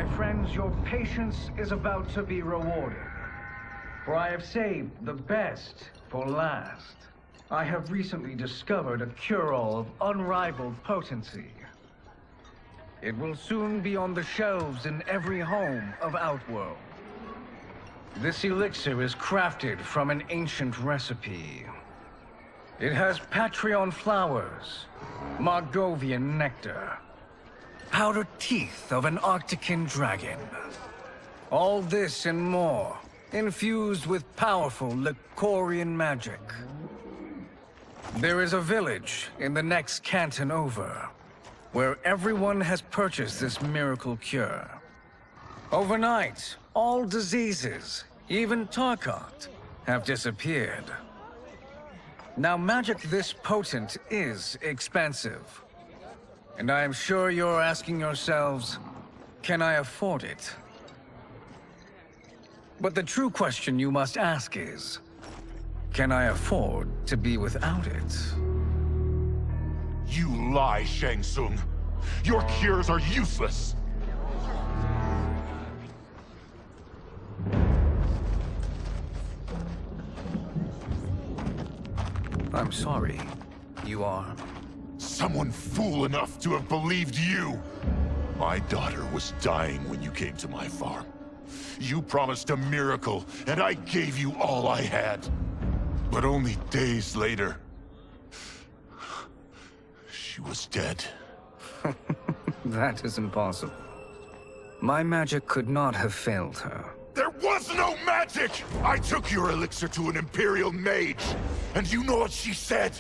my friends, your patience is about to be rewarded. For I have saved the best for last. I have recently discovered a cure-all of unrivaled potency. It will soon be on the shelves in every home of Outworld. This elixir is crafted from an ancient recipe. It has Patreon flowers, Margovian nectar, powdered teeth of an Arctican dragon. All this and more, infused with powerful Lycorian magic. There is a village in the next canton over, where everyone has purchased this miracle cure. Overnight, all diseases, even Tarkat, have disappeared. Now, magic this potent is expensive. And I am sure you're asking yourselves, can I afford it? But the true question you must ask is, can I afford to be without it? You lie, Shang Tsung. Your cures are useless. I'm sorry. You are? Someone fool enough to have believed you. My daughter was dying when you came to my farm. You promised a miracle, and I gave you all I had. But only days later, she was dead. That is impossible. My magic could not have failed her. There was no magic! I took your elixir to an Imperial mage, and you know what she said?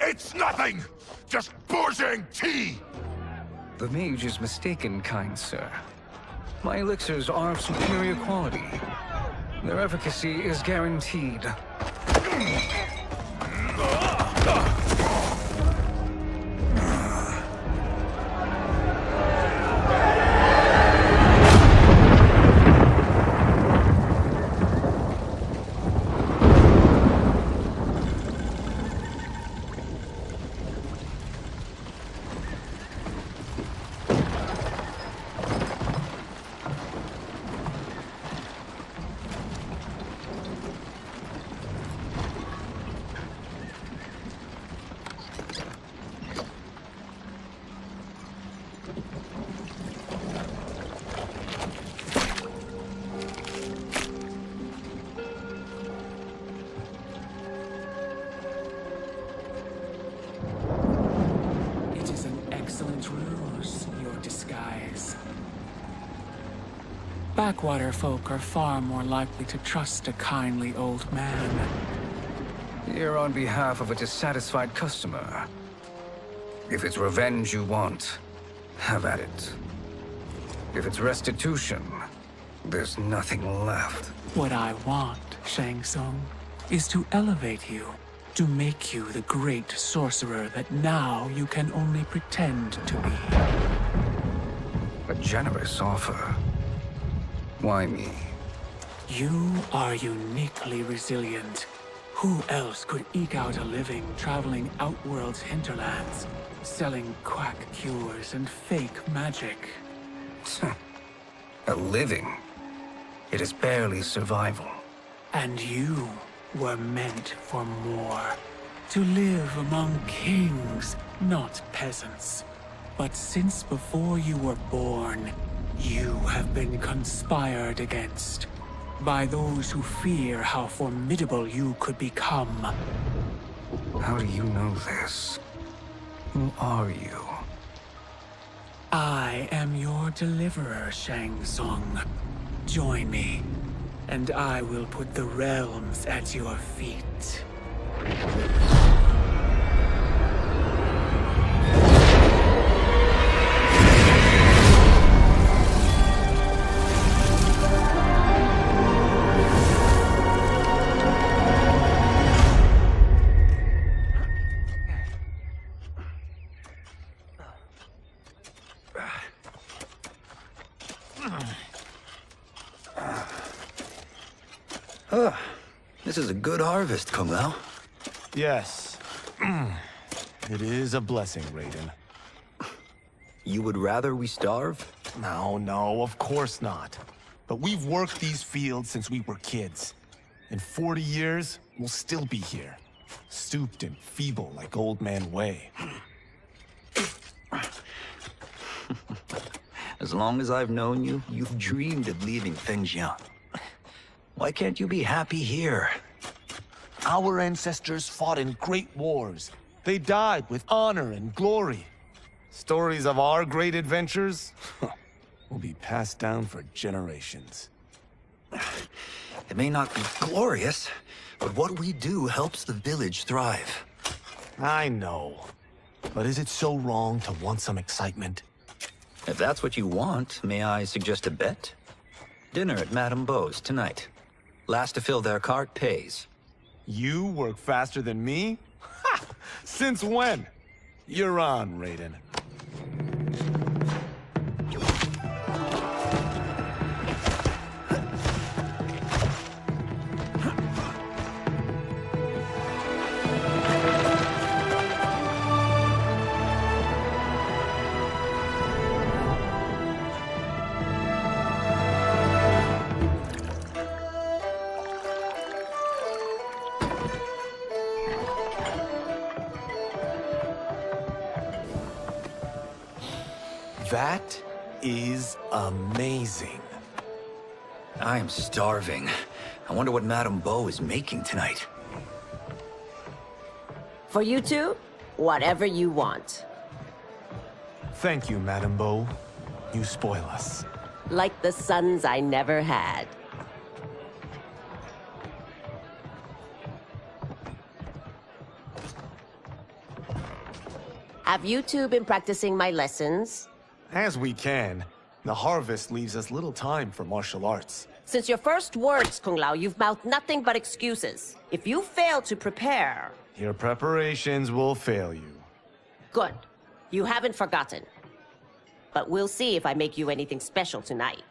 It's nothing! Just bourgeois tea! The mage is mistaken, kind sir. My elixirs are of superior quality. Their efficacy is guaranteed. Backwater folk are far more likely to trust a kindly old man. Here on behalf of a dissatisfied customer. If it's revenge you want, have at it. If it's restitution, there's nothing left. What I want, Shang Tsung, is to elevate you, to make you the great sorcerer that now you can only pretend to be. A generous offer. Why me? You are uniquely resilient. Who else could eke out a living traveling Outworld's hinterlands, selling quack cures and fake magic? A living? It is barely survival. And you were meant for more. To live among kings, not peasants. But since before you were born, you have been conspired against by those who fear how formidable you could become. How do you know this? Who are you? I am your deliverer, Shang Tsung. Join me, and I will put the realms at your feet. This is a good harvest, Kung Lao. Yes. It is a blessing, Raiden. You would rather we starve? No, of course not. But we've worked these fields since we were kids. In 40 years, we'll still be here. Stooped and feeble like Old Man Wei. As long as I've known you, you've dreamed of leaving things young. Why can't you be happy here? Our ancestors fought in great wars. They died with honor and glory. Stories of our great adventures will be passed down for generations. It may not be glorious, but what we do helps the village thrive. I know. But is it so wrong to want some excitement? If that's what you want, may I suggest a bet? Dinner at Madame Beau's tonight. Last to fill their cart pays. You work faster than me? Ha! Since when? You're on, Raiden. That is amazing. I am starving. I wonder what Madame Beau is making tonight. For you two, whatever you want. Thank you, Madame Beau. You spoil us. Like the sons I never had. Have you two been practicing my lessons? As we can. The harvest leaves us little time for martial arts. Since your first words, Kung Lao, you've mouthed nothing but excuses. If you fail to prepare... Your preparations will fail you. Good. You haven't forgotten. But we'll see if I make you anything special tonight.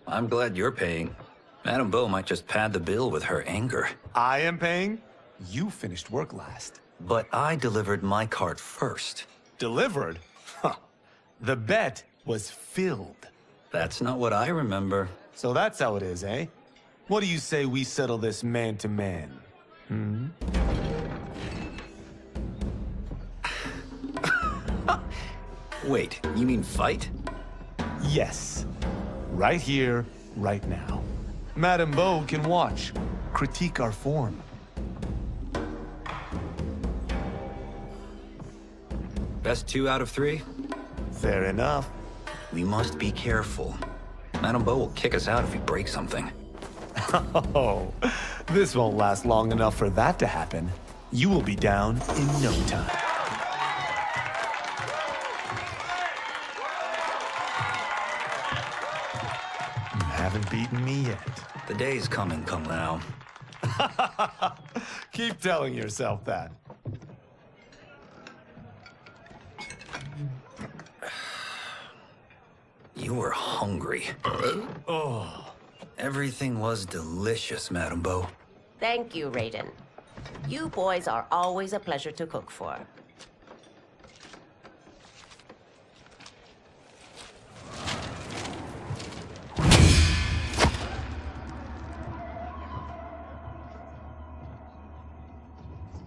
I'm glad you're paying. Madame Beau might just pad the bill with her anger. I am paying? You finished work last. But I delivered my cart first. Delivered? Huh. The bet was filled. That's not what I remember. So that's how it is, eh? What do you say we settle this man to man? Wait, you mean fight? Yes. Right here, right now. Madame Beau can watch, critique our form. Best 2 out of 3? Fair enough. We must be careful. Madame Beau will kick us out if we break something. Oh, this won't last long enough for that to happen. You will be down in no time. You haven't beaten me yet. The day's coming, Kung Lao. Keep telling yourself that. You were hungry. Oh. Everything was delicious, Madame Beau. Thank you, Raiden. You boys are always a pleasure to cook for.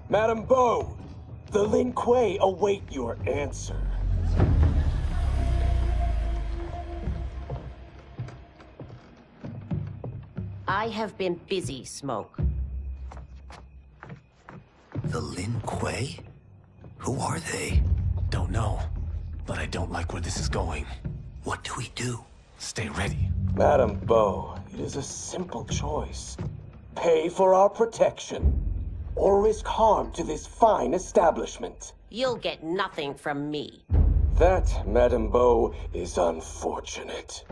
Madame Beau, the Lin Kuei await your answer. I have been busy, Smoke. The Lin Kuei? Who are they? Don't know, but I don't like where this is going. What do we do? Stay ready. Madame Beau, it is a simple choice. Pay for our protection, or risk harm to this fine establishment. You'll get nothing from me. That, Madame Beau, is unfortunate.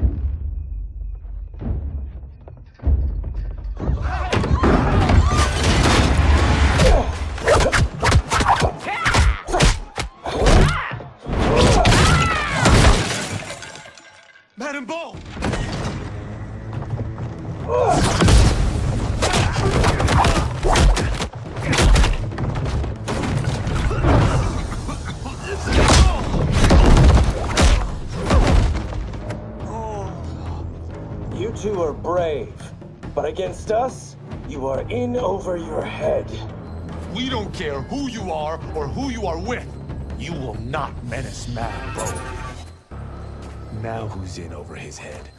Madame Beau! two are brave, but against us, you are in over your head. We don't care who you are or who you are with. You will not menace Madame Bo. Now who's in over his head?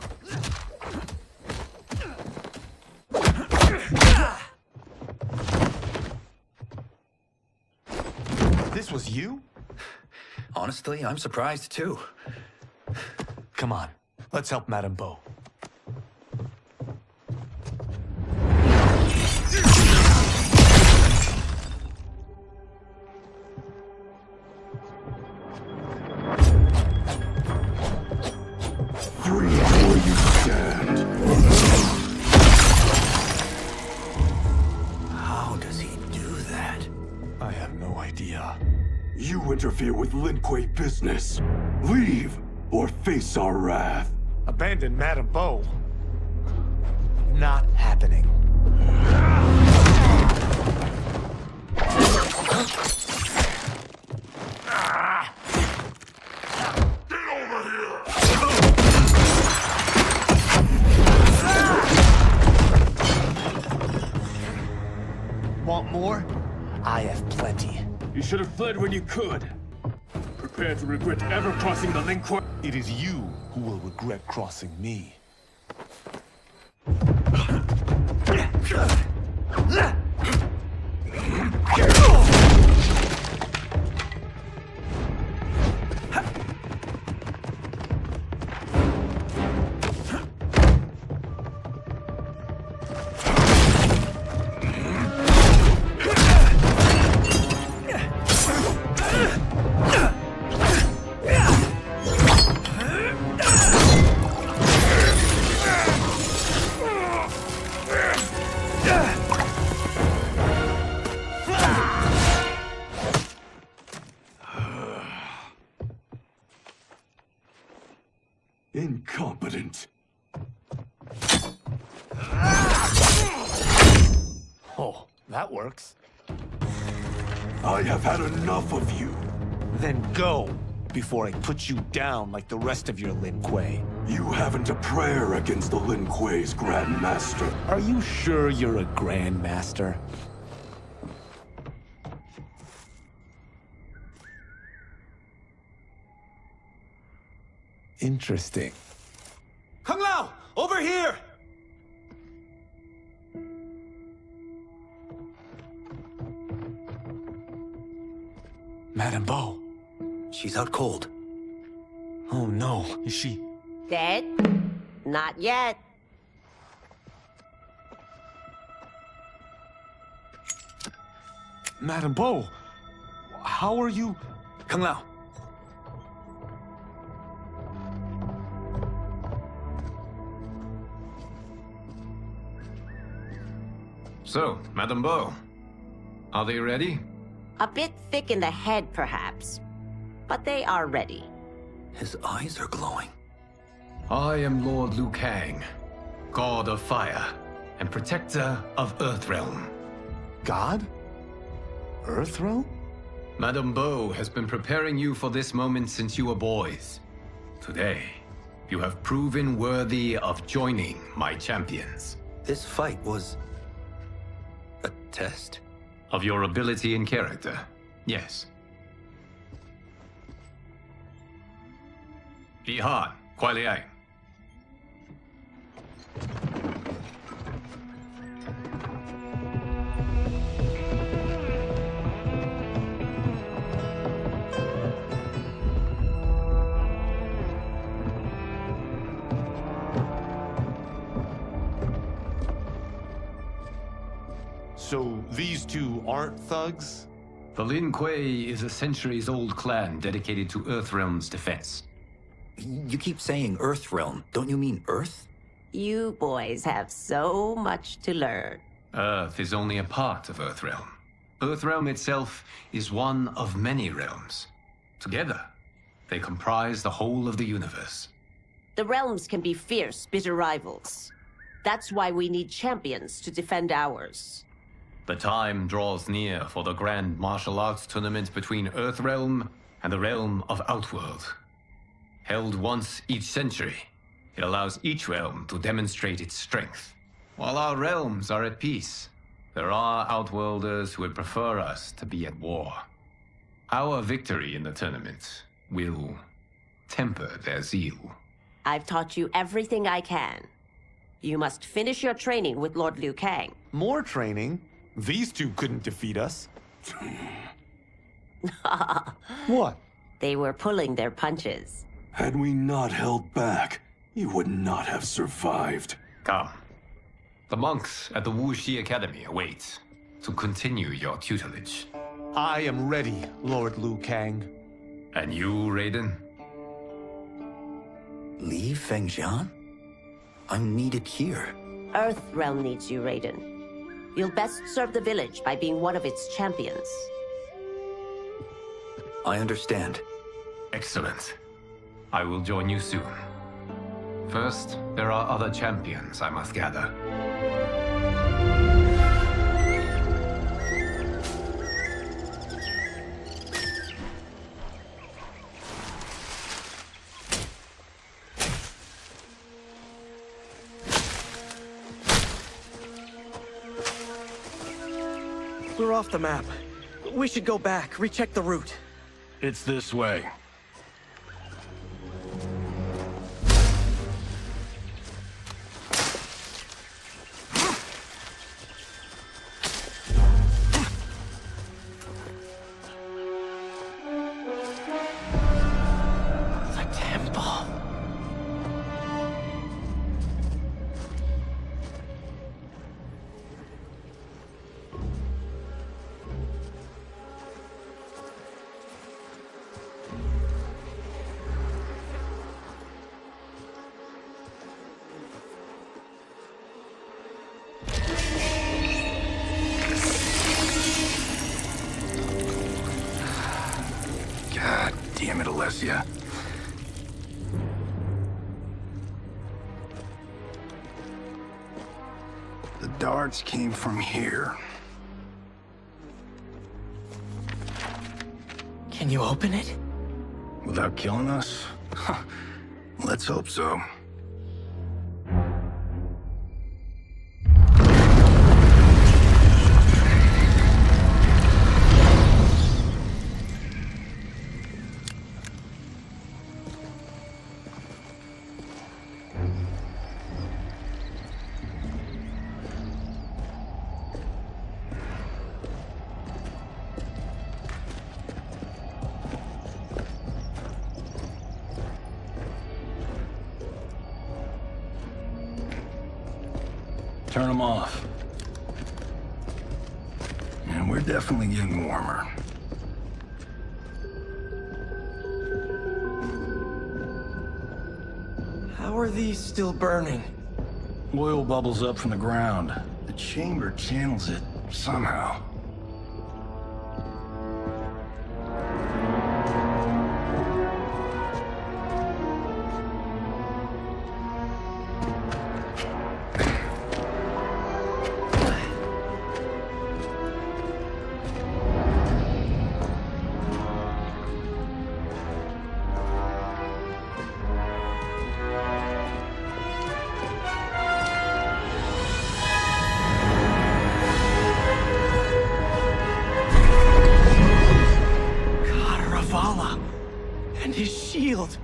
This was you? Honestly, I'm surprised too. Come on, let's help Madame Bo. How does he do that? I have no idea. You interfere with Lin Kuei business. Leave, or face our wrath. Abandon Madame Bo. Not happening. Want more? I have plenty. You should have fled when you could. Prepare to regret ever crossing the Lin Kuei. It is you who will regret crossing me. Incompetent. Oh, that works. I have had enough of you. Then go, before I put you down like the rest of your Lin Kuei. You haven't a prayer against the Lin Kuei's Grand Master. Are you sure you're a Grand Master? Interesting. Kung Lao! Over here! Madame Bo. She's out cold. Oh no, is she? Dead? Not yet. Madame Bo, how are you? Kung Lao. So, Madame Bo, are they ready? A bit thick in the head, perhaps. But they are ready. His eyes are glowing. I am Lord Liu Kang, God of Fire, and Protector of Earthrealm. God? Earthrealm? Madame Bo has been preparing you for this moment since you were boys. Today, you have proven worthy of joining my champions. This fight was a test? Of your ability and character, yes. Ihan, Kuai Liang. So these two aren't thugs? The Lin Kuei is a centuries-old clan dedicated to Earthrealm's defense. You keep saying Earthrealm. Don't you mean Earth? You boys have so much to learn. Earth is only a part of Earthrealm. Earthrealm itself is one of many realms. Together, they comprise the whole of the universe. The realms can be fierce, bitter rivals. That's why we need champions to defend ours. The time draws near for the grand martial arts tournament between Earthrealm and the realm of Outworld. Held once each century, It allows each realm to demonstrate its strength. While our realms are at peace, there are Outworlders who would prefer us to be at war. Our victory in the tournament will temper their zeal. I've taught you everything I can. You must finish your training with Lord Liu Kang. More training? These two couldn't defeat us. What? They were pulling their punches. Had we not held back, you would not have survived. Come. The monks at the Wuxi Academy await to continue your tutelage. I am ready, Lord Liu Kang. And you, Raiden? Leave Fengjian? I'm needed here. Earthrealm needs you, Raiden. You'll best serve the village by being one of its champions. I understand. Excellent. I will join you soon. First, there are other champions I must gather. We're off the map. We should go back, recheck the route. It's this way. The temple. God damn it, Alessia. The darts came from here. Can you open it? Without killing us? Let's hope so. Turn them off. And we're definitely getting warmer. How are these still burning? Oil bubbles up from the ground. The chamber channels it somehow. And his shield.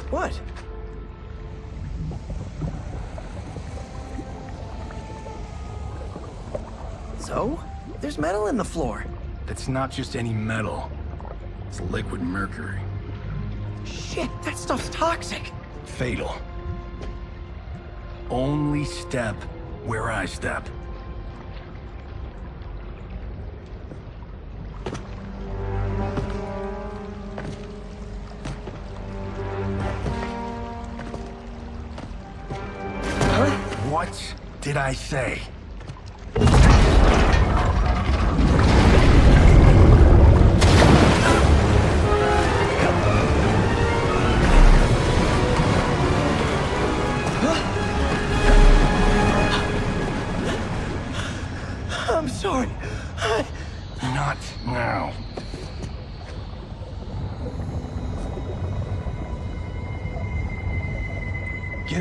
What? So? There's metal in the floor. It's not just any metal. It's liquid mercury. Shit, that stuff's toxic. Fatal. Only step where I step. What did I say? I'm sorry. Not now.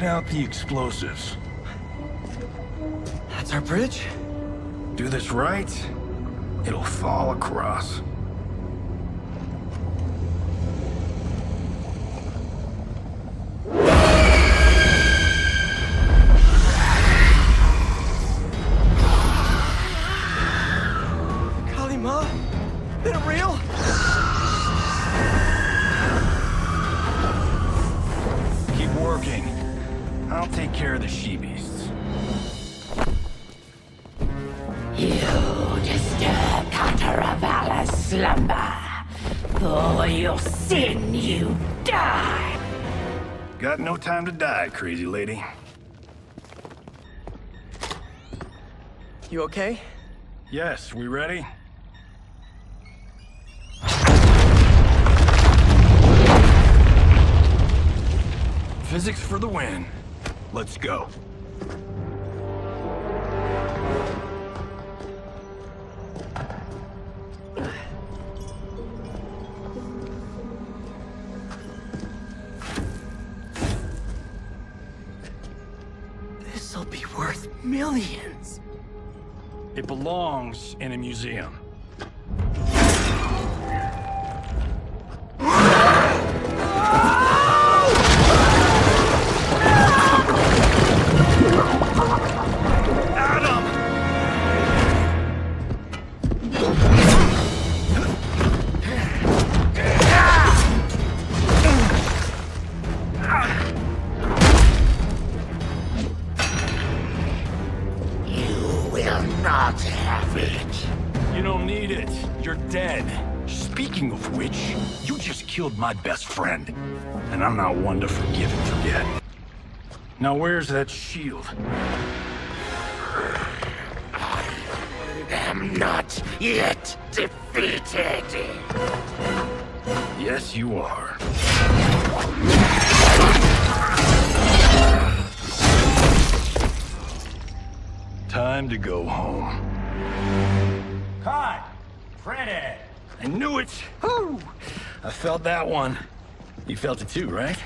Get out the explosives. That's our bridge? Do this right, it'll fall across. Kalima? Is it real? Keep working. I'll take care of the she-beasts. You disturb Cataravalla's slumber. For your sin, you die. Got no time to die, crazy lady. You okay? Yes, we ready? Physics for the win. Let's go. This'll be worth millions. It belongs in a museum. Killed my best friend, and I'm not one to forgive and forget. Now where's that shield? I am not yet defeated. Yes, you are. Time to go home. Cut! Printed! I knew it! Woo! I felt that one. You felt it too, right?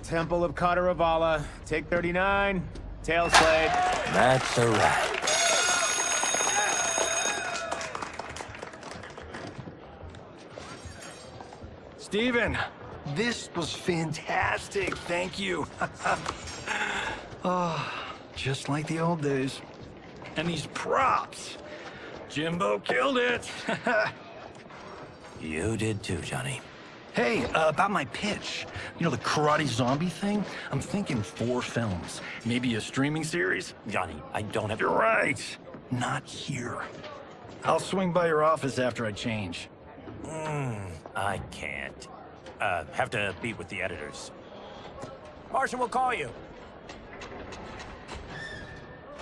Temple of Kataravala, take 39, tail slate. That's a wrap. Steven, this was fantastic. Thank you. Oh, just like the old days. And these props. Jimbo killed it. You did too, Johnny. Hey, about my pitch. You know, the karate zombie thing? I'm thinking 4 films. Maybe a streaming series? Johnny, I don't have... You're right. Not here. I'll swing by your office after I change. I can't. Have to meet with the editors. Marshall will call you.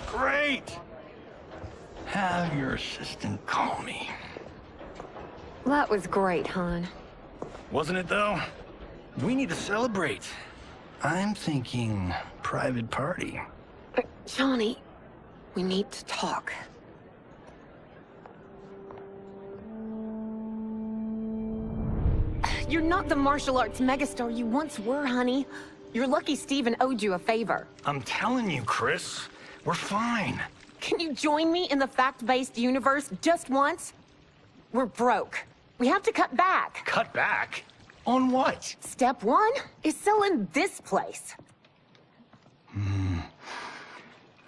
Great! Have your assistant call me. That was great, hon. Wasn't it, though? We need to celebrate. I'm thinking private party. Johnny, we need to talk. You're not the martial arts megastar you once were, honey. You're lucky Steven owed you a favor. I'm telling you, Chris. We're fine. Can you join me in the fact-based universe just once? We're broke. We have to cut back. Cut back? On what? Step 1 is selling this place.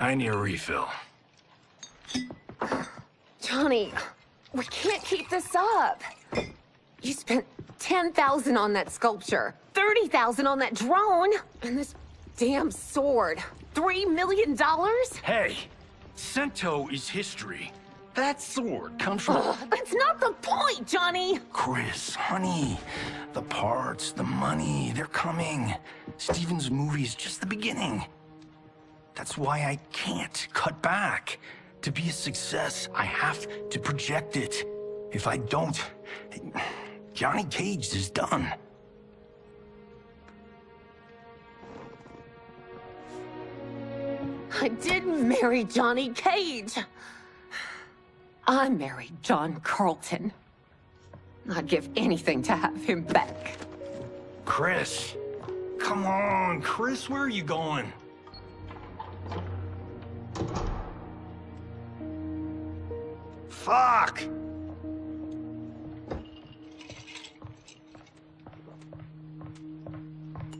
I need a refill. Johnny, we can't keep this up. You spent $10,000 on that sculpture, $30,000 on that drone, and this damn sword. $3 million? Hey, Sento is history. That sword comes from... That's not the point, Johnny! Chris, honey, the parts, the money, they're coming. Steven's movie is just the beginning. That's why I can't cut back. To be a success, I have to project it. If I don't, Johnny Cage is done. I didn't marry Johnny Cage. I married John Carlton. I'd give anything to have him back. Chris, come on, Chris, where are you going? Fuck!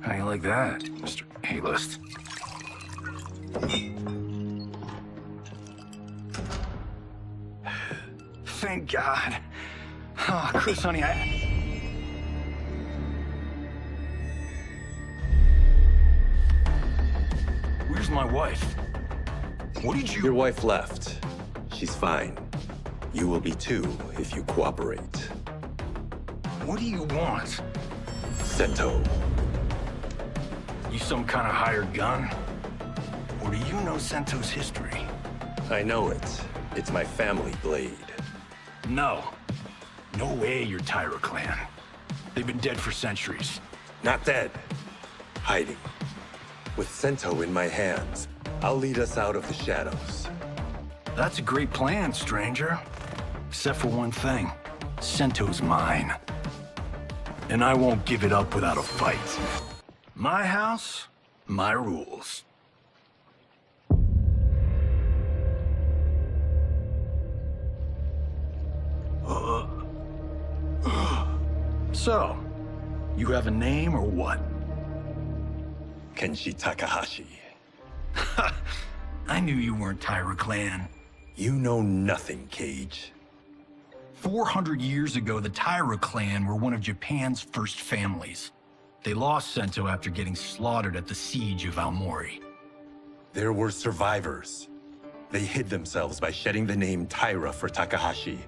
How you like that, Mr. A-list? Thank God. Oh, Chris, honey, Where's my wife? What did you... Your wife left. She's fine. You will be too, if you cooperate. What do you want? Sento. You some kind of hired gun? Or do you know Sento's history? I know it. It's my family blade. No. No way you're Tyra clan. They've been dead for centuries. Not dead. Hiding. With Sento in my hands, I'll lead us out of the shadows. That's a great plan, stranger. Except for one thing. Sento's mine. And I won't give it up without a fight. My house, my rules. So, you have a name or what? Kenshi Takahashi. I knew you weren't Tyra clan. You know nothing, Cage. 400 years ago, the Tyra clan were one of Japan's first families. They lost Sento after getting slaughtered at the siege of Aomori. There were survivors. They hid themselves by shedding the name Tyra for Takahashi.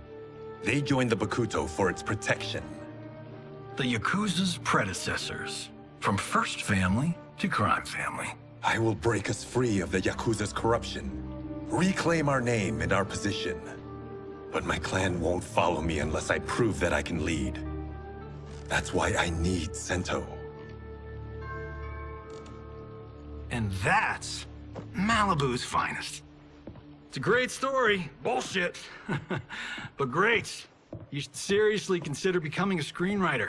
They joined the Bakuto for its protection. The Yakuza's predecessors. From first family to crime family. I will break us free of the Yakuza's corruption. Reclaim our name and our position. But my clan won't follow me unless I prove that I can lead. That's why I need Sento. And that's Malibu's finest. It's a great story. Bullshit. But great. You should seriously consider becoming a screenwriter.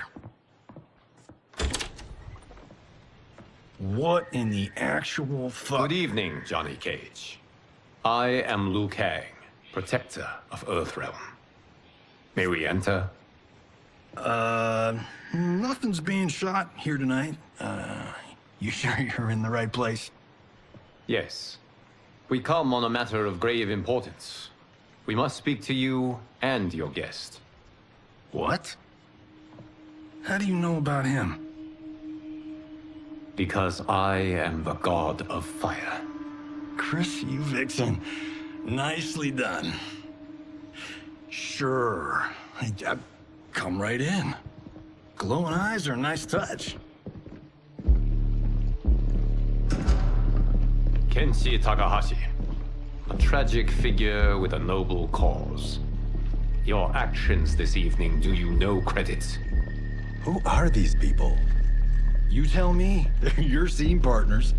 What in the actual fuck? Good evening, Johnny Cage. I am Liu Kang, protector of Earthrealm. May we enter? Nothing's being shot here tonight. You sure you're in the right place? Yes. We come on a matter of grave importance. We must speak to you and your guest. What? How do you know about him? Because I am the god of fire. Chris, you vixen. Nicely done. Sure. Come right in. Glowing eyes are a nice touch. Kenshi Takahashi. A tragic figure with a noble cause. Your actions this evening do you no credit. Who are these people? You tell me. They're your scene partners.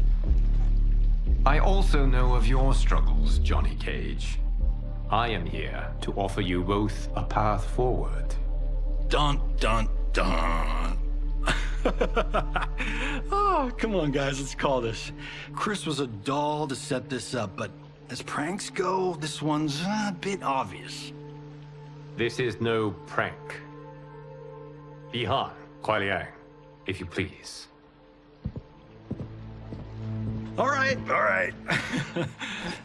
I also know of your struggles, Johnny Cage. I am here to offer you both a path forward. Dun, dun, dun. Oh, come on, guys, let's call this. Chris was a doll to set this up, but as pranks go, this one's a bit obvious. This is no prank. Ihan, Kuai Liang, if you please. All right.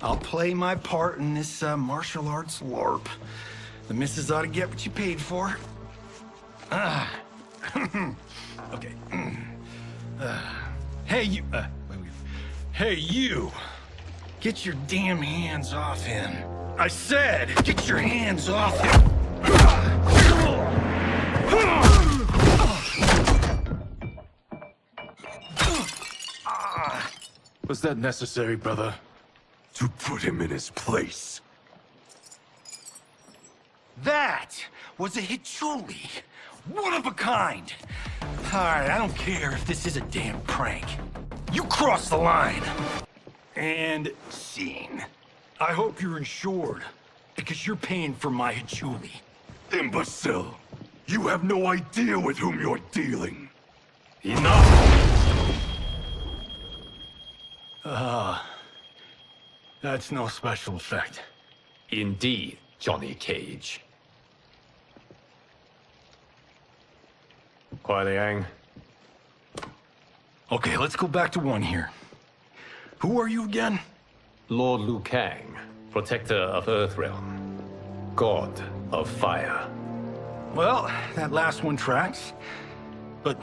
I'll play my part in this martial arts LARP. The missus ought to get what you paid for. Okay. Hey, you... Hey, you! Get your damn hands off him. I said, get your hands off him! Was that necessary, brother? To put him in his place. That was a Hichuli. One of a kind. All right, I don't care if this is a damn prank. You crossed the line. And scene. I hope you're insured, because you're paying for my Hichuli. Imbecile! You have no idea with whom you're dealing. Enough! That's no special effect. Indeed, Johnny Cage. Kuai Liang. Okay, let's go back to one here. Who are you again? Lord Liu Kang, protector of Earthrealm. God of Fire. Well, that last one tracks. But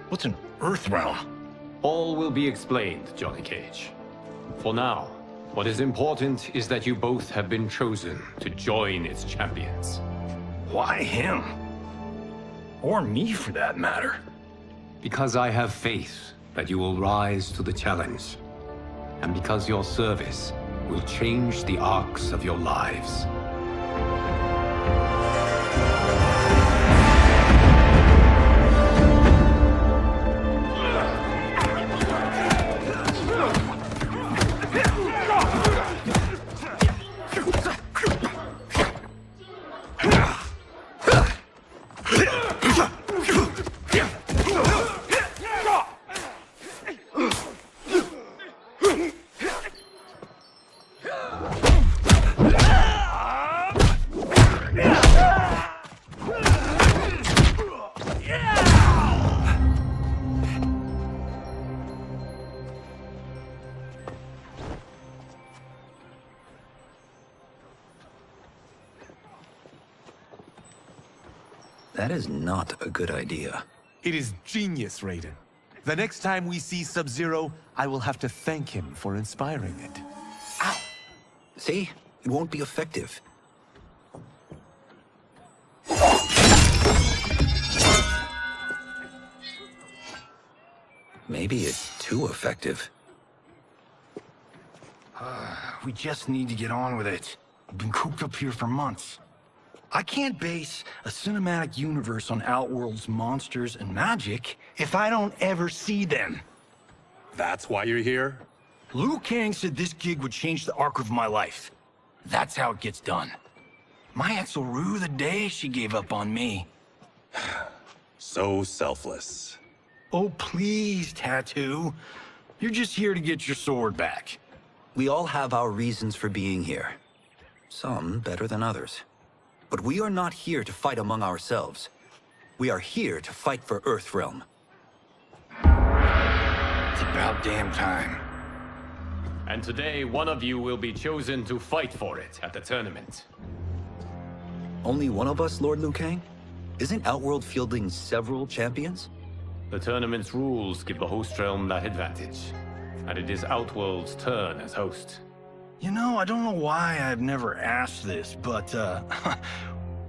what's an Earthrealm? All will be explained, Johnny Cage. For now, what is important is that you both have been chosen to join its champions. Why him? Or me, for that matter. Because I have faith that you will rise to the challenge. And because your service will change the arcs of your lives. That is not a good idea. It is genius, Raiden. The next time we see Sub-Zero, I will have to thank him for inspiring it. Ow! See? It won't be effective. Maybe it's too effective. We just need to get on with it. I've been cooped up here for months. I can't base a cinematic universe on Outworld's monsters and magic if I don't ever see them. That's why you're here? Liu Kang said this gig would change the arc of my life. That's how it gets done. My ex will rue the day she gave up on me. So selfless. Oh, please, Tattoo. You're just here to get your sword back. We all have our reasons for being here. Some better than others. But we are not here to fight among ourselves. We are here to fight for Earthrealm. It's about damn time. And today, one of you will be chosen to fight for it at the tournament. Only one of us, Lord Liu Kang? Isn't Outworld fielding several champions? The tournament's rules give the host realm that advantage. And it is Outworld's turn as host. You know, I don't know why I've never asked this, but,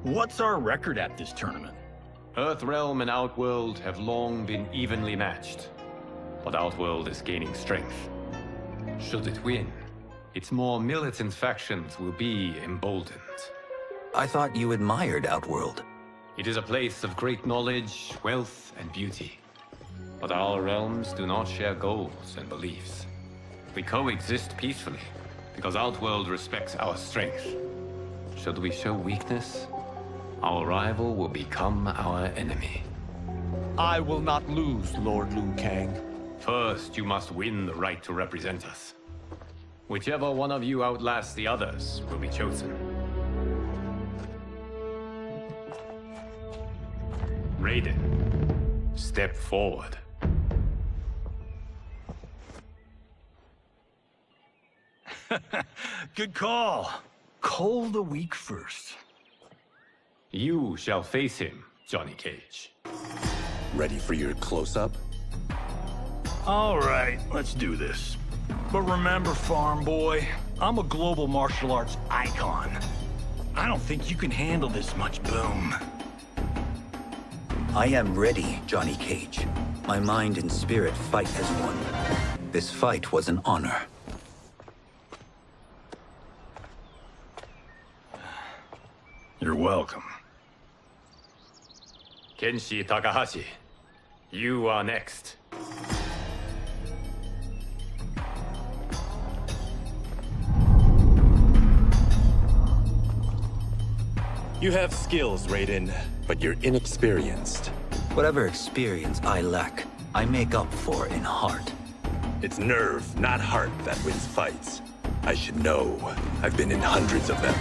what's our record at this tournament? Earthrealm and Outworld have long been evenly matched. But Outworld is gaining strength. Should it win, its more militant factions will be emboldened. I thought you admired Outworld. It is a place of great knowledge, wealth, and beauty. But our realms do not share goals and beliefs. We coexist peacefully, because Outworld respects our strength. Should we show weakness, our rival will become our enemy. I will not lose, Lord Liu Kang. First, you must win the right to represent us. Whichever one of you outlasts the others will be chosen. Raiden, step forward. Good call. Cull the weak first. You shall face him, Johnny Cage. Ready for your close-up? All right, let's do this. But remember, farm boy, I'm a global martial arts icon. I don't think you can handle this much boom. I am ready, Johnny Cage. My mind and spirit fight as one. This fight was an honor. You're welcome. Kenshi Takahashi, you are next. You have skills, Raiden, but you're inexperienced. Whatever experience I lack, I make up for in heart. It's nerve, not heart, that wins fights. I should know. I've been in hundreds of them.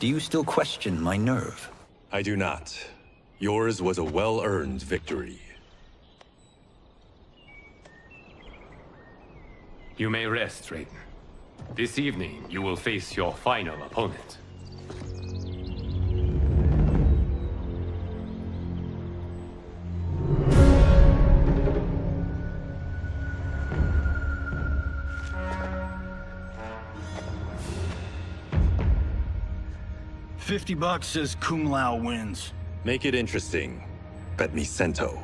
Do you still question my nerve? I do not. Yours was a well-earned victory. You may rest, Raiden. This evening, you will face your final opponent. $50 says Kung Lao wins. Make it interesting. Bet me cento.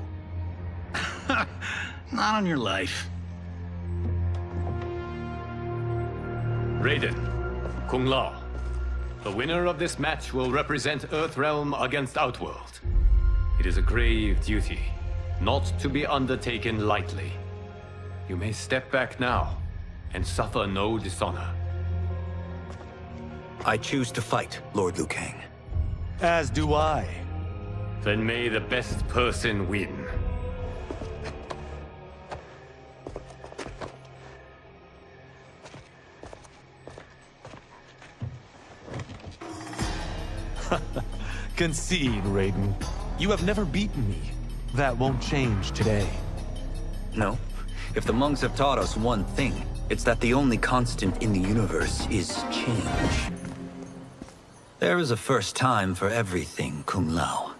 Not on your life. Raiden, Kung Lao. The winner of this match will represent Earthrealm against Outworld. It is a grave duty, not to be undertaken lightly. You may step back now, and suffer no dishonor. I choose to fight, Lord Liu Kang. As do I. Then may the best person win. Concede, Raiden. You have never beaten me. That won't change today. No. If the monks have taught us one thing, it's that the only constant in the universe is change. There is a first time for everything, Kung Lao.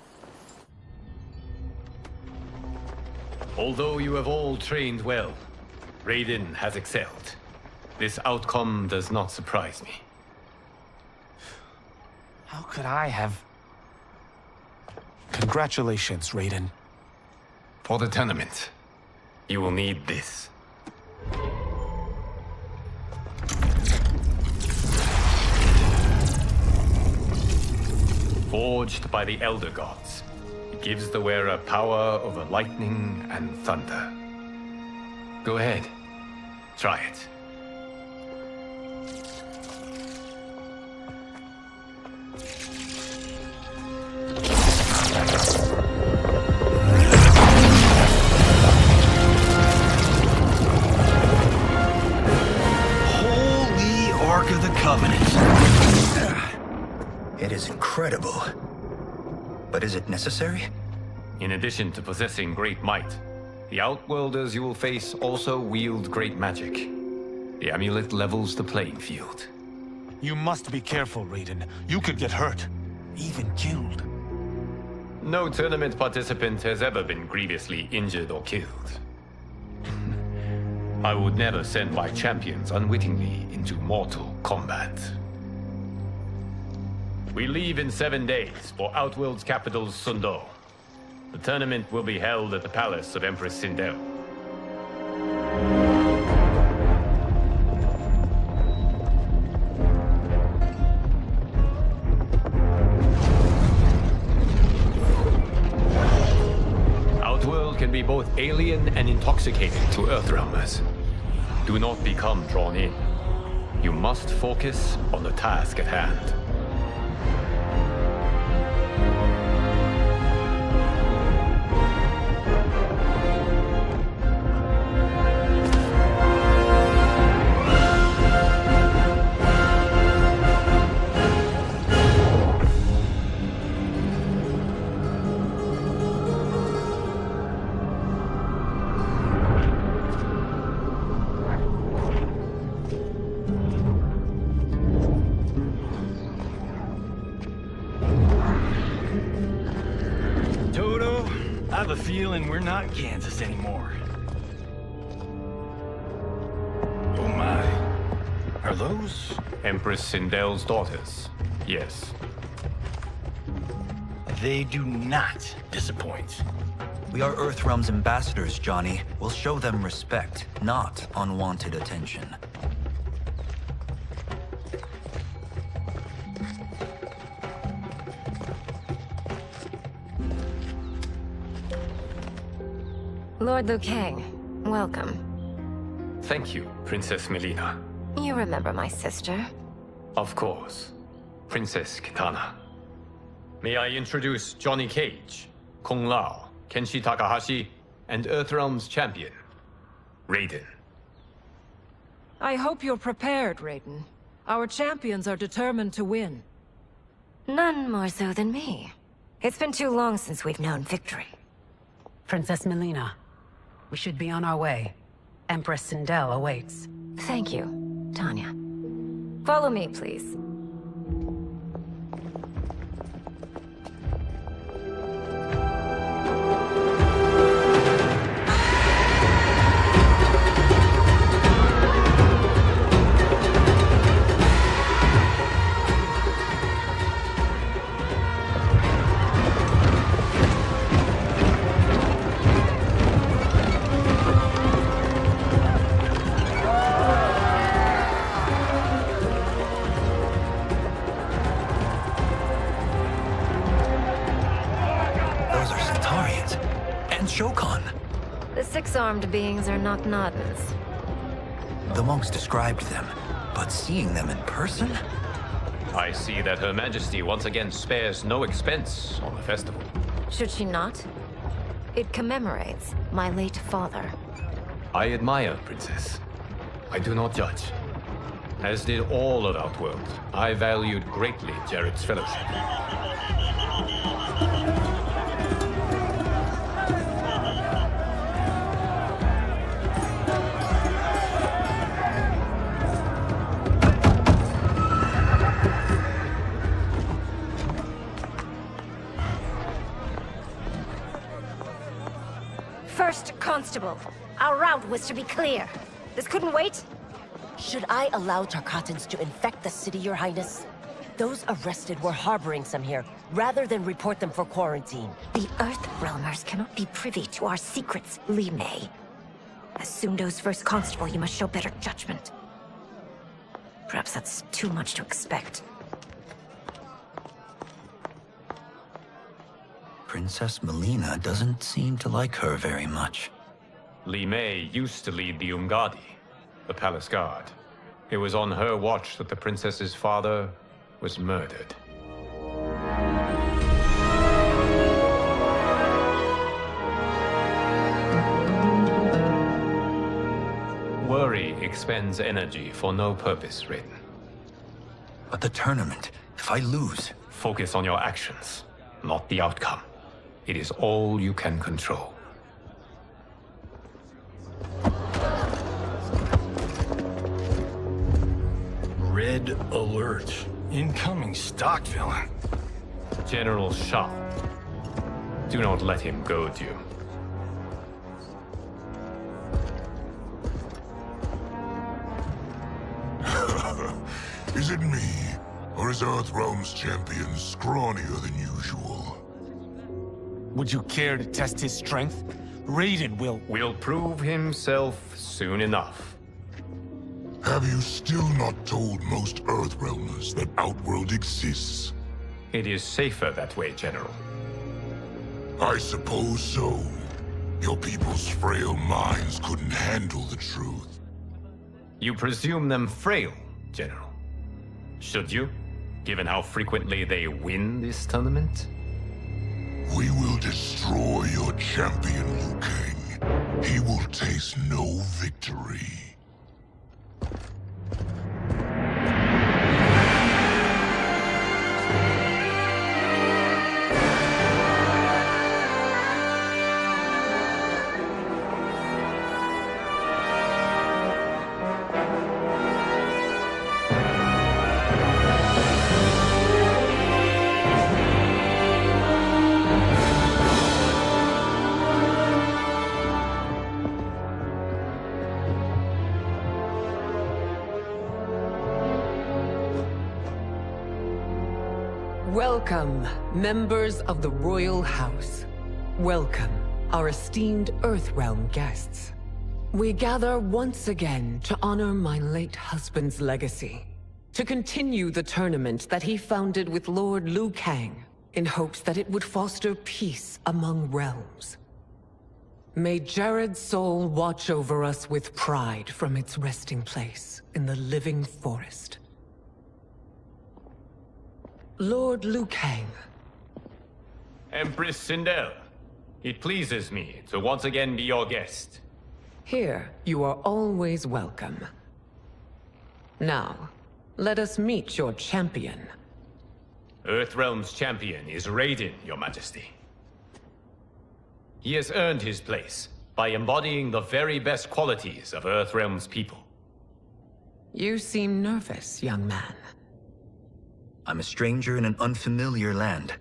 Although you have all trained well, Raiden has excelled. This outcome does not surprise me. How could I have... Congratulations, Raiden. For the tournament, you will need this. Forged by the Elder Gods, it gives the wearer power over lightning and thunder. Go ahead, try it. Holy Ark of the Covenant. It is incredible. But is it necessary? In addition to possessing great might, the Outworlders you will face also wield great magic. The amulet levels the playing field. You must be careful, Raiden. You could get hurt. Even killed. No tournament participant has ever been grievously injured or killed. I would never send my champions unwittingly into Mortal Kombat. We leave in 7 days for Outworld's capital, Sindel. The tournament will be held at the palace of Empress Sindel. Outworld can be both alien and intoxicating to Earthrealmers. Do not become drawn in. You must focus on the task at hand. I have a feeling we're not Kansas anymore. Oh my. Are those? Empress Sindel's daughters, yes. They do not disappoint. We are Earthrealm's ambassadors, Johnny. We'll show them respect, not unwanted attention. Lord Liu Kang, welcome. Thank you, Princess Mileena. You remember my sister? Of course. Princess Kitana. May I introduce Johnny Cage, Kung Lao, Kenshi Takahashi, and Earthrealm's champion, Raiden. I hope you're prepared, Raiden. Our champions are determined to win. None more so than me. It's been too long since we've known victory. Princess Mileena, we should be on our way. Empress Sindel awaits. Thank you, Tanya. Follow me, please. The six-armed beings are not Nodens. The monks described them, but seeing them in person? I see that Her Majesty once again spares no expense on the festival. Should she not? It commemorates my late father. I admire, Princess. I do not judge. As did all of Outworld, I valued greatly Jared's fellowship. First Constable, our route was to be clear. This couldn't wait? Should I allow Tarkatans to infect the city, Your Highness? Those arrested were harboring some here, rather than report them for quarantine. The Earthrealmers cannot be privy to our secrets, Li Mei. As Sundo's first constable, you must show better judgment. Perhaps that's too much to expect. Princess Mileena doesn't seem to like her very much. Li Mei used to lead the Umgadi, the palace guard. It was on her watch that the princess's father was murdered. Worry expends energy for no purpose, Raiden. But the tournament, if I lose... Focus on your actions, not the outcome. It is all you can control. Red alert. Incoming stock villain. General Shao. Do not let him goad you. Is it me? Or is Earthrealm's champion scrawnier than usual? Would you care to test his strength? Raiden will prove himself soon enough. Have you still not told most Earthrealmers that Outworld exists? It is safer that way, General. I suppose so. Your people's frail minds couldn't handle the truth. You presume them frail, General. Should you, given how frequently they win this tournament? We will destroy your champion, Liu Kang. He will taste no victory. Welcome, members of the Royal House. Welcome, our esteemed Earthrealm guests. We gather once again to honor my late husband's legacy, to continue the tournament that he founded with Lord Liu Kang, in hopes that it would foster peace among realms. May Jared's soul watch over us with pride from its resting place in the living forest. Lord Liu Kang. Empress Sindel, it pleases me to once again be your guest. Here, you are always welcome. Now, let us meet your champion. Earthrealm's champion is Raiden, Your Majesty. He has earned his place by embodying the very best qualities of Earthrealm's people. You seem nervous, young man. I'm a stranger in an unfamiliar land,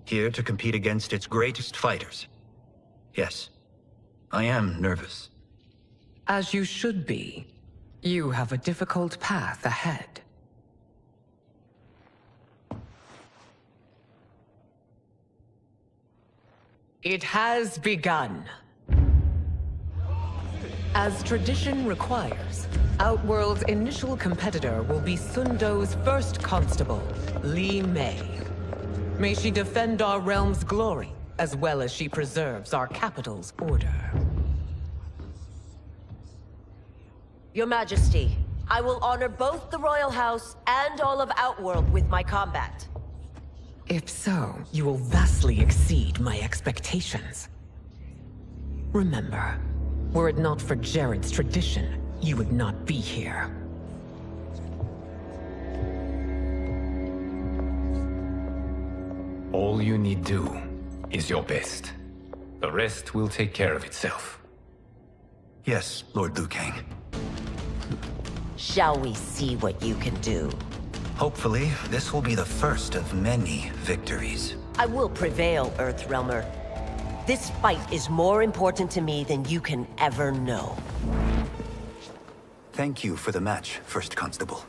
here to compete against its greatest fighters. Yes, I am nervous. As you should be. You have a difficult path ahead. It has begun. As tradition requires, Outworld's initial competitor will be Sundo's first constable, Li Mei. May she defend our realm's glory, as well as she preserves our capital's order. Your Majesty, I will honor both the Royal House and all of Outworld with my combat. If so, you will vastly exceed my expectations. Remember, were it not for Jared's tradition, you would not be here. All you need do is your best. The rest will take care of itself. Yes, Lord Liu Kang. Shall we see what you can do? Hopefully, this will be the first of many victories. I will prevail, Earthrealmer. This fight is more important to me than you can ever know. Thank you for the match, First Constable.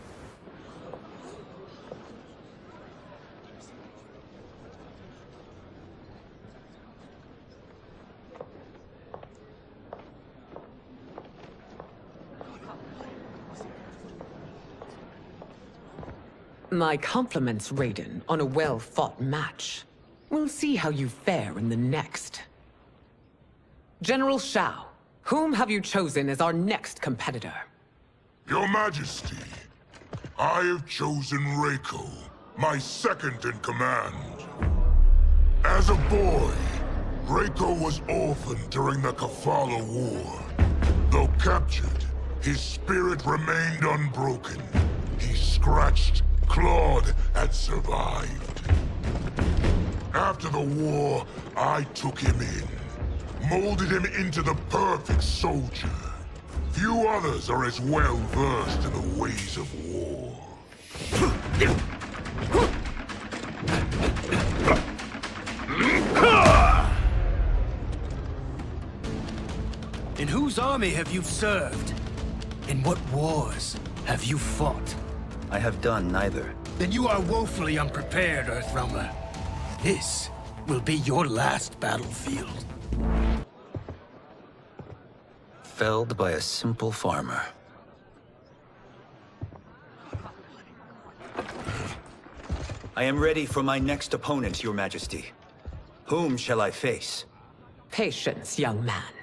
My compliments, Raiden, on a well-fought match. We'll see how you fare in the next. General Shao, whom have you chosen as our next competitor? Your Majesty, I have chosen Reiko, my second in command. As a boy, Reiko was orphaned during the Kafala War. Though captured, his spirit remained unbroken. He scratched, clawed, and survived. After the war, I took him in, molded him into the perfect soldier. Few others are as well versed in the ways of war. In whose army have you served? In what wars have you fought? I have done neither. Then you are woefully unprepared, Earthrealmer. This will be your last battlefield. Felled by a simple farmer. I am ready for my next opponent, Your Majesty. Whom shall I face? Patience, young man.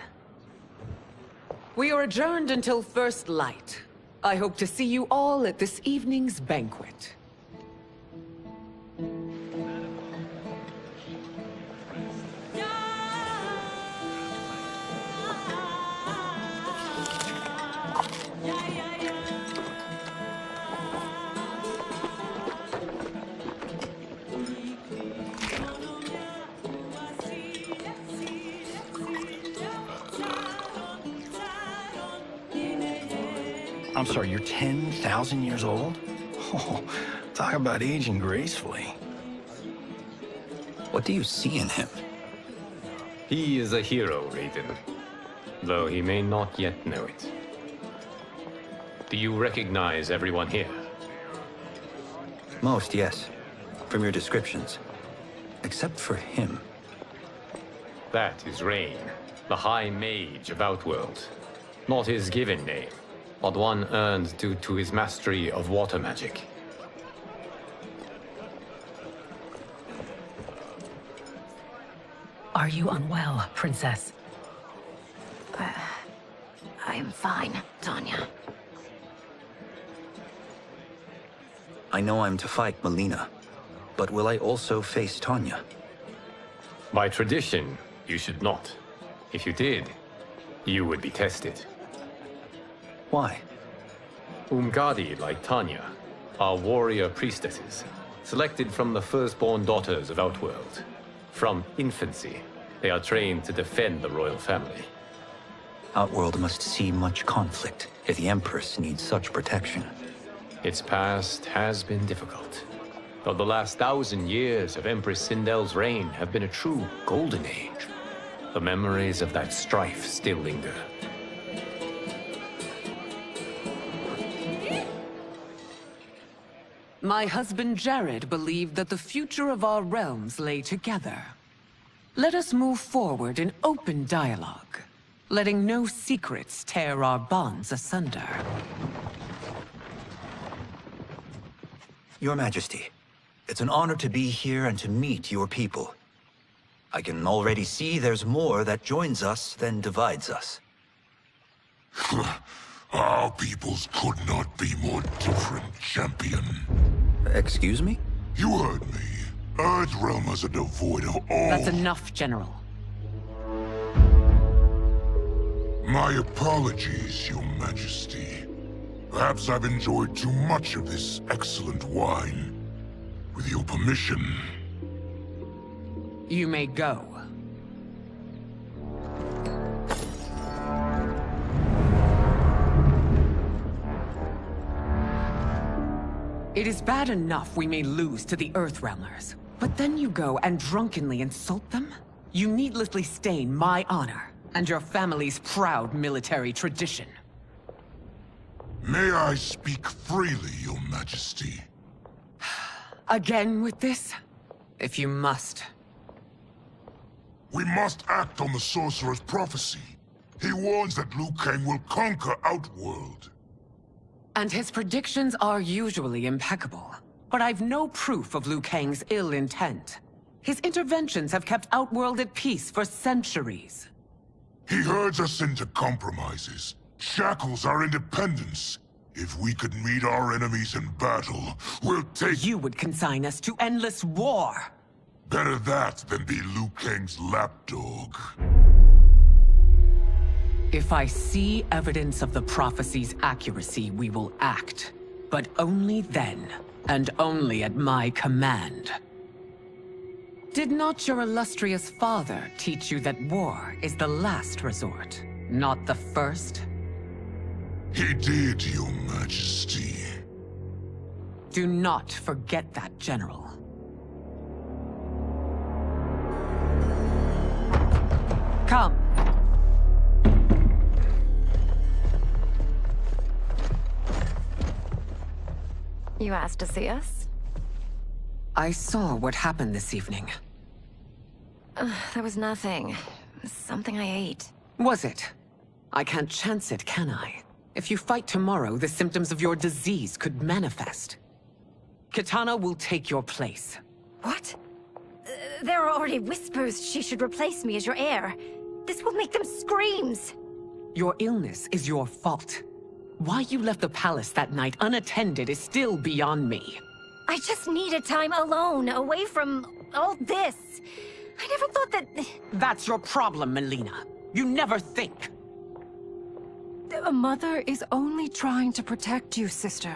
We are adjourned until first light. I hope to see you all at this evening's banquet. I'm sorry, you're 10,000 years old? Oh, talk about aging gracefully. What do you see in him? He is a hero, Raiden. Though he may not yet know it. Do you recognize everyone here? Most, yes. From your descriptions. Except for him. That is Rain, the High Mage of Outworld. Not his given name, but one earned due to his mastery of water magic. Are you unwell, Princess? I am fine, Tanya. I know I'm to fight Mileena, but will I also face Tanya? By tradition, you should not. If you did, you would be tested. Why? Umgadi, like Tanya, are warrior priestesses, selected from the firstborn daughters of Outworld. From infancy, they are trained to defend the royal family. Outworld must see much conflict if the Empress needs such protection. Its past has been difficult, though the last 1,000 years of Empress Sindel's reign have been a true golden age. The memories of that strife still linger. My husband Jared believed that the future of our realms lay together. Let us move forward in open dialogue, letting no secrets tear our bonds asunder. Your Majesty, it's an honor to be here and to meet your people. I can already see there's more that joins us than divides us. Our peoples could not be more different, champion. Excuse me? You heard me. Earthrealmers are devoid of all... That's enough, General. My apologies, Your Majesty. Perhaps I've enjoyed too much of this excellent wine. With your permission... You may go. It is bad enough we may lose to the Earthrealmers, but then you go and drunkenly insult them? You needlessly stain my honor and your family's proud military tradition. May I speak freely, Your Majesty? Again with this? If you must. We must act on the Sorcerer's prophecy. He warns that Liu Kang will conquer Outworld. And his predictions are usually impeccable. But I've no proof of Liu Kang's ill intent. His interventions have kept Outworld at peace for centuries. He herds us into compromises, shackles our independence. If we could meet our enemies in battle, we'll take... You would consign us to endless war! Better that than be Liu Kang's lapdog. If I see evidence of the prophecy's accuracy, we will act. But only then, and only at my command. Did not your illustrious father teach you that war is the last resort, not the first? He did, Your Majesty. Do not forget that, General. Come. You asked to see us? I saw what happened this evening. There was nothing. Something I ate. Was it? I can't chance it, can I? If you fight tomorrow, the symptoms of your disease could manifest. Kitana will take your place. What? There are already whispers she should replace me as your heir. This will make them screams! Your illness is your fault. Why you left the palace that night unattended is still beyond me. I just needed time alone, away from all this. I never thought that... That's your problem, Mileena. You never think. A mother is only trying to protect you, sister.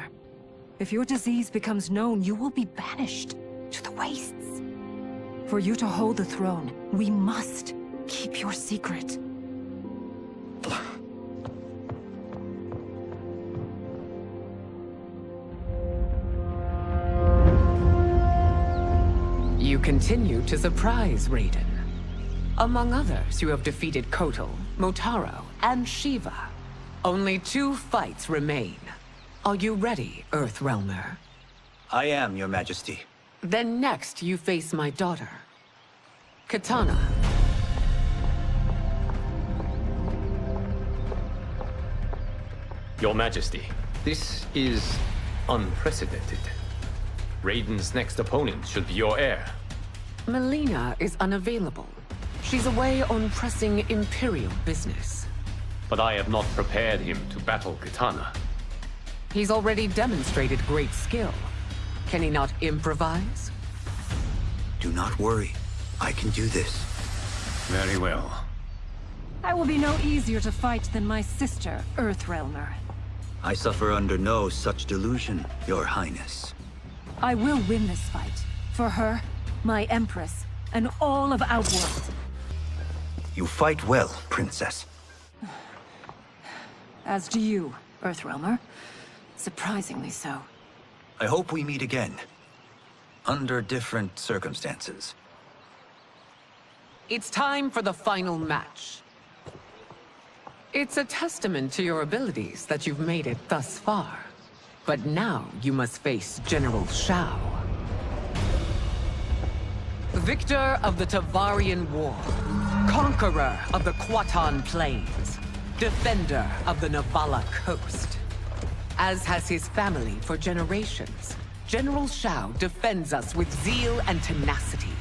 If your disease becomes known, you will be banished to the wastes. For you to hold the throne, we must keep your secret. You continue to surprise Raiden. Among others, you have defeated Kotal, Motaro, and Shiva. Only 2 fights remain. Are you ready, Earthrealmer? I am, Your Majesty. Then next, you face my daughter, Kitana. Your Majesty, this is unprecedented. Raiden's next opponent should be your heir. Mileena is unavailable. She's away on pressing Imperial business. But I have not prepared him to battle Kitana. He's already demonstrated great skill. Can he not improvise? Do not worry. I can do this. Very well. I will be no easier to fight than my sister, Earthrealmer. I suffer under no such delusion, Your Highness. I will win this fight. For her, my Empress, and all of Outworld. You fight well, Princess. As do you, Earthrealmer. Surprisingly so. I hope we meet again. Under different circumstances. It's time for the final match. It's a testament to your abilities that you've made it thus far. But now you must face General Shao. Victor of the Tavarian War. Conqueror of the Kwatan Plains. Defender of the Navala Coast. As has his family for generations, General Shao defends us with zeal and tenacity.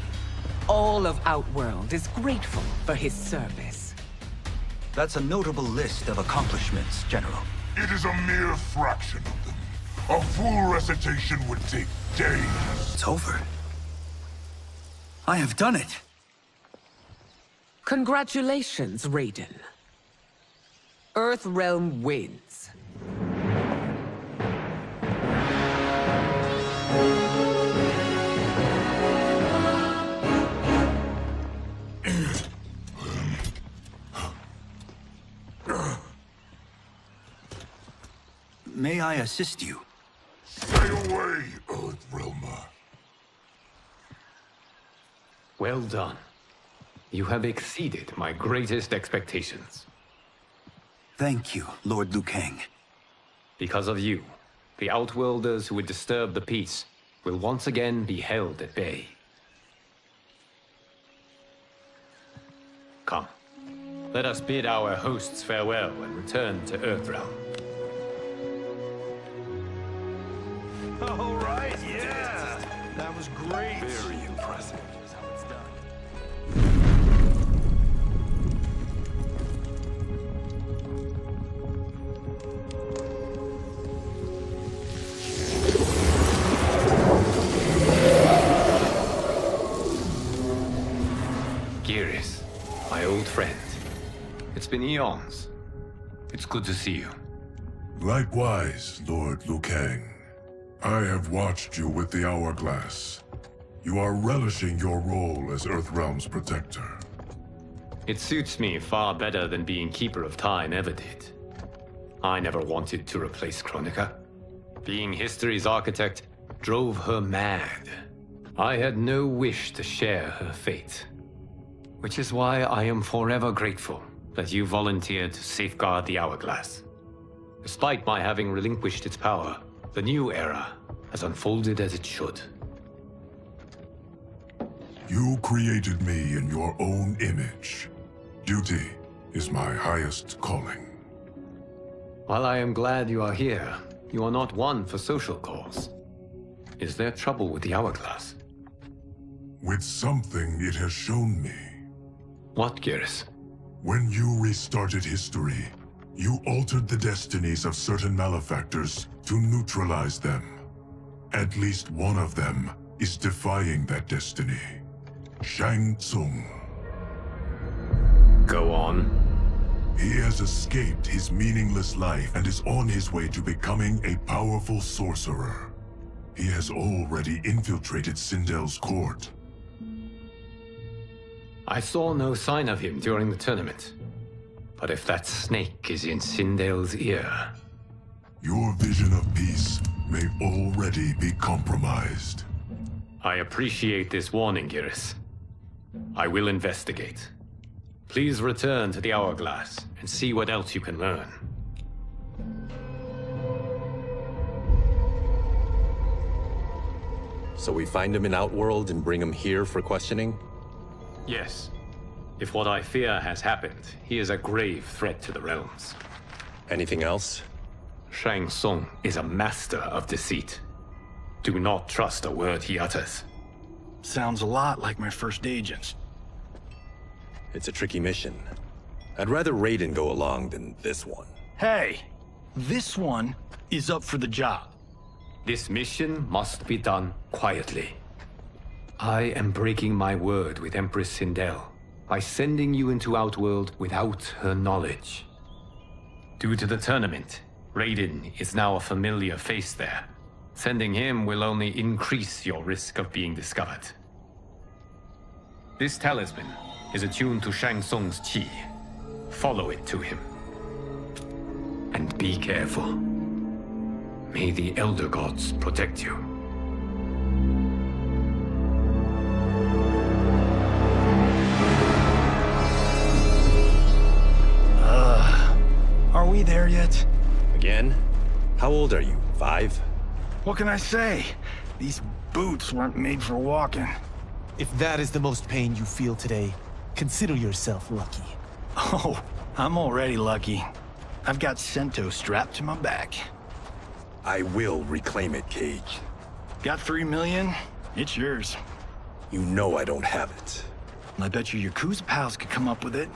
All of Outworld is grateful for his service. That's a notable list of accomplishments, General. It is a mere fraction of them. A full recitation would take days. It's over. I have done it. Congratulations, Raiden. Earthrealm wins. May I assist you? Stay away, Earthrealmer. Well done. You have exceeded my greatest expectations. Thank you, Lord Liu Kang. Because of you, the Outworlders who would disturb the peace will once again be held at bay. Come, let us bid our hosts farewell and return to Earthrealm. All right, yeah! That was great! Very impressive. Here's how it's done. Geras, my old friend. It's been eons. It's good to see you. Likewise, Lord Liu Kang. I have watched you with the Hourglass. You are relishing your role as Earthrealm's protector. It suits me far better than being Keeper of Time ever did. I never wanted to replace Kronika. Being history's architect drove her mad. I had no wish to share her fate. Which is why I am forever grateful that you volunteered to safeguard the Hourglass. Despite my having relinquished its power, the new era has unfolded as it should. You created me in your own image. Duty is my highest calling. While I am glad you are here, you are not one for social calls. Is there trouble with the Hourglass? With something it has shown me. What, Geras? When you restarted history, you altered the destinies of certain malefactors to neutralize them. At least one of them is defying that destiny. Shang Tsung. Go on. He has escaped his meaningless life and is on his way to becoming a powerful sorcerer. He has already infiltrated Sindel's court. I saw no sign of him during the tournament. But if that snake is in Sindel's ear... Your vision of peace may already be compromised. I appreciate this warning, Geras. I will investigate. Please return to the Hourglass and see what else you can learn. So we find him in Outworld and bring him here for questioning? Yes. If what I fear has happened, he is a grave threat to the realms. Anything else? Shang Tsung is a master of deceit. Do not trust a word he utters. Sounds a lot like my first agents. It's a tricky mission. I'd rather Raiden go along than this one. Hey, this one is up for the job. This mission must be done quietly. I am breaking my word with Empress Sindel by sending you into Outworld without her knowledge. Due to the tournament, Raiden is now a familiar face there. Sending him will only increase your risk of being discovered. This talisman is attuned to Shang Tsung's chi. Follow it to him. And be careful. May the Elder Gods protect you. Are we there yet? Again? How old are you? 5? What can I say? These boots weren't made for walking. If that is the most pain you feel today, consider yourself lucky. Oh, I'm already lucky. I've got Sento strapped to my back. I will reclaim it, Cage. Got 3 million? It's yours. You know I don't have it. I bet your Yakuza pals could come up with it.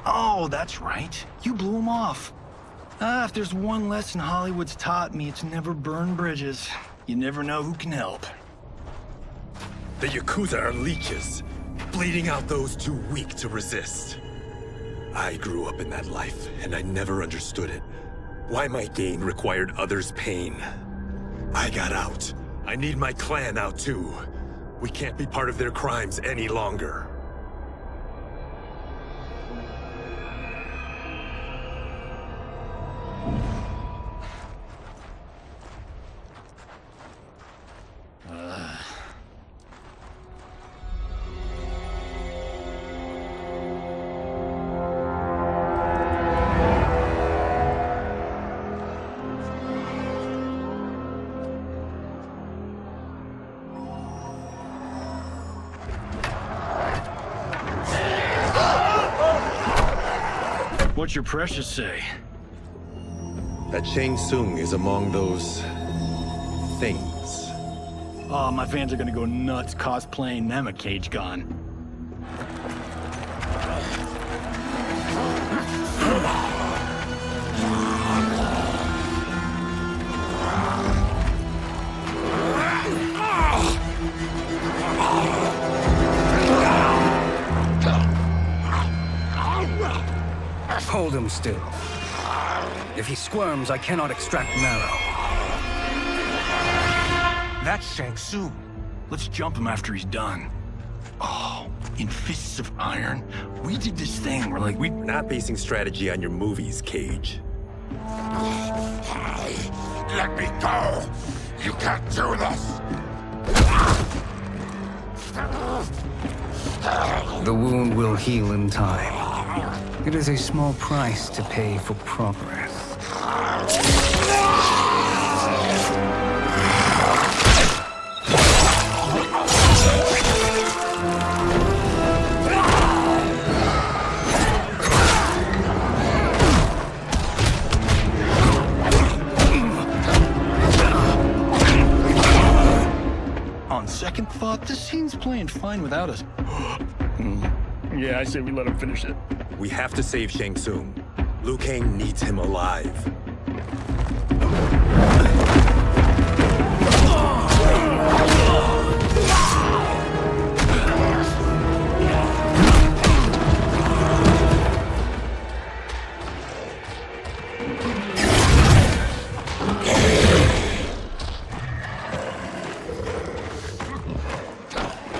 Oh, that's right. You blew them off. If there's one lesson Hollywood's taught me, it's never burn bridges. You never know who can help. The Yakuza are leeches, bleeding out those too weak to resist. I grew up in that life, and I never understood it. Why my gain required others' pain. I got out. I need my clan out too. We can't be part of their crimes any longer. What's your precious say? That Shang Tsung is among those... things. Oh, my fans are gonna go nuts cosplaying them a Cage Gon. Hold him still. If he squirms, I cannot extract marrow. That's Shang Tsung. Let's jump him after he's done. Oh, in Fists of Iron, we did this thing where like We're not basing strategy on your movies, Cage. Let me go! You can't do this! The wound will heal in time. It is a small price to pay for progress. On second thought, this scene's playing fine without us. Yeah, I say we let him finish it. We have to save Shang Tsung. Liu Kang needs him alive.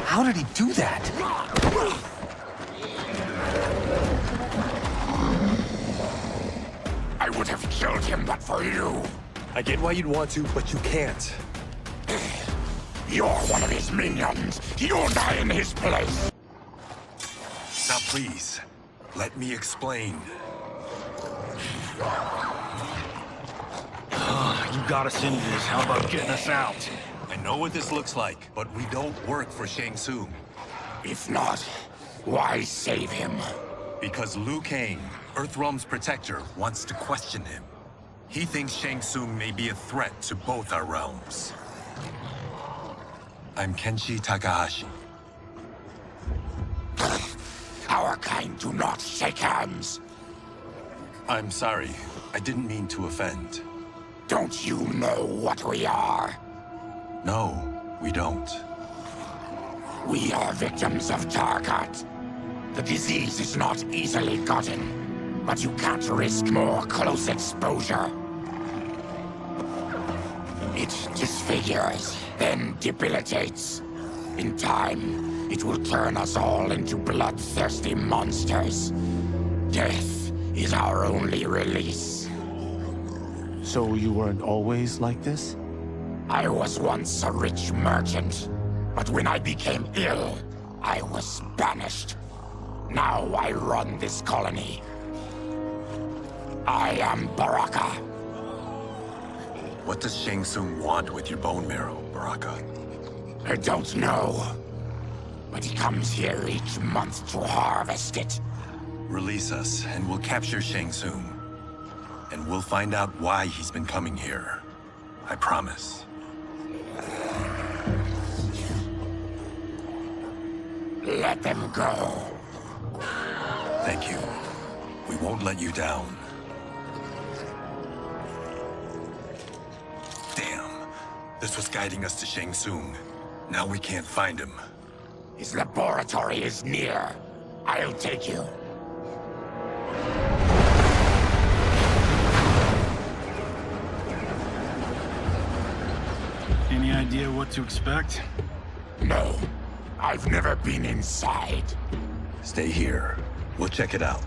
How did he do that? I would have killed him but for you. I get why you'd want to, but you can't. You're one of his minions. You'll die in his place. Now please, let me explain. You got us into this. How about getting us out? I know what this looks like, but we don't work for Shang Tsung. If not, why save him? Because Liu Kang, Earthrealm's protector, wants to question him. He thinks Shang Tsung may be a threat to both our realms. I'm Kenshi Takahashi. Our kind do not shake hands. I'm sorry. I didn't mean to offend. Don't you know what we are? No, we don't. We are victims of Tarkat. The disease is not easily gotten, but you can't risk more close exposure. disfigures, then debilitates. In time, it will turn us all into bloodthirsty monsters. Death is our only release. So you weren't always like this? I was once a rich merchant, but when I became ill, I was banished. Now I run this colony. I am Baraka. What does Shang Tsung want with your bone marrow, Baraka? I don't know. But he comes here each month to harvest it. Release us, and we'll capture Shang Tsung. And we'll find out why he's been coming here. I promise. Let them go. Thank you. We won't let you down. Damn. This was guiding us to Shang Tsung. Now we can't find him. His laboratory is near. I'll take you. Any idea what to expect? No. I've never been inside. Stay here. We'll check it out.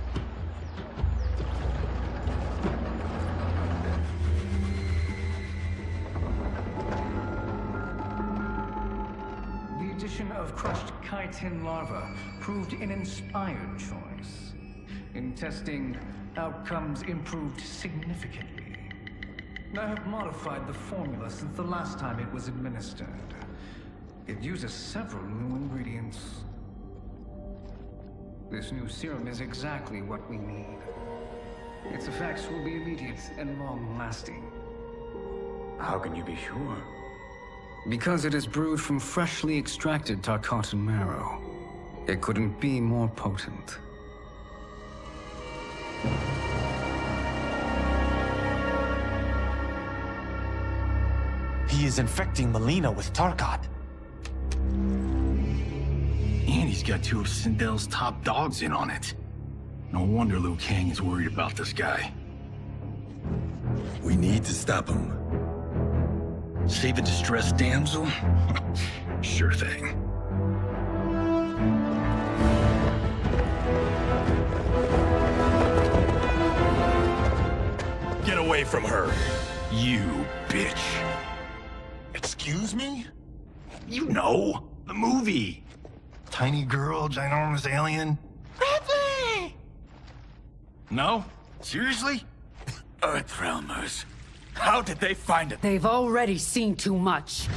The addition of crushed chitin larva proved an inspired choice. In testing, outcomes improved significantly. I have modified the formula since the last time it was administered. It uses several new ingredients. This new serum is exactly what we need. Its effects will be immediate and long-lasting. How can you be sure? Because it is brewed from freshly extracted Tarkatan marrow. It couldn't be more potent. He is infecting Mileena with Tarkat. And he's got two of Sindel's top dogs in on it. No wonder Liu Kang is worried about this guy. We need to stop him. Save a distressed damsel? Sure thing. Get away from her! You bitch. Excuse me? You know, the movie. Tiny girl, ginormous alien? No? Seriously? Earthrealmers. How did they find it? They've already seen too much.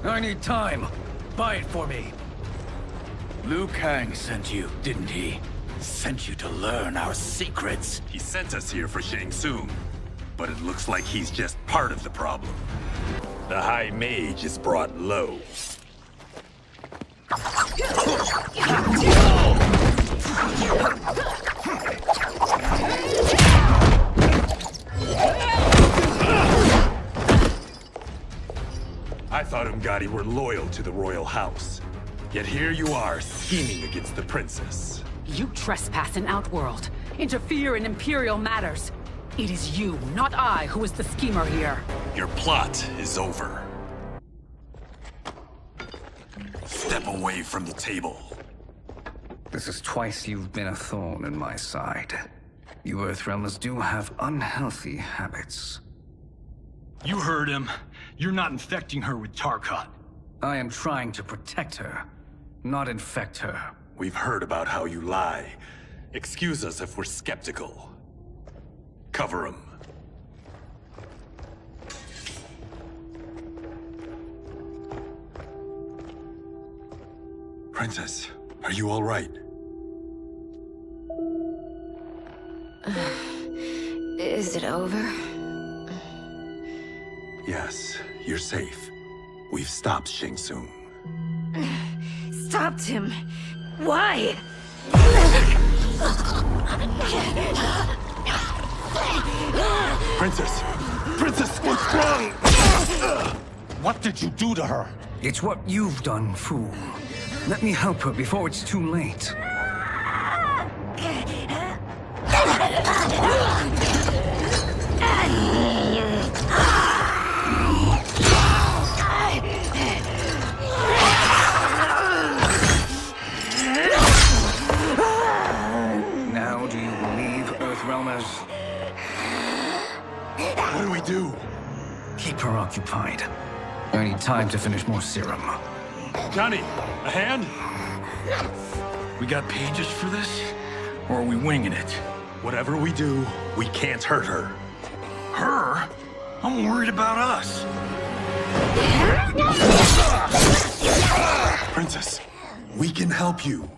I need time. Buy it for me. Liu Kang sent you, didn't he? Sent you to learn our secrets. He sent us here for Shang Tsung, but it looks like he's just part of the problem. The High Mage is brought low. I thought Umgadi were loyal to the royal house. Yet here you are, scheming against the princess. You trespass in Outworld, interfere in Imperial matters. It is you, not I, who is the schemer here. Your plot is over. Step away from the table. This is twice you've been a thorn in my side. You Earthrealmers do have unhealthy habits. You heard him. You're not infecting her with Tarkat. I am trying to protect her, not infect her. We've heard about how you lie. Excuse us if we're skeptical. Cover him. Princess, are you all right? Is it over? Yes, you're safe. We've stopped Shang Tsung. Stopped him? Why? Princess! Princess, what's wrong? What did you do to her? It's what you've done, fool. Let me help her before it's too late. Now do you believe, Earthrealmers? What do we do? Keep her occupied. I need time to finish more serum. Johnny, a hand? We got pages for this? Or are we winging it? Whatever we do, we can't hurt her. Her? I'm worried about us. Princess, we can help you.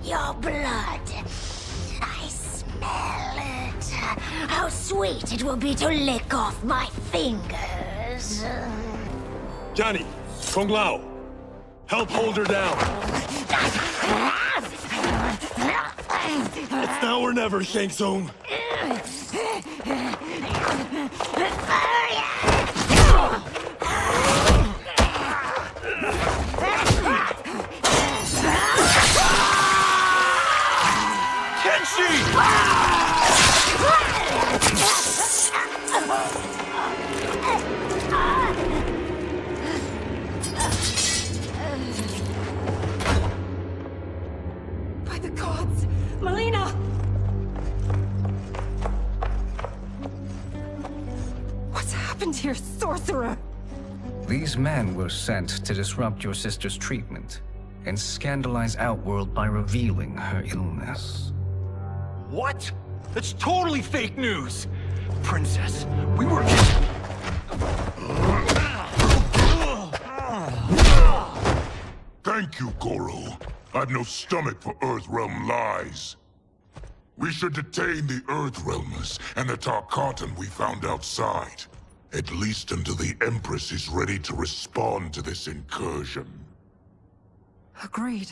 Your blood. I smell it. How sweet it will be to lick off my fingers. Johnny, Kung Lao, help hold her down. It's now or never, Shang Tsung. Kenshi! By the gods! Mileena! What's happened here, sorcerer? These men were sent to disrupt your sister's treatment and scandalize Outworld by revealing her illness. What? That's totally fake news! Princess, we were... Thank you, Goro. I've no stomach for Earthrealm lies. We should detain the Earthrealmers and the Tarkatan we found outside. At least until the Empress is ready to respond to this incursion. Agreed.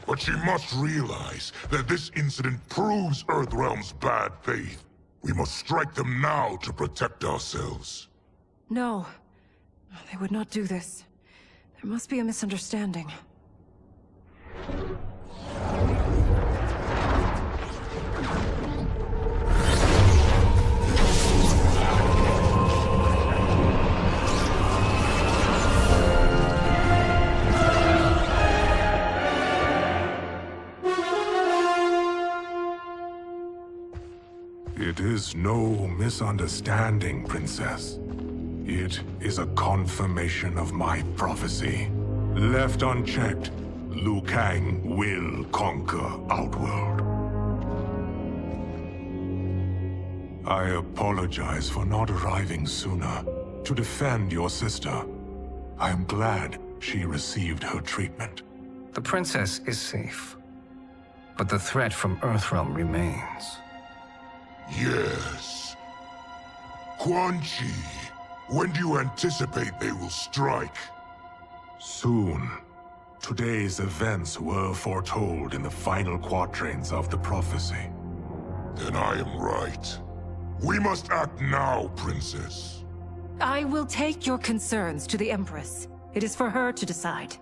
But she must realize that this incident proves Earthrealm's bad faith. We must strike them now to protect ourselves. No. They would not do this. There must be a misunderstanding. It is no misunderstanding, Princess. It is a confirmation of my prophecy. Left unchecked, Liu Kang will conquer Outworld. I apologize for not arriving sooner to defend your sister. I am glad she received her treatment. The princess is safe, but the threat from Earthrealm remains. Yes. Quan Chi, when do you anticipate they will strike? Soon. Today's events were foretold in the final quatrains of the prophecy. Then I am right. We must act now, Princess. I will take your concerns to the Empress. It is for her to decide.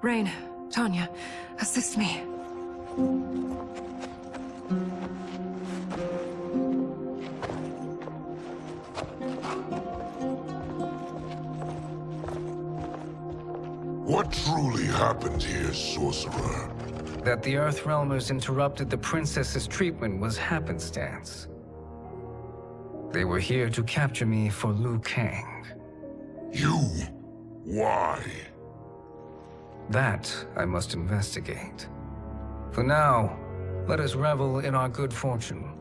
Rain, Tanya, assist me. What truly happened here, sorcerer? That the Earthrealmers interrupted the princess's treatment was happenstance. They were here to capture me for Liu Kang. You? Why? That I must investigate. For now, let us revel in our good fortune.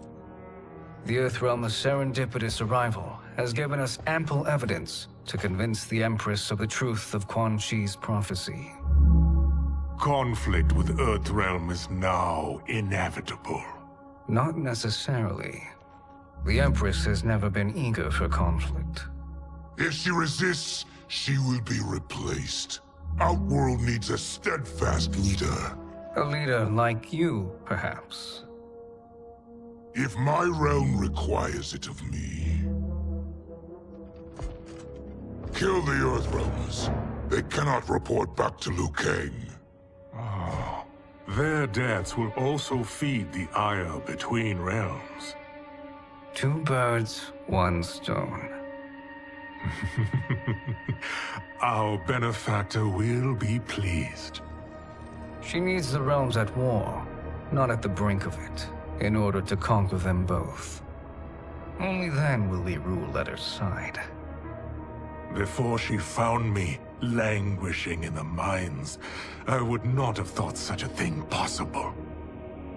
The Earthrealm's serendipitous arrival has given us ample evidence to convince the Empress of the truth of Quan Chi's prophecy. Conflict with Earthrealm is now inevitable. Not necessarily. The Empress has never been eager for conflict. If she resists, she will be replaced. Outworld needs a steadfast leader. A leader like you, perhaps. If my realm requires it of me, kill the Earthrealmers. They cannot report back to Liu Kang. Oh, their deaths will also feed the ire between realms. 2 birds, 1 stone. Our benefactor will be pleased. She needs the realms at war, not at the brink of it, in order to conquer them both. Only then will we rule at her side. Before she found me languishing in the mines, I would not have thought such a thing possible.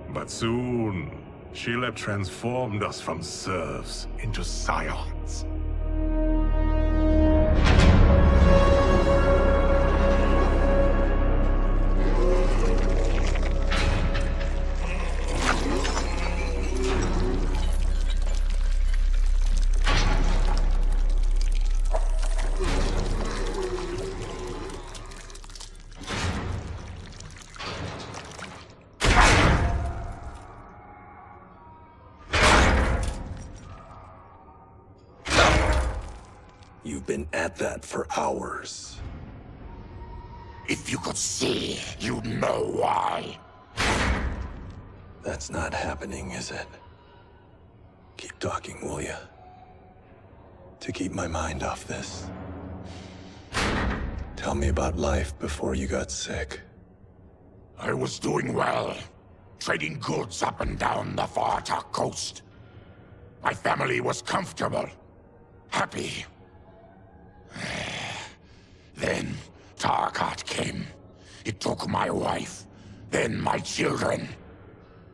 But soon, she'll have transformed us from serfs into scions. You've been at that for hours. If you could see, you'd know why. That's not happening, is it? Keep talking, will ya? To keep my mind off this. Tell me about life before you got sick. I was doing well, trading goods up and down the far Tarkat coast. My family was comfortable, happy. Then Tarkat came. It took my wife, then my children.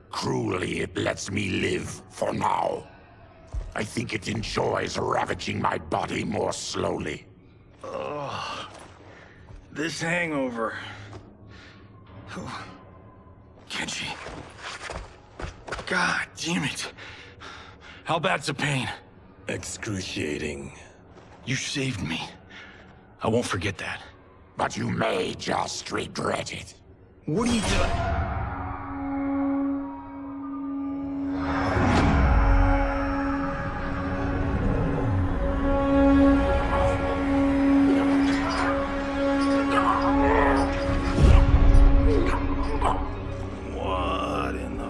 Cruelly, it lets me live for now. I think it enjoys ravaging my body more slowly. Ugh. This hangover. Kenshi. God damn it. How bad's the pain? Excruciating. You saved me. I won't forget that. But you may just regret it. What are you doing? What in the...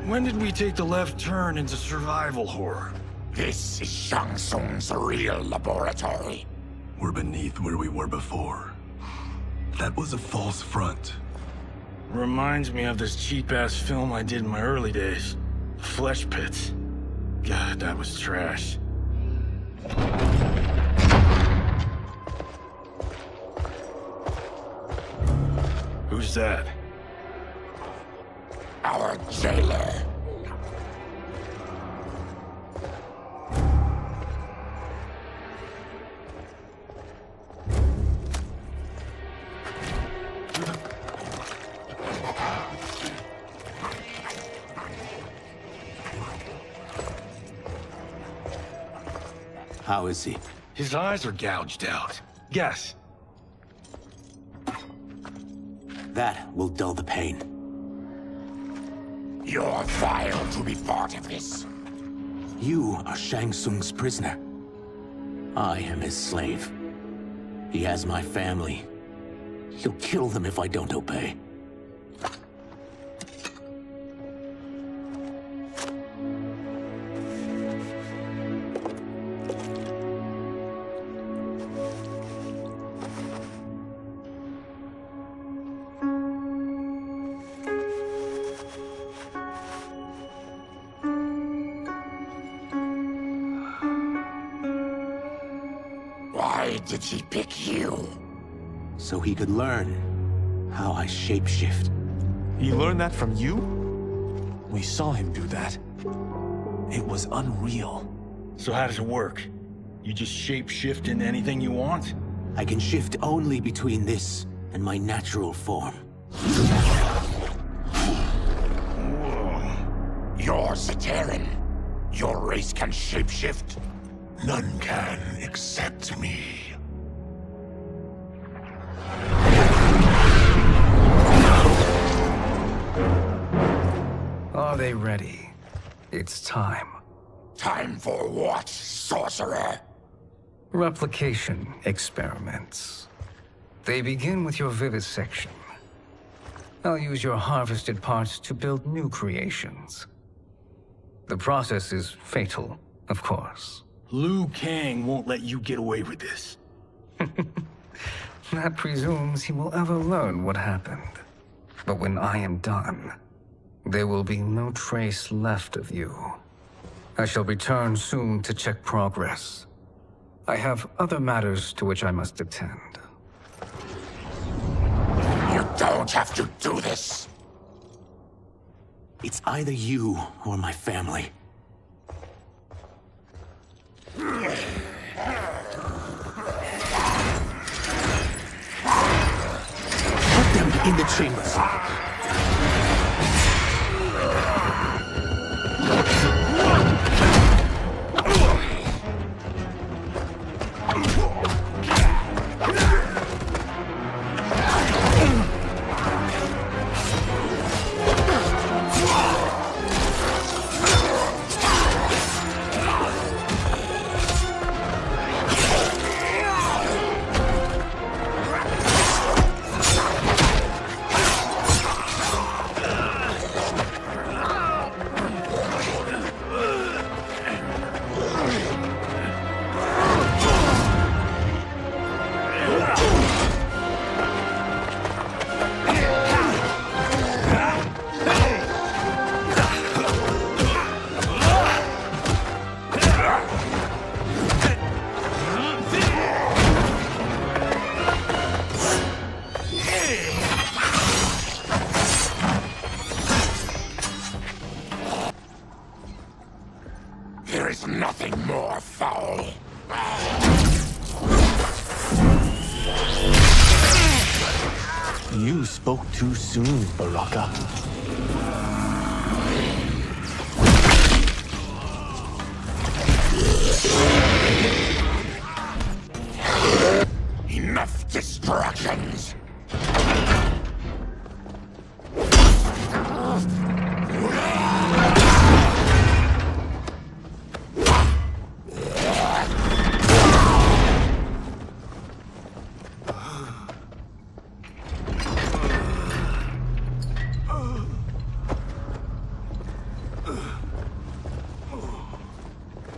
When did we take the left turn into survival horror? This is Shang Tsung's real laboratory. We're beneath where we were before. That was a false front. Reminds me of this cheap-ass film I did in my early days. Flesh Pits. God, that was trash. Who's that? Our jailer. How is he? His eyes are gouged out. Guess. That will dull the pain. You're vile to be part of this. You are Shang Tsung's prisoner. I am his slave. He has my family. He'll kill them if I don't obey. Why did he pick you? So he could learn how I shapeshift. He learned that from you? We saw him do that. It was unreal. So how does it work? You just shape-shift into anything you want? I can shift only between this and my natural form. You're Zateran. Your race can shapeshift. None can except me. Our they ready? It's time. Time for what, sorcerer? Replication experiments. They begin with your vivisection. I'll use your harvested parts to build new creations. The process is fatal, of course. Liu Kang won't let you get away with this. That presumes he will ever learn what happened. But when I am done, there will be no trace left of you. I shall return soon to check progress. I have other matters to which I must attend. You don't have to do this! It's either you or my family. Put them in the chambers. There is nothing more foul. You spoke too soon, Baraka. Enough distractions!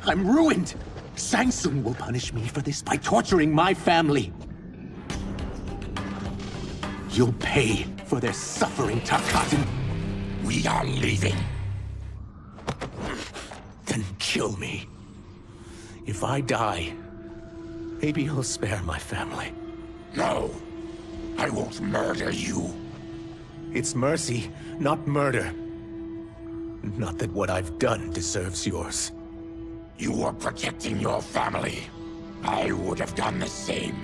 I'm ruined! Shang Tsung will punish me for this by torturing my family. You'll pay for their suffering, Tarkatan. We are leaving. Then kill me. If I die, maybe you'll spare my family. No, I won't murder you. It's mercy, not murder. Not that what I've done deserves yours. You were protecting your family. I would have done the same.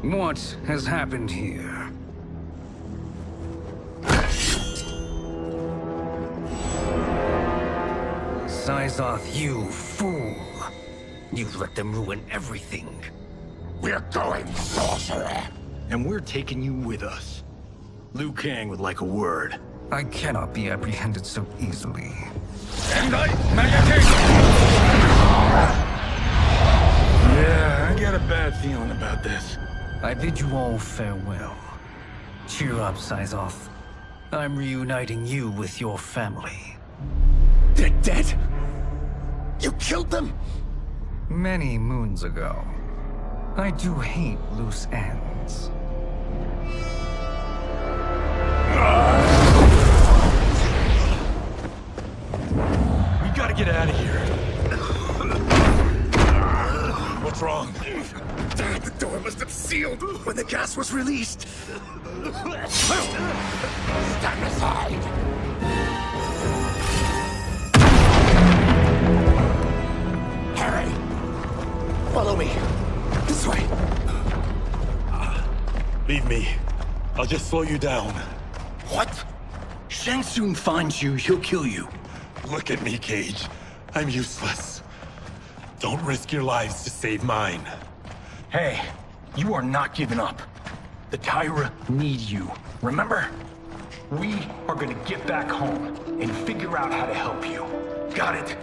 What has happened here? Syzoth, you fool! You've let them ruin everything. We're going, sorcerer! And we're taking you with us. Liu Kang would like a word. I cannot be apprehended so easily. Yeah, I got a bad feeling about this. I bid you all farewell. Cheer up, Syzoth. I'm reuniting you with your family. They're dead? You killed them? Many moons ago. I do hate loose ends. We gotta get out of here. What's wrong? The door must have sealed when the gas was released. Stand aside! Hurry! Follow me. This way. Leave me. I'll just slow you down. What? Shang Tsung finds you, he'll kill you. Look at me, Cage. I'm useless. Don't risk your lives to save mine. Hey, you are not giving up. The Tyra need you, remember? We are gonna get back home and figure out how to help you. Got it?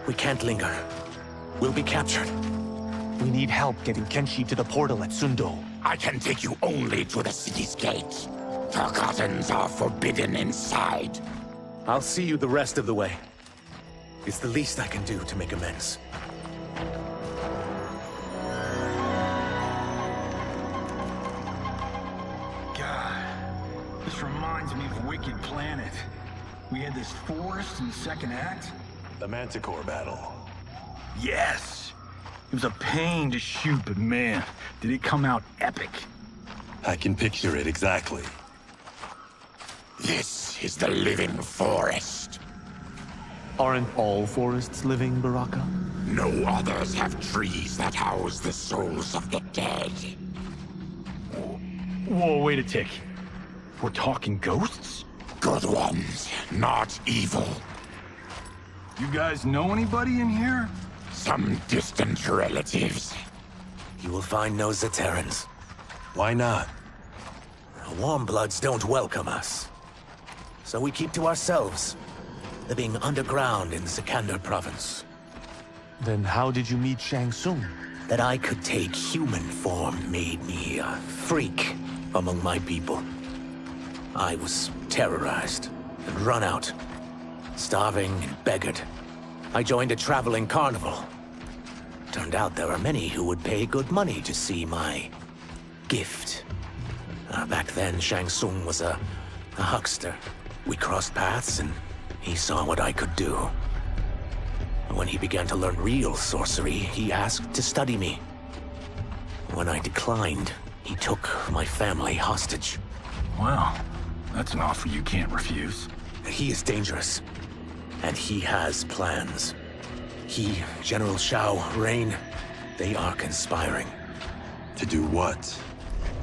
We can't linger. We'll be captured. We need help getting Kenshi to the portal at Sindel. I can take you only to the city's gate. Tarkatans are forbidden inside. I'll see you the rest of the way. It's the least I can do to make amends. God, this reminds me of Wicked Planet. We had this forest in the second act. The Manticore battle. Yes! It was a pain to shoot, but man, did it come out epic. I can picture it exactly. This is the living forest. Aren't all forests living, Baraka? No others have trees that house the souls of the dead. Whoa, wait a tick. We're talking ghosts? Good ones, not evil. You guys know anybody in here? Some distant relatives. You will find no Zaterrans. Why not? The Warmbloods don't welcome us. So we keep to ourselves, living underground in Sikander province. Then how did you meet Shang Tsung? That I could take human form made me a freak among my people. I was terrorized and run out, starving and beggared. I joined a traveling carnival. Turned out there are many who would pay good money to see my gift. Back then, Shang Tsung was a huckster. We crossed paths and he saw what I could do. When he began to learn real sorcery, he asked to study me. When I declined, he took my family hostage. Wow, that's an offer you can't refuse. He is dangerous, and he has plans. He, General Shao, Rain, they are conspiring. To do what?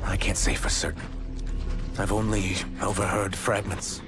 I can't say for certain. I've only overheard fragments.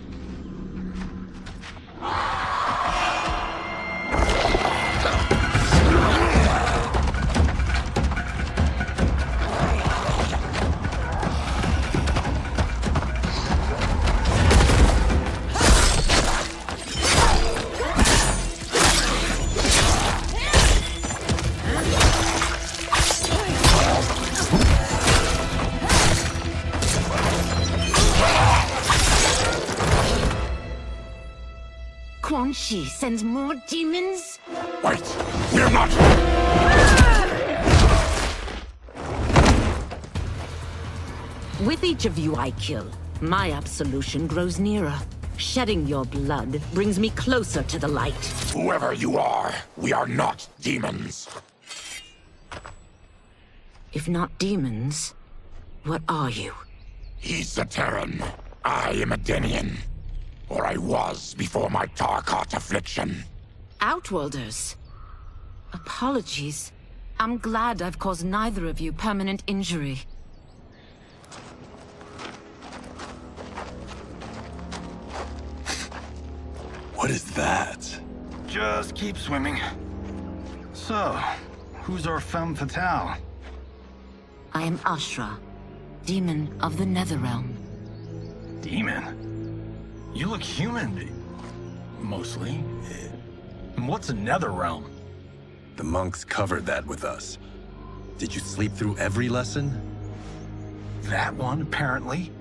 Quan Chi sends more demons? Wait, we're not... With each of you I kill, my absolution grows nearer. Shedding your blood brings me closer to the light. Whoever you are, we are not demons. If not demons, what are you? He's a Terran. I am a Denian. Or I was before my Tarkat affliction. Outworlders. Apologies. I'm glad I've caused neither of you permanent injury. What is that? Just keep swimming. So, who's our femme fatale? I am Ashra, demon of the Netherrealm. Demon? You look human, mostly. And what's a Netherrealm? The monks covered that with us. Did you sleep through every lesson? That one, apparently.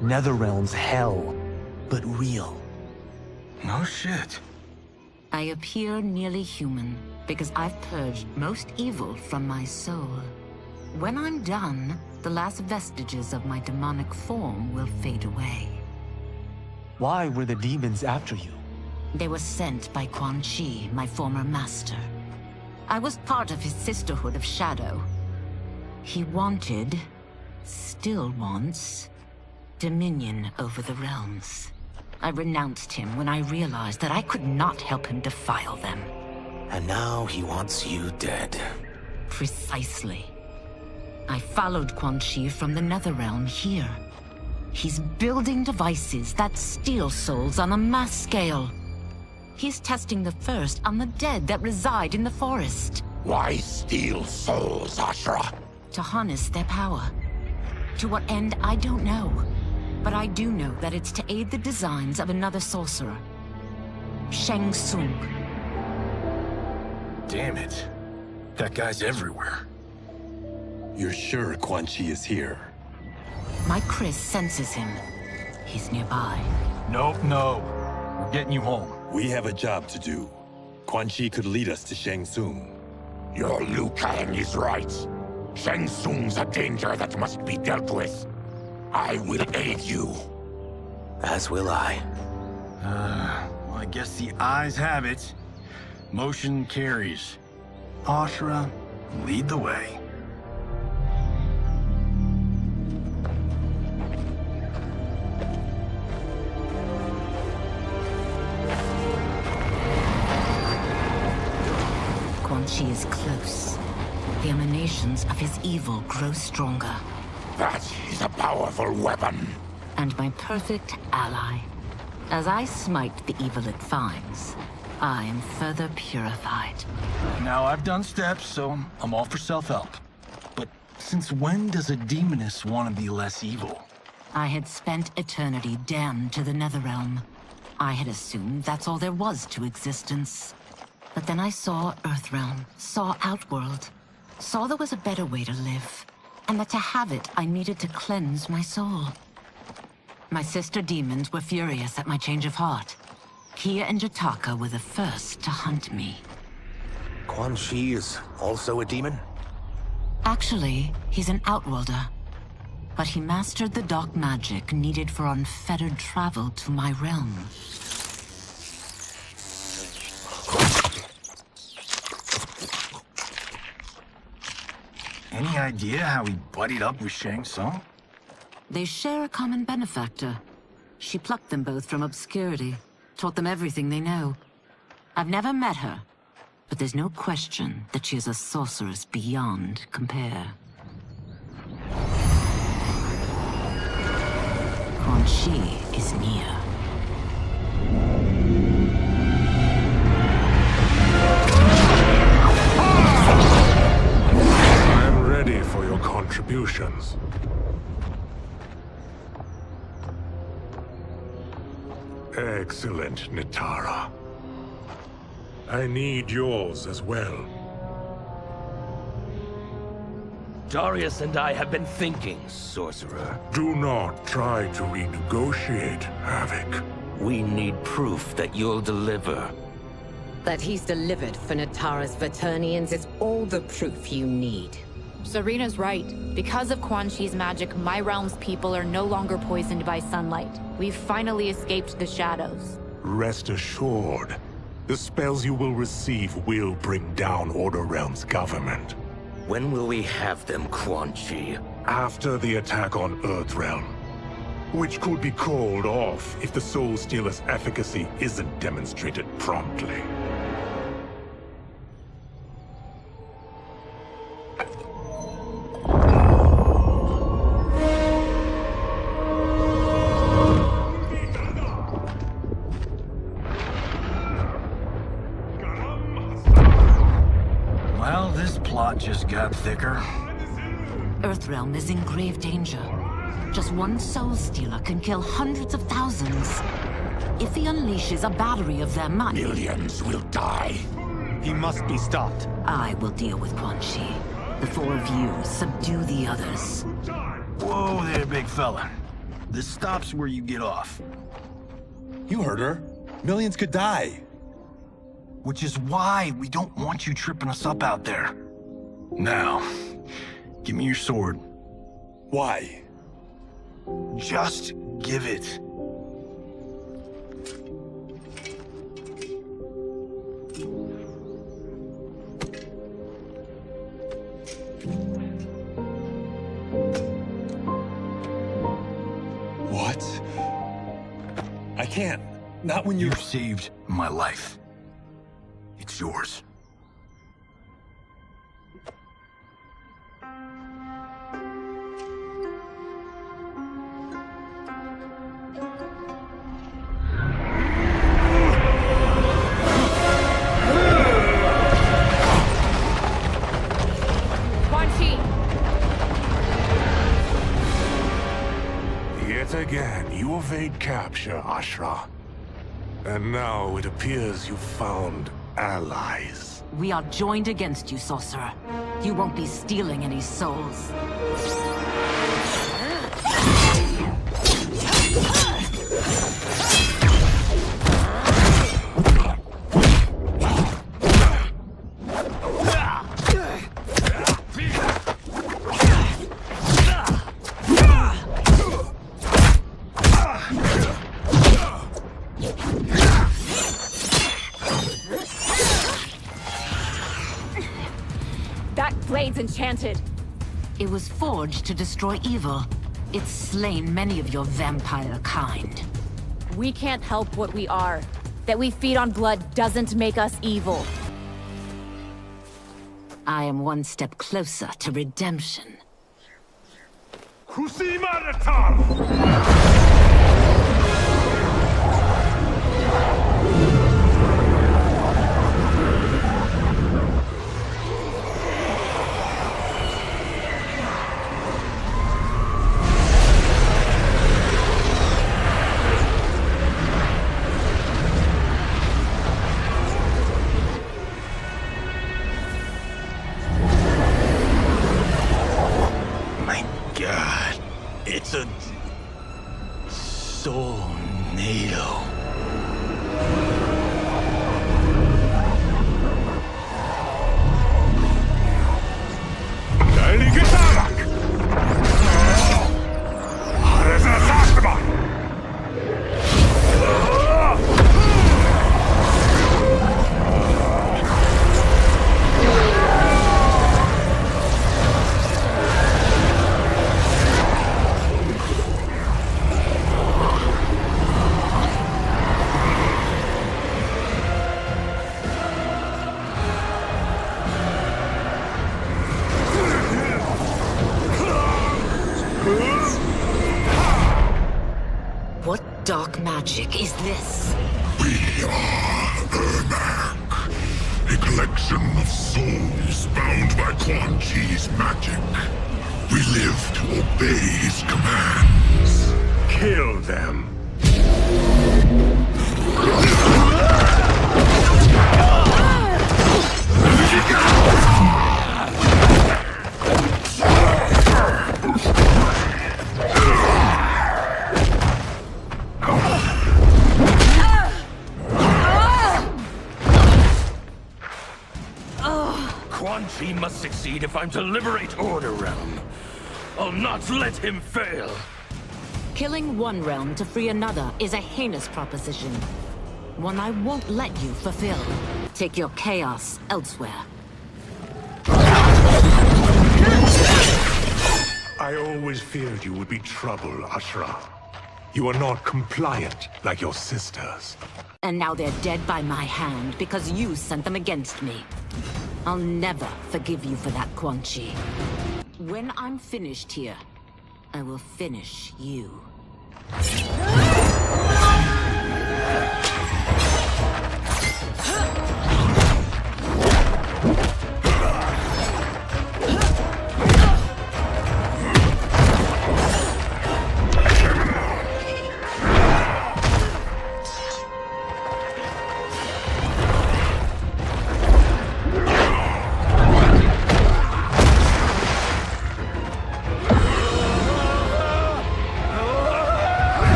Netherrealm's hell, but real. No shit. I appear nearly human because I've purged most evil from my soul. When I'm done, the last vestiges of my demonic form will fade away. Why were the demons after you? They were sent by Quan Chi, my former master. I was part of his Sisterhood of Shadow. He wanted, still wants, dominion over the realms. I renounced him when I realized that I could not help him defile them. And now he wants you dead. Precisely. I followed Quan Chi from the Netherrealm here. He's building devices that steal souls on a mass scale. He's testing the first on the dead that reside in the forest. Why steal souls, Ashra? To harness their power. To what end, I don't know. But I do know that it's to aid the designs of another sorcerer. Shang Tsung. Damn it. That guy's everywhere. You're sure Quan Chi is here? My Chris senses him. He's nearby. No. We're getting you home. We have a job to do. Quan Chi could lead us to Shang Tsung. Your Liu Kang is right. Shang Tsung's a danger that must be dealt with. I will aid you. As will I. Well, I guess the eyes have it. Motion carries. Ashra, lead the way. Quan Chi is close. The emanations of his evil grow stronger. That is a powerful weapon. And my perfect ally. As I smite the evil it finds, I am further purified. Now, I've done steps, so I'm all for self-help. But since when does a demoness want to be less evil? I had spent eternity damned to the Netherrealm. I had assumed that's all there was to existence. But then I saw Earthrealm, saw Outworld, saw there was a better way to live, and that to have it, I needed to cleanse my soul. My sister demons were furious at my change of heart. Kia and Jataka were the first to hunt me. Quan Chi is also a demon? Actually, he's an Outworlder. But he mastered the dark magic needed for unfettered travel to my realm. Any idea how he buddied up with Shang Tsung? They share a common benefactor. She plucked them both from obscurity, taught them everything they know. I've never met her, but there's no question that she is a sorceress beyond compare. Quan Chi is near. I'm ready for your contributions. Excellent, Nitara. I need yours as well. Darius and I have been thinking, Sorcerer. Do not try to renegotiate, Havoc. We need proof that you'll deliver. That he's delivered for Natara's Vaternians is all the proof you need. Serena's right. Because of Quan Chi's magic, my realm's people are no longer poisoned by sunlight. We've finally escaped the shadows. Rest assured, the spells you will receive will bring down Order Realm's government. When will we have them, Quan Chi? After the attack on Earthrealm, which could be called off if the Soul Stealer's efficacy isn't demonstrated promptly. Well, this plot just got thicker. Earthrealm is in grave danger. Just one Soul Stealer can kill hundreds of thousands. If he unleashes a battery of them, millions will die. He must be stopped. I will deal with Quan Chi. The four of you subdue the others. Whoa there, big fella. This stops where you get off. You heard her. Millions could die. Which is why we don't want you tripping us up out there. Now, give me your sword. Why? Just give it. What? I can't. Not when You've saved my life. It's yours. Yet again, you evade capture, Ashra. And now it appears you've found allies. We are joined against you, sorcerer. You won't be stealing any souls. Enchanted. It was forged to destroy evil. It's slain many of your vampire kind. We can't help what we are. That we feed on blood doesn't make us evil. I am one step closer to redemption. It's a tornado. Dark magic is this? We are Ermac, a collection of souls bound by Quan Chi's magic. We live to obey his commands. Kill them. Quan Chi must succeed if I'm to liberate Realm. I'll not let him fail. Killing one realm to free another is a heinous proposition. One I won't let you fulfill. Take your chaos elsewhere. I always feared you would be trouble, Ashra. You are not compliant like your sisters. And now they're dead by my hand because you sent them against me. I'll never forgive you for that, Quan Chi. When I'm finished here, I will finish you.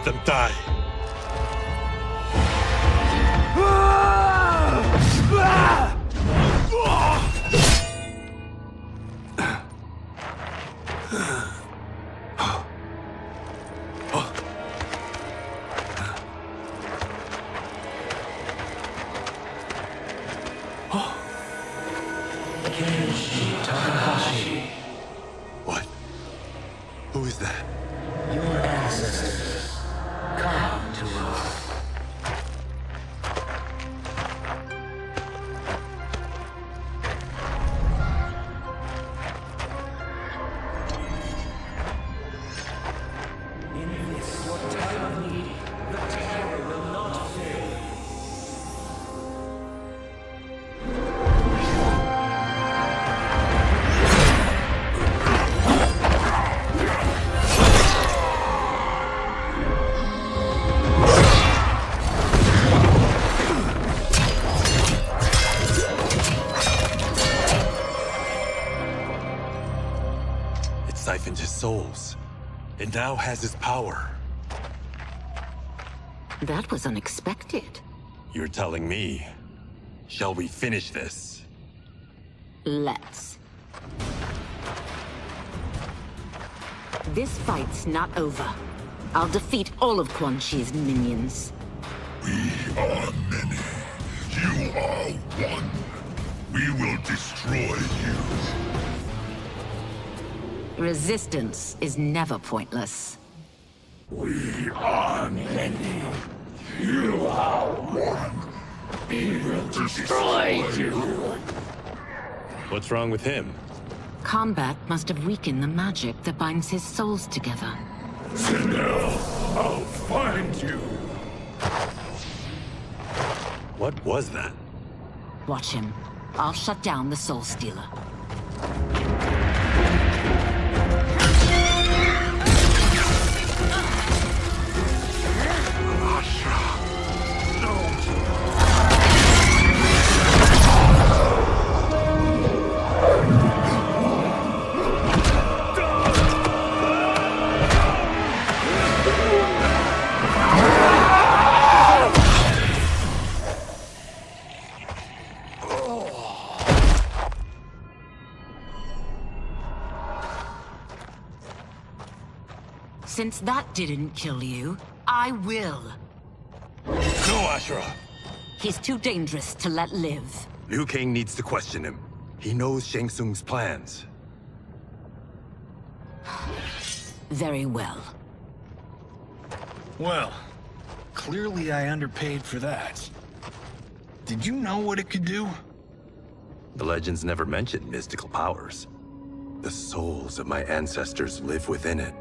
Them die. Kenshi. What? Who is that? Your ancestors. Come to us. souls, and now has his power. That was unexpected. You're telling me. Shall we finish this? Let's. This fight's not over. I'll defeat all of Quan Chi's minions. We are many. You are one. We will destroy you. Resistance is never pointless. We are many. You are one. We will destroy you. What's wrong with him? Combat must have weakened the magic that binds his souls together. Sindel, I'll find you. What was that? Watch him. I'll shut down the Soul Stealer. Since that didn't kill you, I will. No, Ashura! He's too dangerous to let live. Liu Kang needs to question him. He knows Shang Tsung's plans. Very well. Well, clearly I underpaid for that. Did you know what it could do? The legends never mentioned mystical powers. The souls of my ancestors live within it.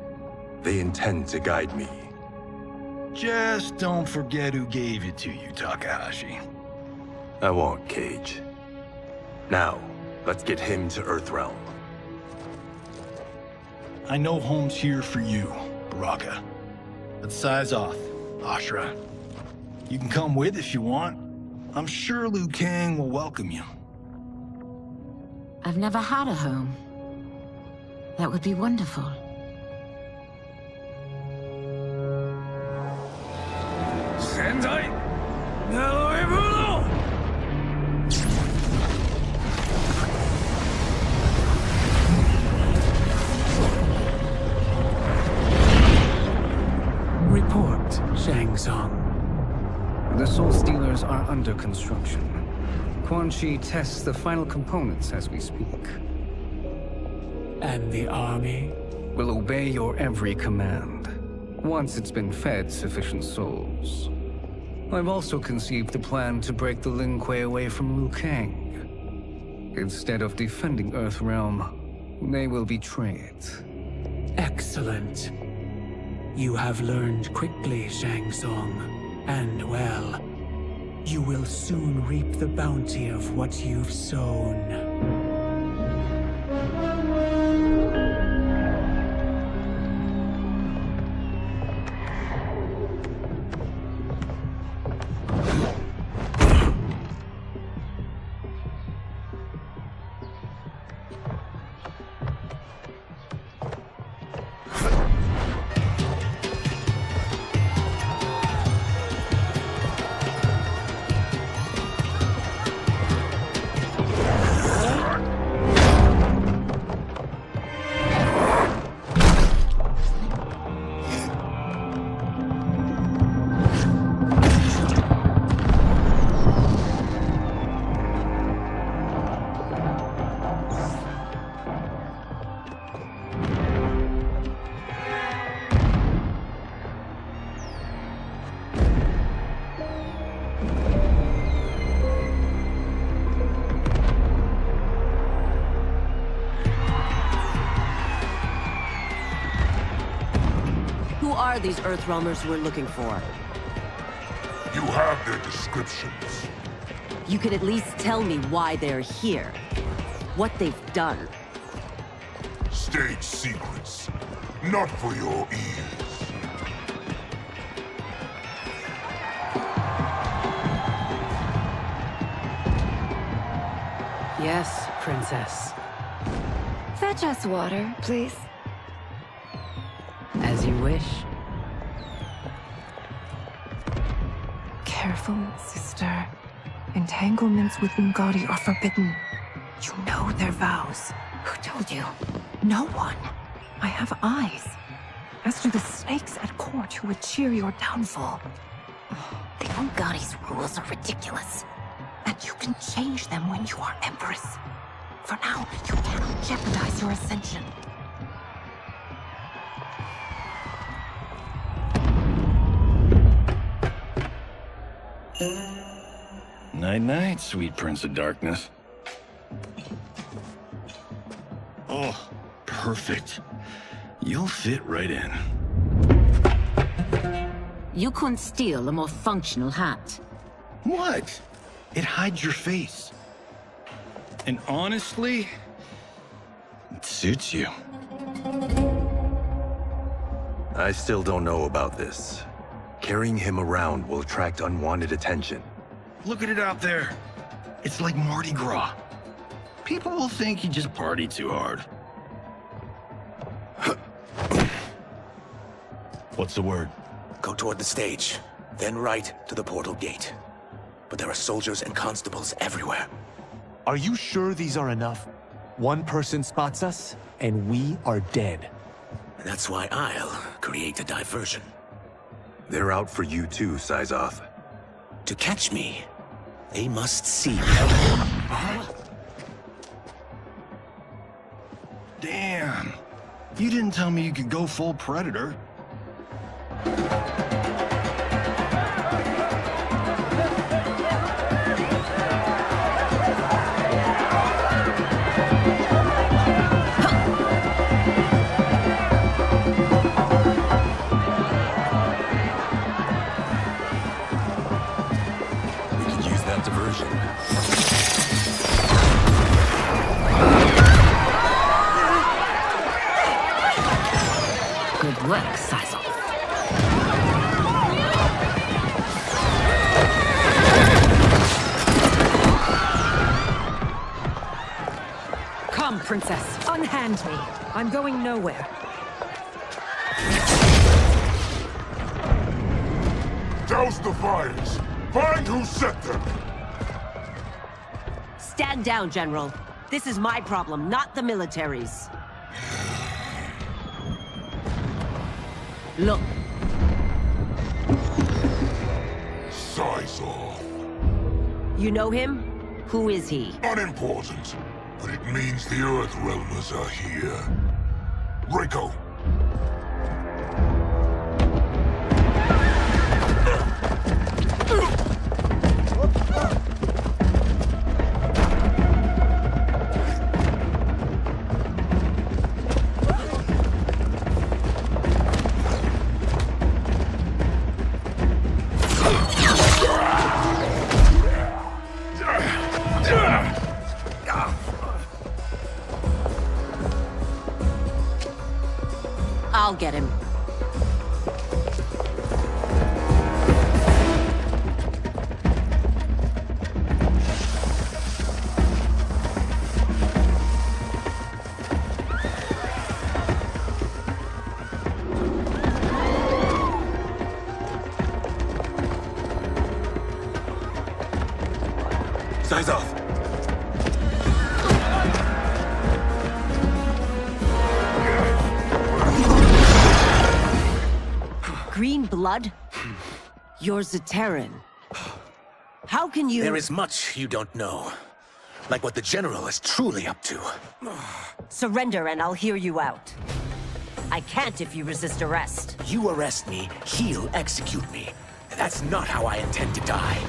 They intend to guide me. Just don't forget who gave it to you, Takahashi. I won't, Cage. Now, let's get him to Earthrealm. I know home's here for you, Baraka. Let's size off, Ashura. You can come with if you want. I'm sure Liu Kang will welcome you. I've never had a home. That would be wonderful. Sendai! Naloibuno! Report, Shang Tsung. The Soul Stealers are under construction. Quan Chi tests the final components as we speak. And the army? Will obey your every command, once it's been fed sufficient souls. I've also conceived a plan to break the Lin Kuei away from Liu Kang. Instead of defending Earthrealm, they will betray it. Excellent. You have learned quickly, Shang Tsung, and well. You will soon reap the bounty of what you've sown. These Earthrealmers we're looking for. You have their descriptions. You can at least tell me why they're here. What they've done. State secrets. Not for your ears. Yes, Princess. Fetch us water, please. wish. Careful, sister. Entanglements with Ungadi are forbidden. You know their vows. Who told you? No one. I have eyes. As do the snakes at court who would cheer your downfall. The Ungadi's rules are ridiculous. And you can change them when you are Empress. For now, you cannot jeopardize your ascension. Night-night, sweet Prince of Darkness. Oh, perfect. You'll fit right in. You couldn't steal a more functional hat. What? It hides your face. And honestly, it suits you. I still don't know about this. Carrying him around will attract unwanted attention. Look at it out there. It's like Mardi Gras. People will think you just party too hard. What's the word? Go toward the stage, then right to the portal gate. But there are soldiers and constables everywhere. Are you sure these are enough? One person spots us, and we are dead. That's why I'll create a diversion. They're out for you too, Syzoth. To catch me, they must see me. Damn. You didn't tell me you could go full Predator. Good work, Syzoth. Come, Princess. Unhand me. I'm going nowhere. Douse the fires! Find who set them! Stand down, General. This is my problem, not the military's. Look. Syzoth. You know him? Who is he? Unimportant, but it means the Earthrealmers are here. Rico. I'll get him. Syzoth! Green blood? You're Zaterran. How can you— There is much you don't know. Like what the General is truly up to. Surrender and I'll hear you out. I can't if you resist arrest. You arrest me, he'll execute me. And that's not how I intend to die.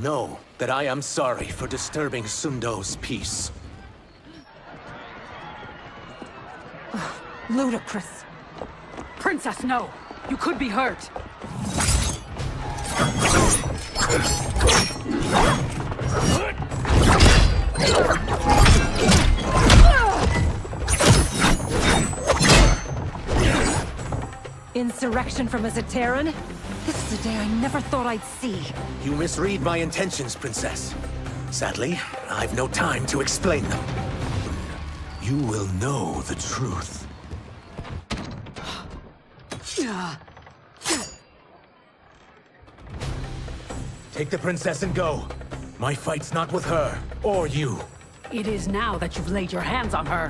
Know that I am sorry for disturbing Sundo's peace. Ludicrous. Princess, no! You could be hurt! Insurrection from a Zaterran? This is a day I never thought I'd see. You misread my intentions, Princess. Sadly, I've no time to explain them. You will know the truth. Take the princess and go. My fight's not with her, or you. It is now that you've laid your hands on her.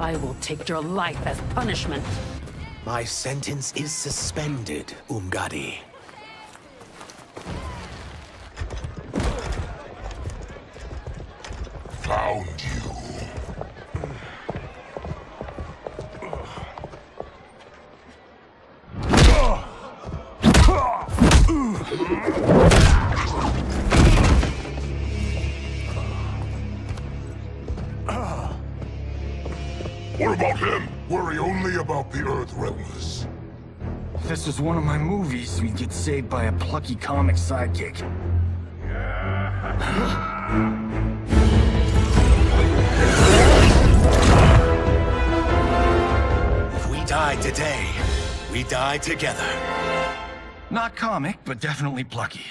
I will take your life as punishment. My sentence is suspended, Umgadi. Found you. What about him? Worry only about the Earthrealmers. If this was one of my movies, we'd get saved by a plucky comic sidekick. If we die today, we die together. Not comic, but definitely plucky.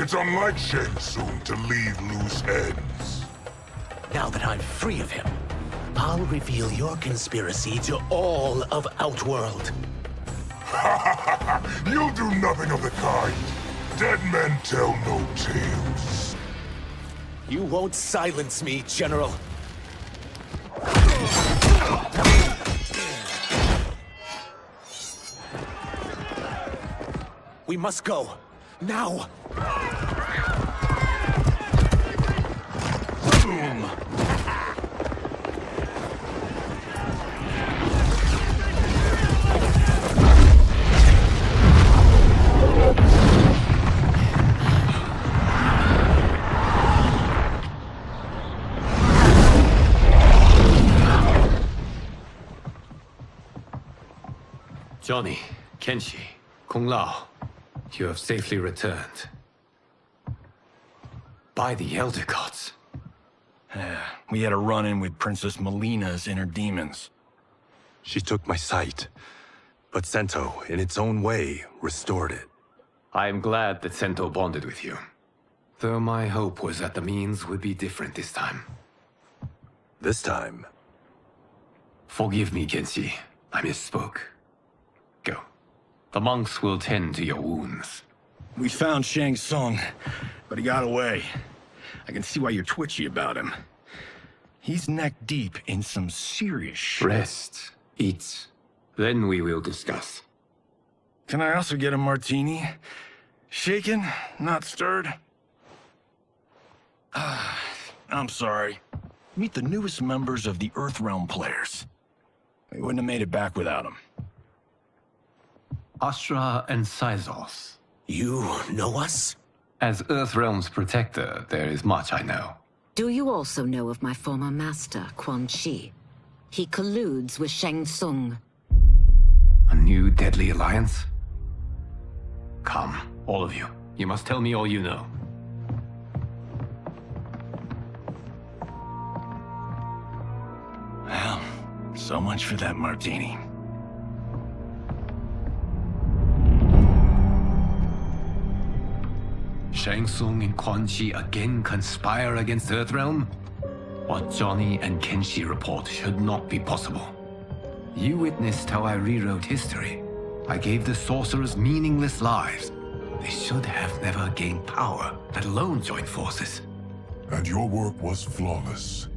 It's unlike Shang Tsung to leave loose ends. Now that I'm free of him, I'll reveal your conspiracy to all of Outworld. You'll do nothing of the kind. Dead men tell no tales. You won't silence me, General. We must go. Now! Boom! Johnny, Kenshi, Kung Lao, you have safely returned. By the Elder Gods. We had a run-in with Princess Mileena's inner demons. She took my sight, but Sento, in its own way, restored it. I am glad that Sento bonded with you. Though my hope was that the means would be different this time. This time? Forgive me, Kenshi. I misspoke. Go. The monks will tend to your wounds. We found Shang Tsung, but he got away. I can see why you're twitchy about him. He's neck-deep in some serious shit. Rest. Eat. Then we will discuss. Can I also get a martini? Shaken, not stirred? I'm sorry. Meet the newest members of the Earthrealm players. We wouldn't have made it back without them. Astra and Sizos. You know us? As Earthrealm's protector, there is much I know. Do you also know of my former master, Quan Chi? He colludes with Shang Tsung. A new deadly alliance? Come, all of you. You must tell me all you know. Well, so much for that martini. Shang Tsung and Quan Chi again conspire against Earthrealm? What Johnny and Kenshi report should not be possible. You witnessed how I rewrote history. I gave the sorcerers meaningless lives. They should have never gained power, let alone join forces. And your work was flawless.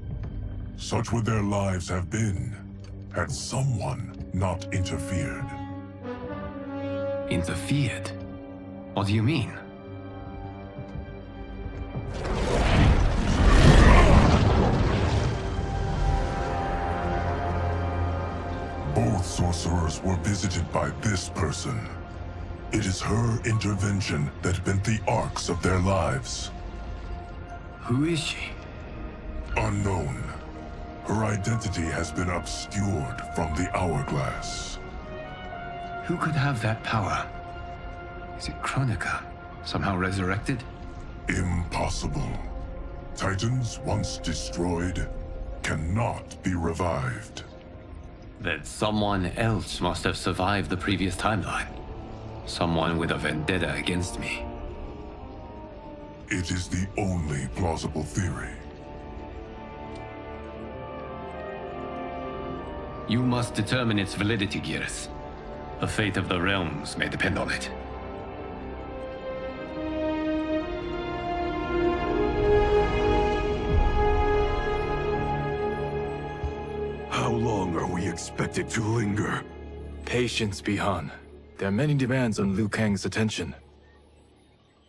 Such would their lives have been, had someone not interfered. Interfered? What do you mean? Both sorcerers were visited by this person. It is her intervention that bent the arcs of their lives. Who is she? Unknown. Her identity has been obscured from the Hourglass. Who could have that power? Is it Kronika? Somehow resurrected? Impossible. Titans once destroyed cannot be revived. Then someone else must have survived the previous timeline. Someone with a vendetta against me. It is the only plausible theory. You must determine its validity, Geras. The fate of the realms may depend on it. How long are we expected to linger? Patience, Bihan. There are many demands on Liu Kang's attention.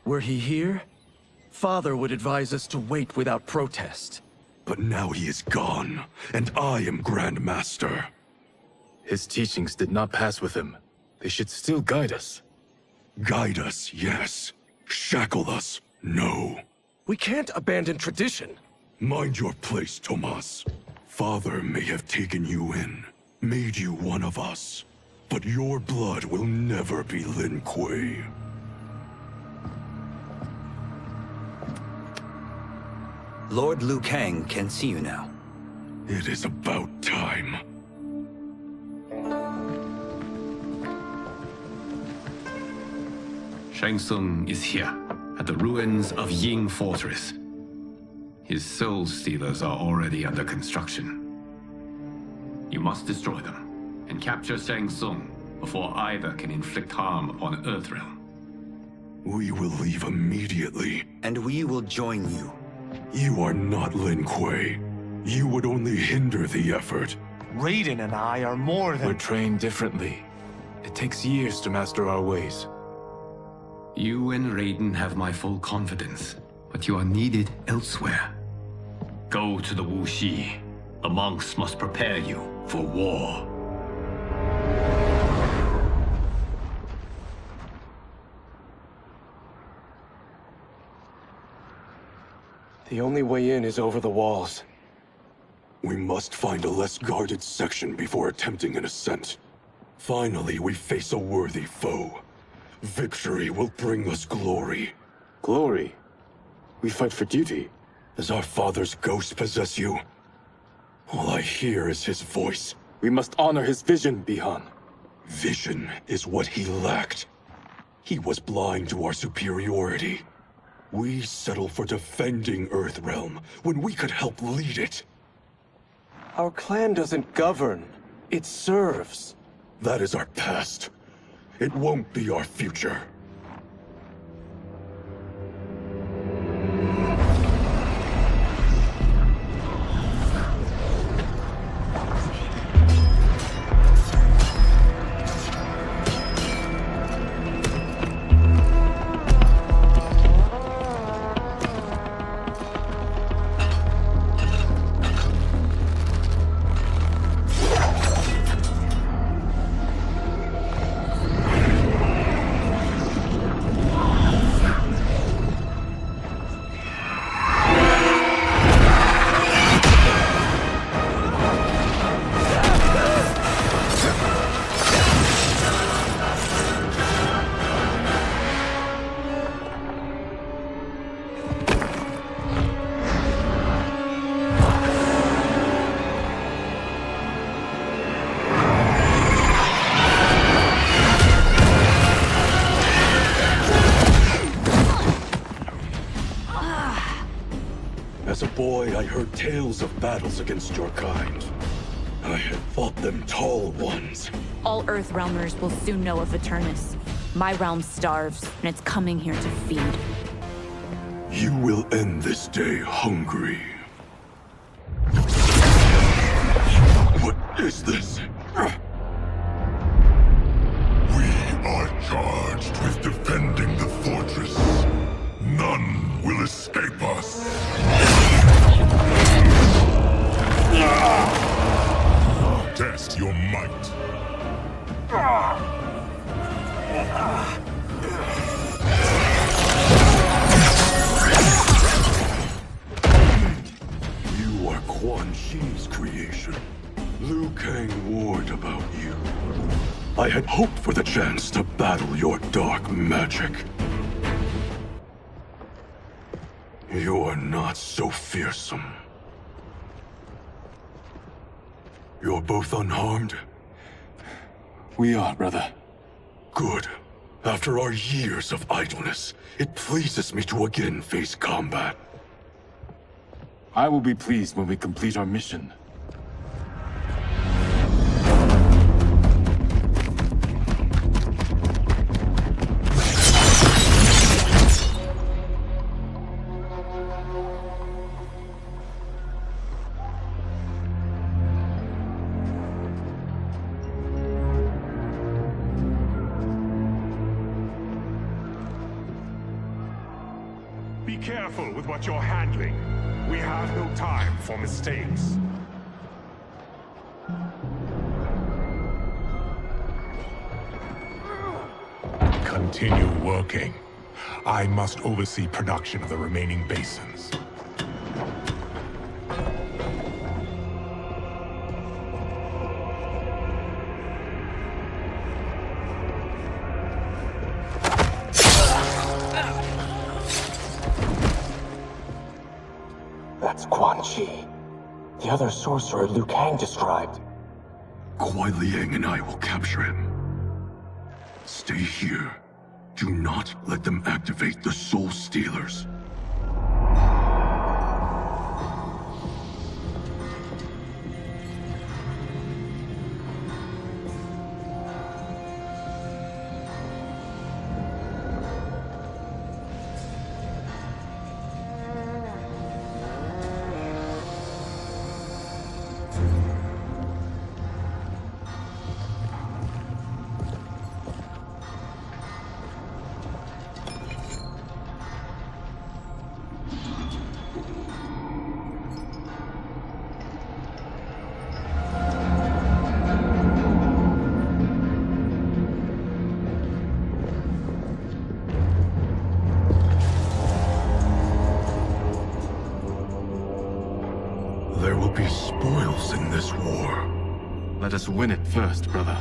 Were he here, Father would advise us to wait without protest. But now he is gone, and I am Grand Master. His teachings did not pass with him. They should still guide us. Guide us, yes. Shackle us, no. We can't abandon tradition. Mind your place, Tomas. Father may have taken you in, made you one of us. But your blood will never be Lin Kuei. Lord Liu Kang can see you now. It is about time. Shang Tsung is here, at the ruins of Ying Fortress. His soul stealers are already under construction. You must destroy them, and capture Shang Tsung before either can inflict harm upon Earthrealm. We will leave immediately. And we will join you. You are not Lin Kuei. You would only hinder the effort. Raiden and I are more than... We're trained differently. It takes years to master our ways. You and Raiden have my full confidence, but you are needed elsewhere. Go to the Wuxi. The monks must prepare you for war. The only way in is over the walls. We must find a less guarded section before attempting an ascent. Finally, we face a worthy foe. Victory will bring us glory. Glory? We fight for duty. Does our father's ghost possess you? All I hear is his voice. We must honor his vision, Bihan. Vision is what he lacked. He was blind to our superiority. We settle for defending Earthrealm when we could help lead it. Our clan doesn't govern. It serves. That is our past. It won't be our future. I heard tales of battles against your kind. I had fought them tall ones. All Earthrealmers will soon know of Eternus. My realm starves, and it's coming here to feed. You will end this day hungry. What is this? We are charged with defending the fortress. None will escape us. Test your might. You are Quan Chi's creation. Liu Kang warned about you. I had hoped for the chance to battle your dark magic. You are not so fearsome. You're both unharmed? We are, brother. Good. After our years of idleness, it pleases me to again face combat. I will be pleased when we complete our mission. Be careful with what you're handling. We have no time for mistakes. Continue working. I must oversee production of the remaining basins. That's Quan Chi. The other sorcerer Liu Kang described. Kuai Liang and I will capture him. Stay here. Do not let them activate the Soul Stealers. There will be spoils in this war. Let us win it first, brother.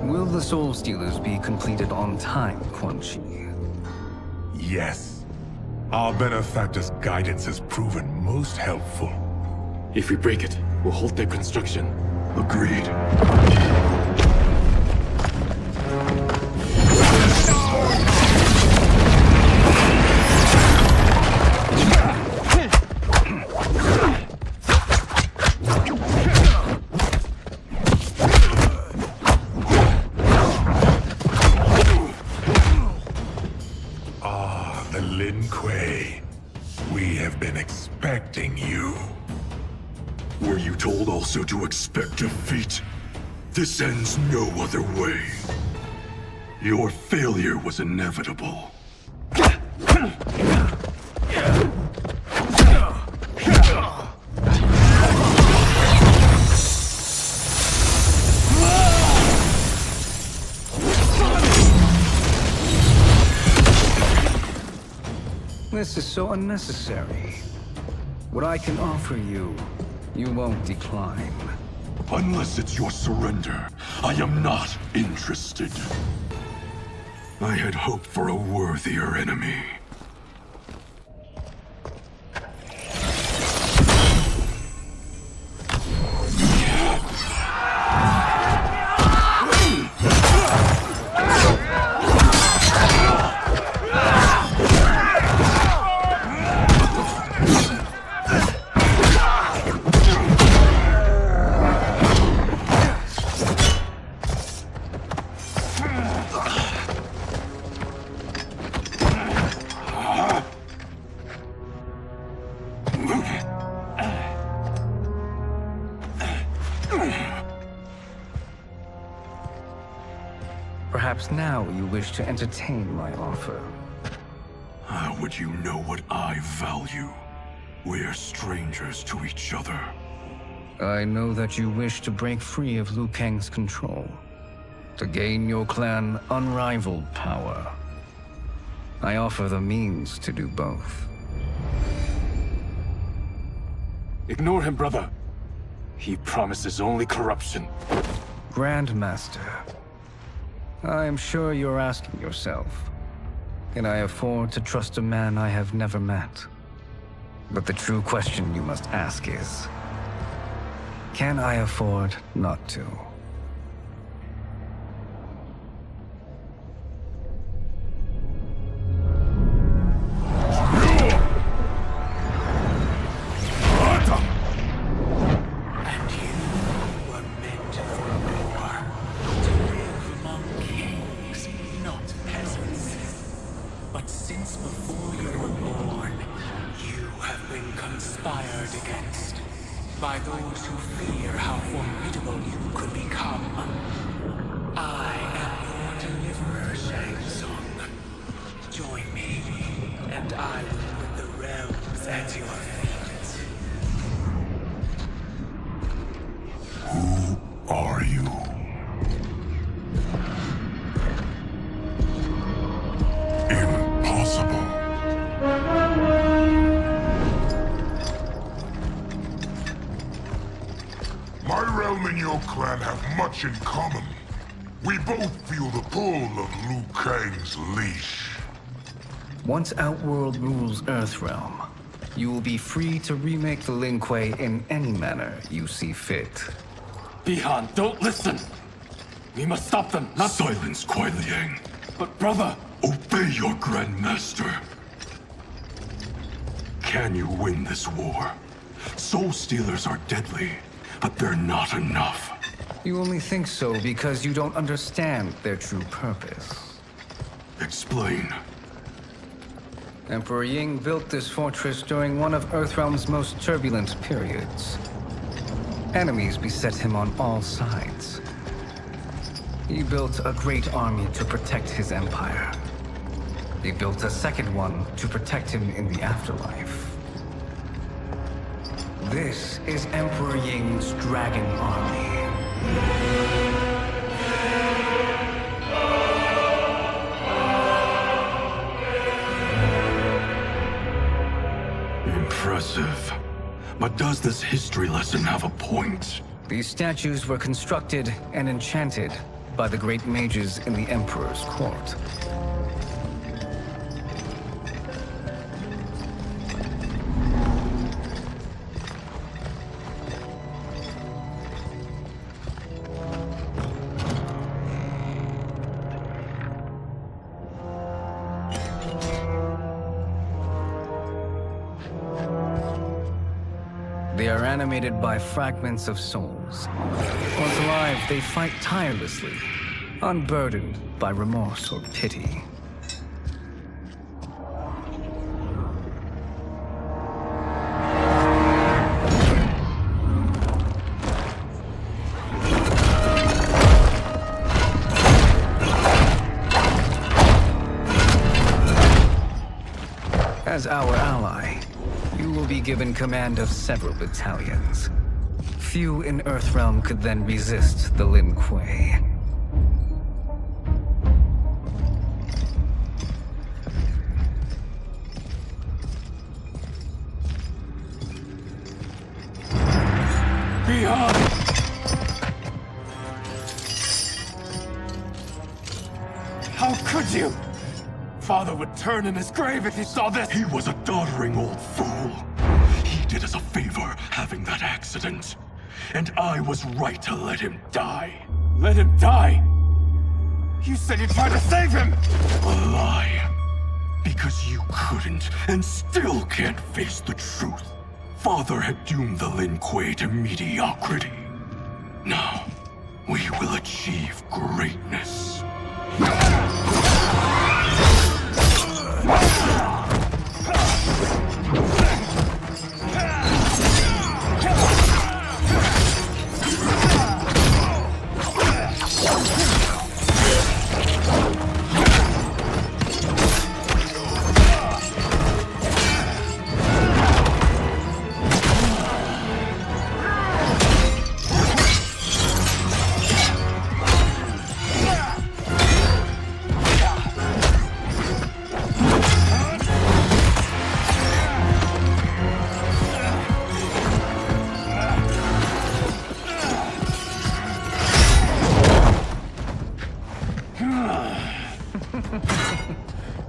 Will the Soul Stealers be completed on time, Quan Chi? Yes. Our benefactor's guidance has proven most helpful. If we break it, we'll halt their construction. Agreed. Were you told also to expect defeat? This ends no other way. Your failure was inevitable. This is so unnecessary. What I can offer you, you won't decline. Unless it's your surrender, I am not interested. I had hoped for a worthier enemy. Perhaps now you wish to entertain my offer. How would you know what I value? We're strangers to each other. I know that you wish to break free of Liu Kang's control, to gain your clan unrivaled power. I offer the means to do both. Ignore him, brother. He promises only corruption. Grandmaster, I am sure you're asking yourself, can I afford to trust a man I have never met? But the true question you must ask is, can I afford not to? By those who fear how formidable you could become. I am your deliverer, Shang Tsung. Join me, and I will put the realms at your feet. Who are you? Impossible. My realm and your clan have much in common. We both feel the pull of Liu Kang's leash. Once Outworld rules Earthrealm, you will be free to remake the Lin Kuei in any manner you see fit. Bihan, don't listen! We must stop them, not— Silence, Kuai Liang. But brother— Obey your Grandmaster. Can you win this war? Soul Stealers are deadly, but they're not enough. You only think so because you don't understand their true purpose. Explain. Emperor Ying built this fortress during one of Earthrealm's most turbulent periods. Enemies beset him on all sides. He built a great army to protect his empire. He built a second one to protect him in the afterlife. This is Emperor Ying's Dragon Army. Impressive. But does this history lesson have a point? These statues were constructed and enchanted by the great mages in the Emperor's court. They are animated by fragments of souls. Once alive, they fight tirelessly, unburdened by remorse or pity. As our ally, you will be given command of several battalions. Few in Earthrealm could then resist the Lin Kuei. Behind! How could you? Father would turn in his grave if he saw this! He was a doddering old fool. He did us a favor having that accident. And I was right to let him die. Let him die? You said you tried to save him! A lie. Because you couldn't and still can't face the truth. Father had doomed the Lin Kuei to mediocrity. Now, we will achieve greatness.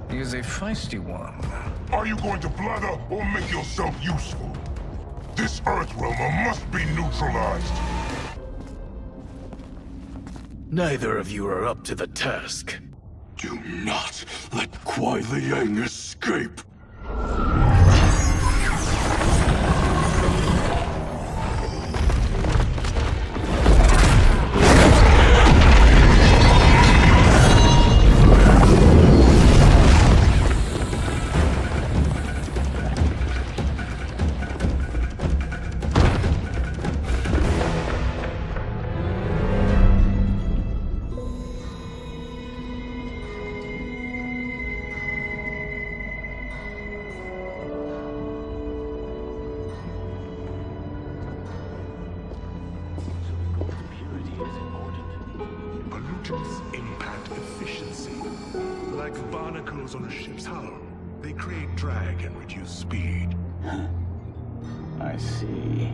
He is a feisty one. Are you going to blather or make yourself useful? This Earthrealmer must be neutralized. Neither of you are up to the task. Do not let Kuai Liang escape! Pollutants impact efficiency. Like barnacles on a ship's hull, they create drag and reduce speed. I see.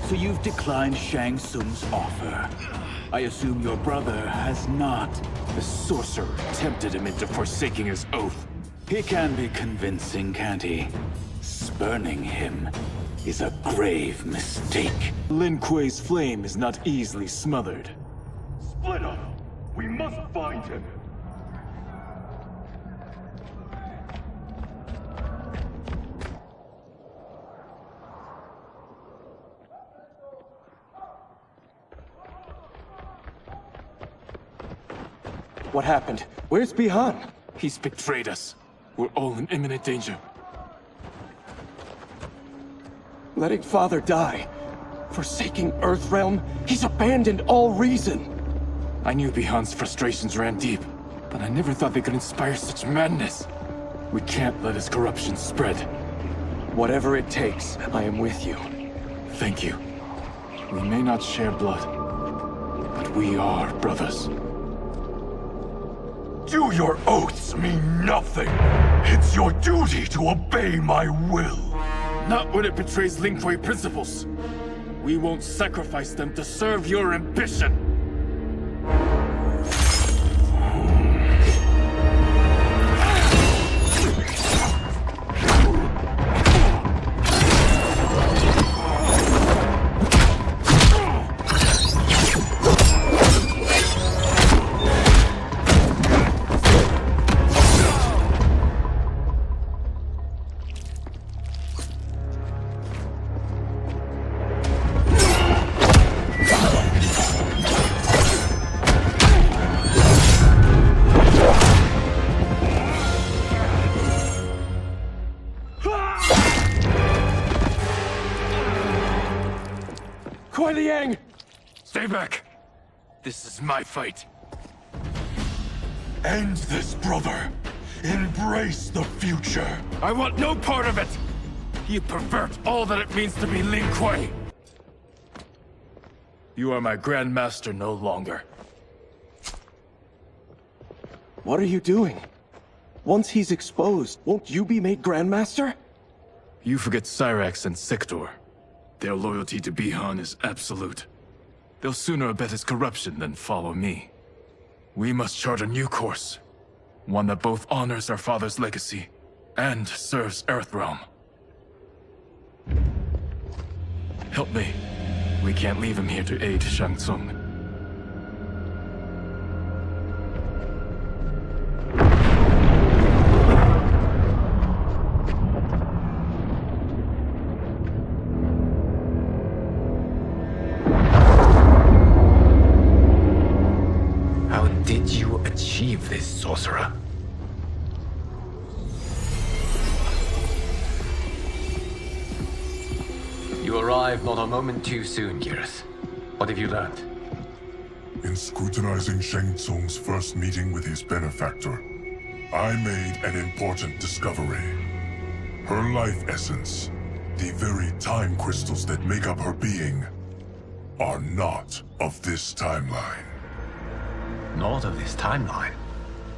So you've declined Shang Tsung's offer. I assume your brother has not. The sorcerer tempted him into forsaking his oath. He can be convincing, can't he? Spurning him is a grave mistake. Lin Kuei's flame is not easily smothered. Split up! We must find him! What happened? Where's Bihan? He's betrayed us. We're all in imminent danger. Letting Father die. Forsaking Earthrealm. He's abandoned all reason. I knew Bihan's frustrations ran deep, but I never thought they could inspire such madness. We can't let his corruption spread. Whatever it takes, I am with you. Thank you. We may not share blood, but we are brothers. Do your oaths mean nothing? It's your duty to obey my will. Not when it betrays Lin Kuei principles. We won't sacrifice them to serve your ambition. Kuai Liang! Stay back. This is my fight. End this, brother. Embrace the future. I want no part of it! You pervert all that it means to be Lin Kuei! You are my Grandmaster no longer. What are you doing? Once he's exposed, won't you be made Grandmaster? You forget Cyrax and Sector. Their loyalty to Bihan is absolute. They'll sooner abet his corruption than follow me. We must chart a new course. One that both honors our father's legacy and serves Earthrealm. Help me. We can't leave him here to aid Shang Tsung. Did you achieve this, sorcerer? You arrived not a moment too soon, Geras. What have you learned? In scrutinizing Shang Tsung's first meeting with his benefactor, I made an important discovery. Her life essence, the very time crystals that make up her being, are not of this timeline. not of this timeline.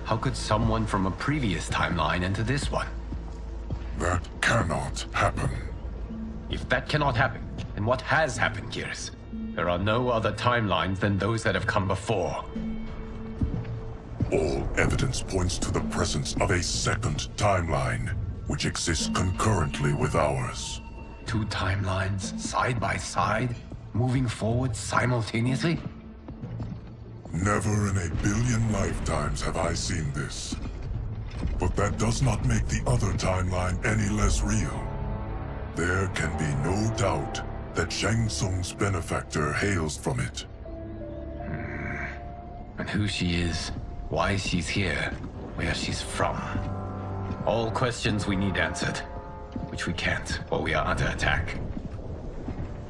How could someone from a previous timeline enter this one? That cannot happen. If that cannot happen, then what has happened, Geras? There are no other timelines than those that have come before. All evidence points to the presence of a second timeline, which exists concurrently with ours. Two timelines, side by side, moving forward simultaneously? Never in a billion lifetimes have I seen this. But that does not make the other timeline any less real. There can be no doubt that Shang Tsung's benefactor hails from it. And who she is, why she's here, where she's from. All questions we need answered, which we can't while we are under attack.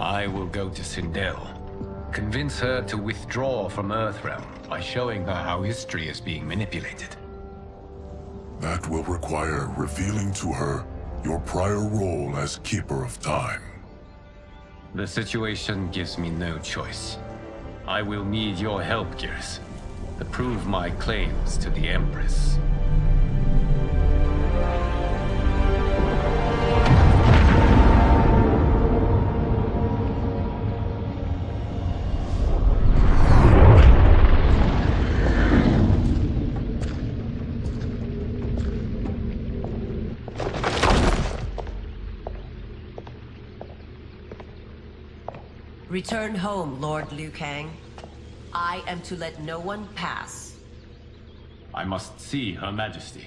I will go to Sindel, convince her to withdraw from Earthrealm by showing her how history is being manipulated. That will require revealing to her your prior role as Keeper of Time. The situation gives me no choice. I will need your help, Geras, to prove my claims to the Empress. Return home, Lord Liu Kang. I am to let no one pass. I must see Her Majesty.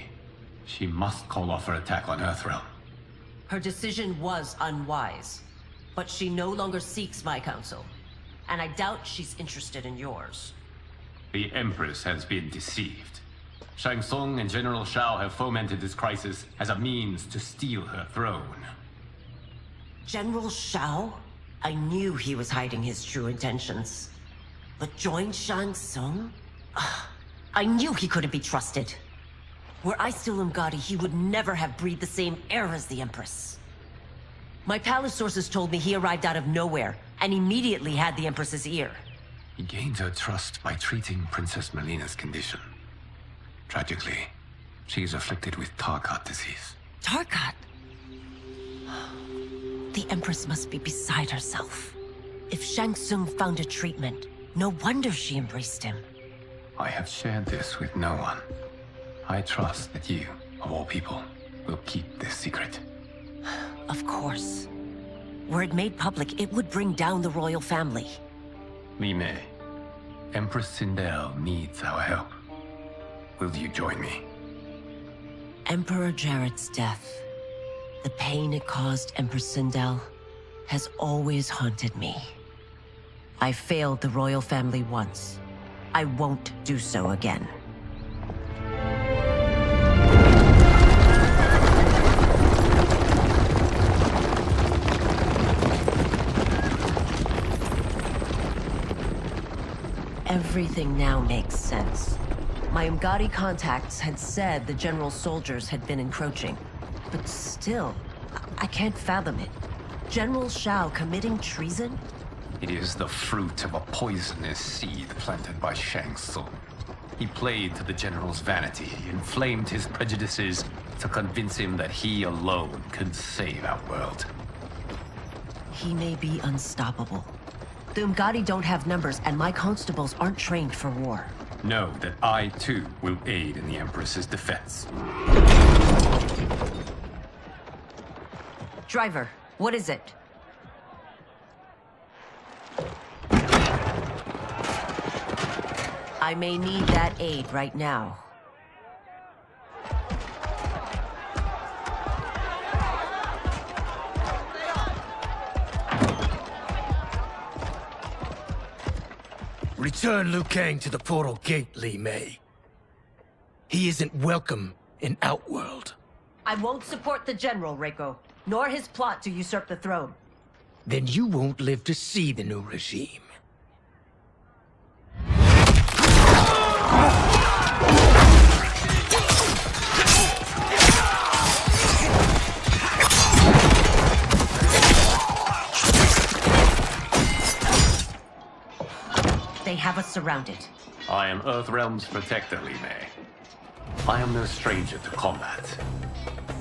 She must call off her attack on Earthrealm. Her decision was unwise, but she no longer seeks my counsel, and I doubt she's interested in yours. The Empress has been deceived. Shang Tsung and General Shao have fomented this crisis as a means to steal her throne. General Shao? I knew he was hiding his true intentions. But join Shang Tsung? I knew he couldn't be trusted. Were I still Umgadi, he would never have breathed the same air as the Empress. My palace sources told me he arrived out of nowhere, and immediately had the Empress's ear. He gained her trust by treating Princess Mileena's condition. Tragically, she is afflicted with Tarkat disease. Tarkat? The Empress must be beside herself. If Shang Tsung found a treatment, no wonder she embraced him. I have shared this with no one. I trust that you, of all people, will keep this secret. Of course. Were it made public, it would bring down the royal family. Li Mei, Empress Sindel needs our help. Will you join me? Emperor Jarrett's death, the pain it caused Empress Sindel, has always haunted me. I failed the royal family once. I won't do so again. Everything now makes sense. My Umgadi contacts had said the general's soldiers had been encroaching. But still, I can't fathom it. General Shao committing treason? It is the fruit of a poisonous seed planted by Shang Tsung. He played to the general's vanity, inflamed his prejudices to convince him that he alone could save Outworld. He may be unstoppable. The Umgadi don't have numbers, and my constables aren't trained for war. Know that I, too, will aid in the Empress's defense. Driver, what is it? I may need that aid right now. Return Liu Kang to the portal gate, Li Mei. He isn't welcome in Outworld. I won't support the General, Reiko, nor his plot to usurp the throne. Then you won't live to see the new regime. They have us surrounded. I am Earthrealm's protector, Li Mei. I am no stranger to combat.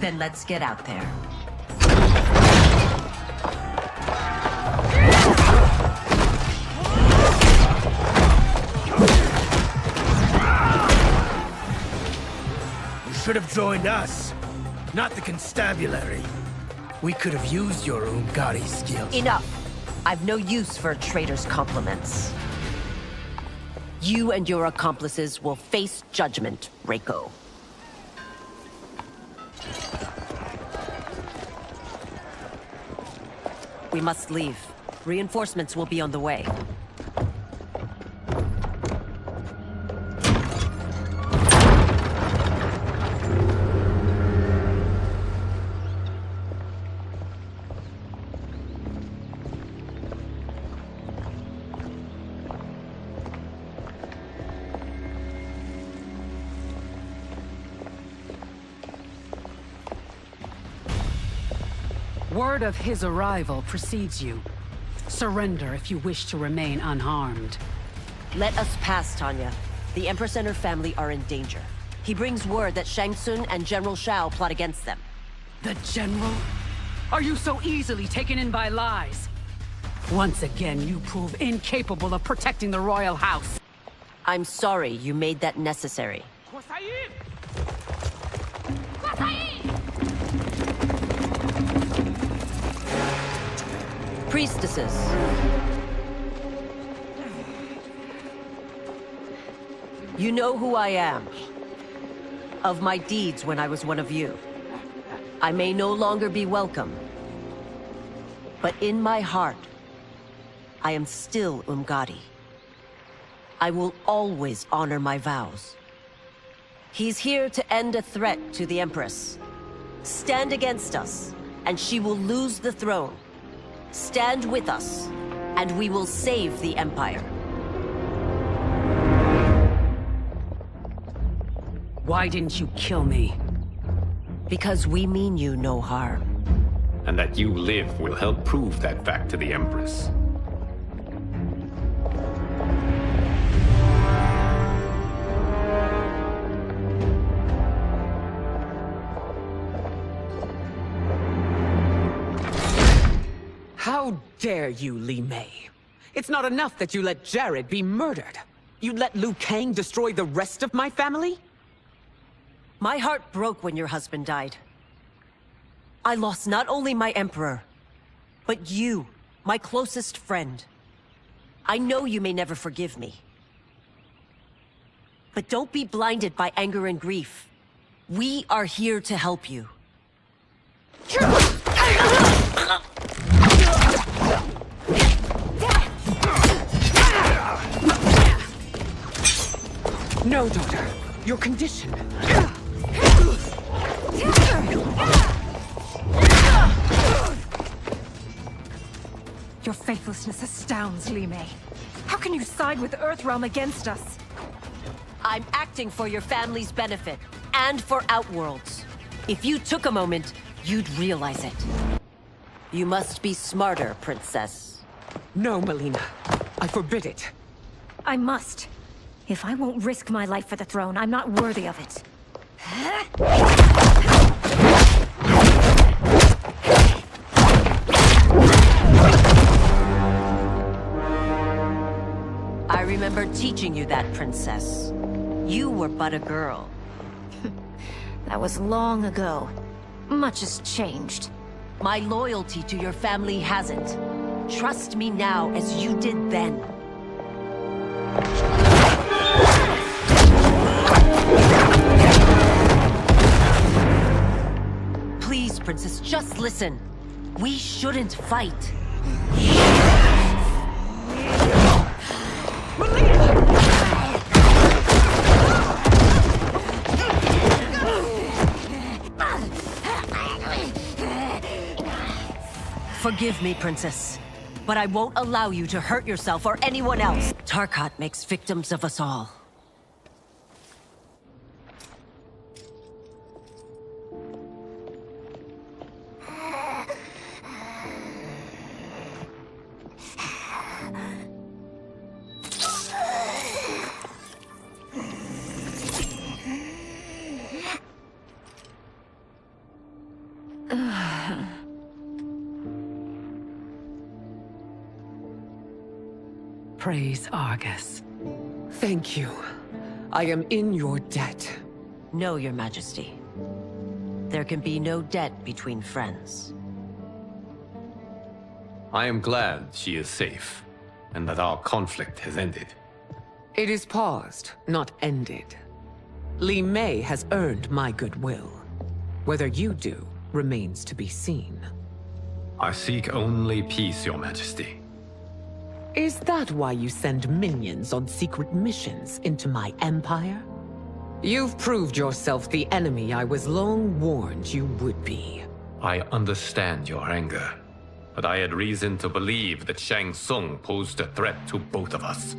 Then let's get out there. You should have joined us, not the constabulary. We could have used your Umgari skills. Enough! I've no use for a traitor's compliments. You and your accomplices will face judgment, Reiko. We must leave. Reinforcements will be on the way. Word of his arrival precedes you. Surrender if you wish to remain unharmed. Let us pass, Tanya. The Empress and her family are in danger. He brings word that Shang Tsung and General Shao plot against them. The General? Are you so easily taken in by lies? Once again, you prove incapable of protecting the royal house. I'm sorry you made that necessary. Priestesses. You know who I am. Of my deeds when I was one of you. I may no longer be welcome. But in my heart, I am still Umgadi. I will always honor my vows. He's here to end a threat to the Empress. Stand against us, and she will lose the throne. Stand with us, and we will save the Empire. Why didn't you kill me? Because we mean you no harm. And that you live will help prove that fact to the Empress. How dare you, Li Mei? It's not enough that you let Jared be murdered. You'd let Liu Kang destroy the rest of my family? My heart broke when your husband died. I lost not only my Emperor, but you, my closest friend. I know you may never forgive me. But don't be blinded by anger and grief. We are here to help you. No, daughter. Your condition. Your faithlessness astounds, Li Mei. How can you side with Earthrealm against us? I'm acting for your family's benefit, and for Outworld's. If you took a moment, you'd realize it. You must be smarter, Princess. No, Mileena. I forbid it. I must. If I won't risk my life for the throne, I'm not worthy of it. I remember teaching you that, Princess. You were but a girl. That was long ago. Much has changed. My loyalty to your family hasn't. Trust me now as you did then. Please, Princess, just listen. We shouldn't fight. Forgive me, Princess, but I won't allow you to hurt yourself or anyone else. Tarkat makes victims of us all. praise Argus. Thank you. I am in your debt. No, Your Majesty. There can be no debt between friends. I am glad she is safe, and that our conflict has ended. It is paused, not ended. Li Mei has earned my goodwill. Whether you do remains to be seen. I seek only peace, Your Majesty. Is that why you send minions on secret missions into my empire? You've proved yourself the enemy I was long warned you would be. I understand your anger, but I had reason to believe that Shang Tsung posed a threat to both of us.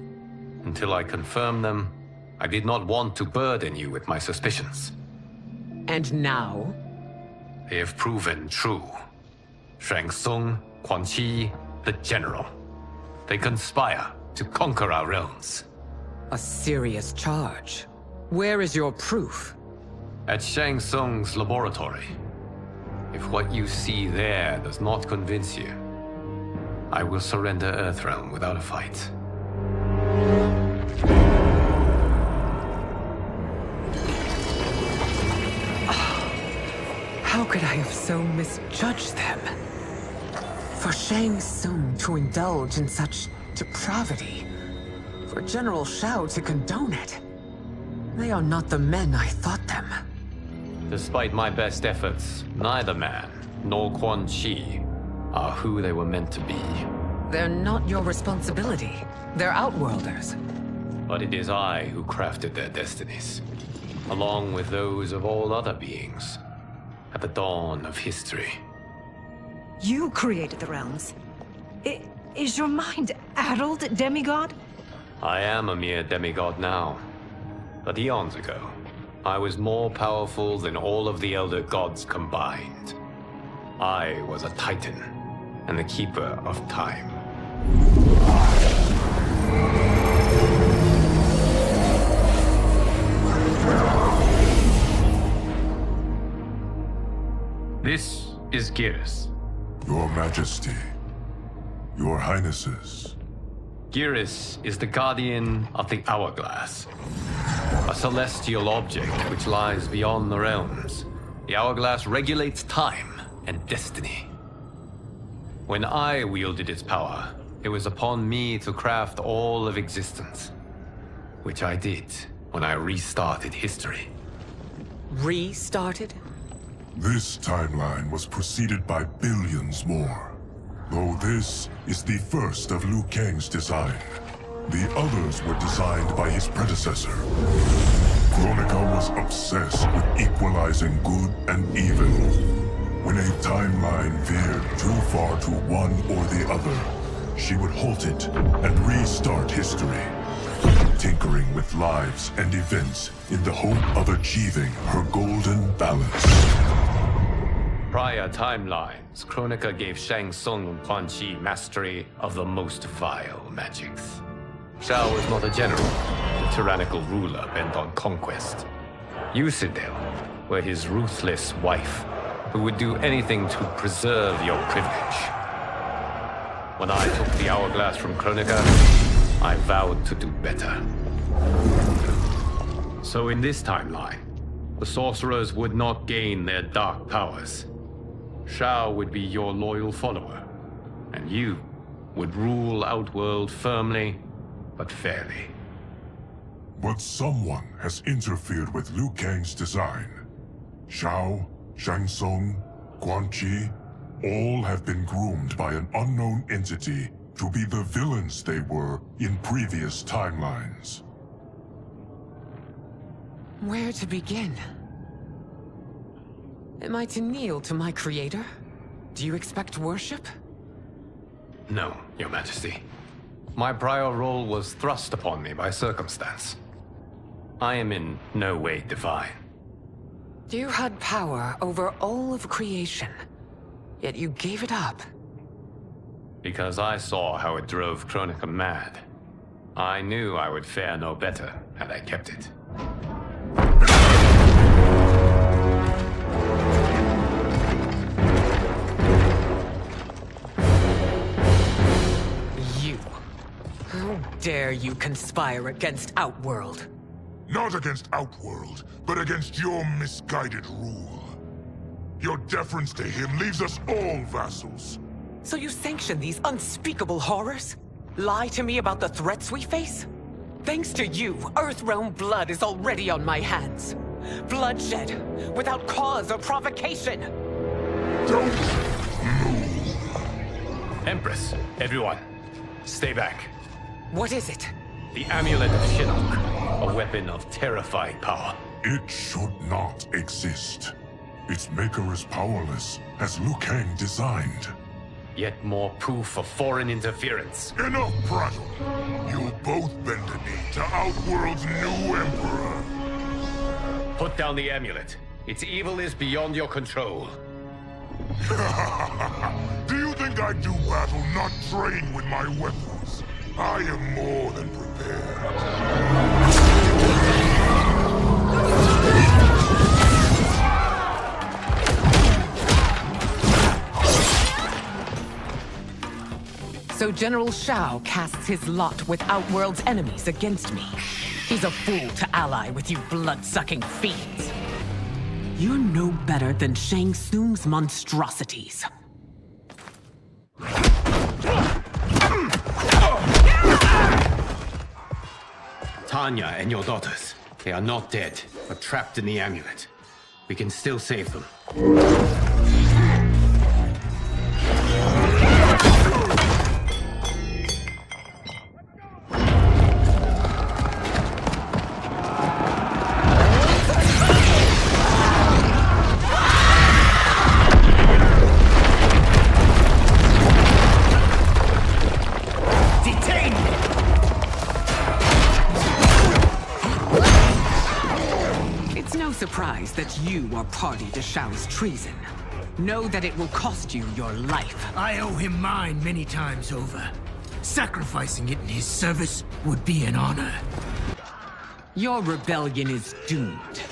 Until I confirmed them, I did not want to burden you with my suspicions. And now? They have proven true. Shang Tsung, Quan Chi, the General. They conspire to conquer our realms. A serious charge. Where is your proof? At Shang Tsung's laboratory. If what you see there does not convince you, I will surrender Earthrealm without a fight. How could I have so misjudged them? For Shang Tsung to indulge in such depravity, for General Shao to condone it, they are not the men I thought them. Despite my best efforts, neither man nor Quan Chi are who they were meant to be. They're not your responsibility. They're Outworlders. But it is I who crafted their destinies, along with those of all other beings, at the dawn of history. You created the realms. Is your mind addled, demigod? I am a mere demigod now. But eons ago, I was more powerful than all of the Elder Gods combined. I was a Titan, and the Keeper of Time. This is Geras. Your Majesty, Your Highnesses. Geras is the guardian of the Hourglass, a celestial object which lies beyond the realms. The Hourglass regulates time and destiny. When I wielded its power, it was upon me to craft all of existence, which I did when I restarted history. Restarted? This timeline was preceded by billions more. Though this is the first of Liu Kang's design. The others were designed by his predecessor. Kronika was obsessed with equalizing good and evil. When a timeline veered too far to one or the other, she would halt it and restart history, tinkering with lives and events in the hope of achieving her golden balance. Prior timelines, Kronika gave Shang Tsung and Quan Chi mastery of the most vile magics. Shao was not a general, a tyrannical ruler bent on conquest. You, Sindel, were his ruthless wife, who would do anything to preserve your privilege. When I took the Hourglass from Kronika, I vowed to do better. So in this timeline, the sorcerers would not gain their dark powers. Shao would be your loyal follower, and you would rule Outworld firmly, but fairly. But someone has interfered with Liu Kang's design. Shao, Shang Tsung, Quan Chi, all have been groomed by an unknown entity to be the villains they were in previous timelines. Where to begin? Am I to kneel to my creator? Do you expect worship? No, Your Majesty. My prior role was thrust upon me by circumstance. I am in no way divine. You had power over all of creation, yet you gave it up. Because I saw how it drove Kronika mad. I knew I would fare no better had I kept it. How dare you conspire against Outworld? Not against Outworld, but against your misguided rule. Your deference to him leaves us all vassals. So you sanction these unspeakable horrors? Lie to me about the threats we face? Thanks to you, Earthrealm blood is already on my hands. Bloodshed, without cause or provocation. Don't move. Empress, everyone, stay back. What is it? The Amulet of Shinnok, a weapon of terrifying power. It should not exist. Its maker is powerless, as Liu Kang designed. Yet more proof of foreign interference. Enough prattle! You'll both bend a knee to Outworld's new Emperor. Put down the amulet. Its evil is beyond your control. Do you think I do battle not trained with my weapons? I am more than prepared. So General Shao casts his lot with Outworld's enemies against me. He's a fool to ally with you blood-sucking fiends. You're no better than Shang Tsung's monstrosities. Tanya and your daughters, they are not dead, but trapped in the amulet. We can still save them. Surprise that you are party to Shao's treason. Know that it will cost you your life. I owe him mine many times over. Sacrificing it in his service would be an honor. Your rebellion is doomed.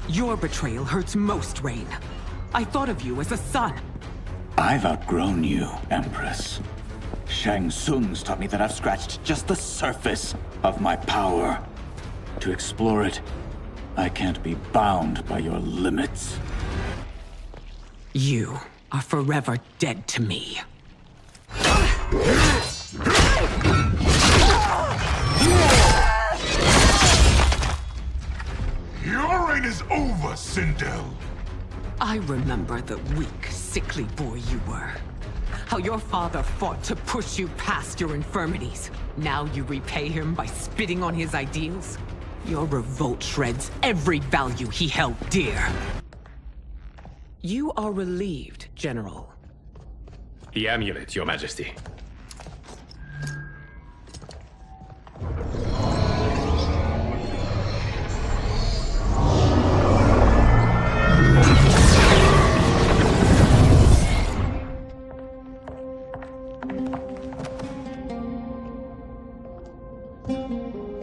Your betrayal hurts most, Rain. I thought of you as a son. I've outgrown you, Empress. Shang Tsung's taught me that I've scratched just the surface of my power. To explore it, I can't be bound by your limits. You are forever dead to me. Your reign is over, Sindel. I remember the weak, sickly boy you were. How your father fought to push you past your infirmities. Now you repay him by spitting on his ideals? Your revolt shreds every value he held dear. You are relieved, General. The amulet, Your Majesty.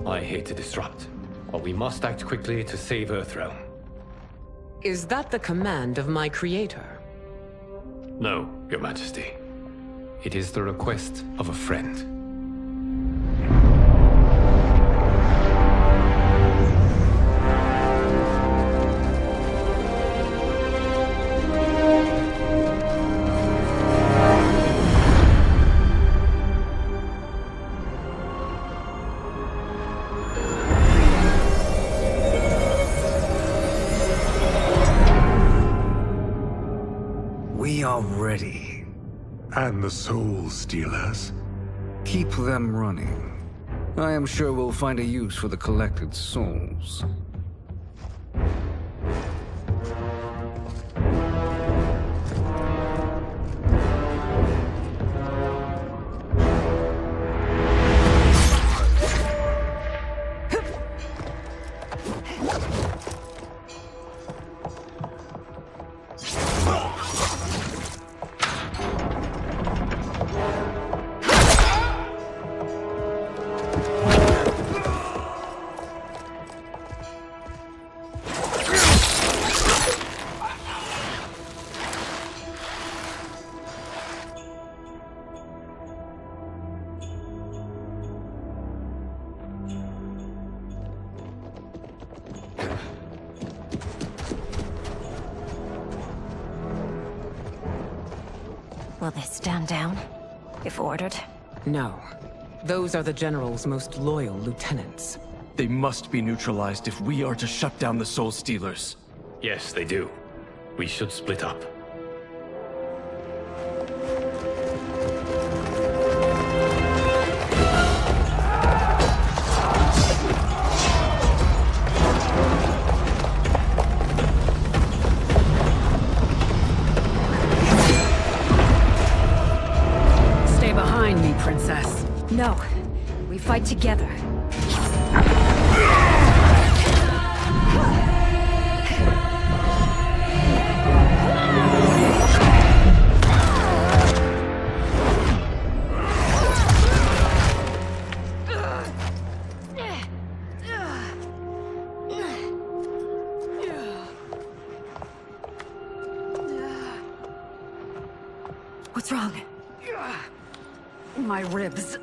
I hate to disrupt, but we must act quickly to save Earthrealm. Is that the command of my creator? No, Your Majesty. It is the request of a friend. We are ready. And the Soul Stealers? Keep them running. I am sure we'll find a use for the collected souls. Will they stand down, if ordered? No. Those are the General's most loyal lieutenants. They must be neutralized if we are to shut down the Soul Stealers. Yes, they do. We should split up. Stay behind me, Princess. No. We fight together. What's wrong? My ribs.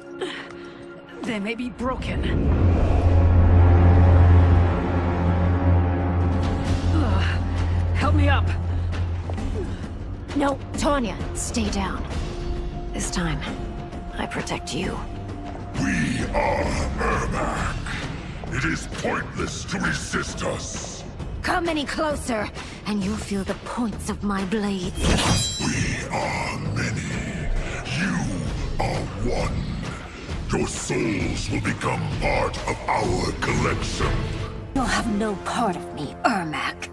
They may be broken. Help me up. No, Tanya, stay down. This time, I protect you. We are Ermac. It is pointless to resist us. Come any closer, and you'll feel the points of my blades. We are many. You are one. Your souls will become part of our collection. You'll have no part of me, Ermac.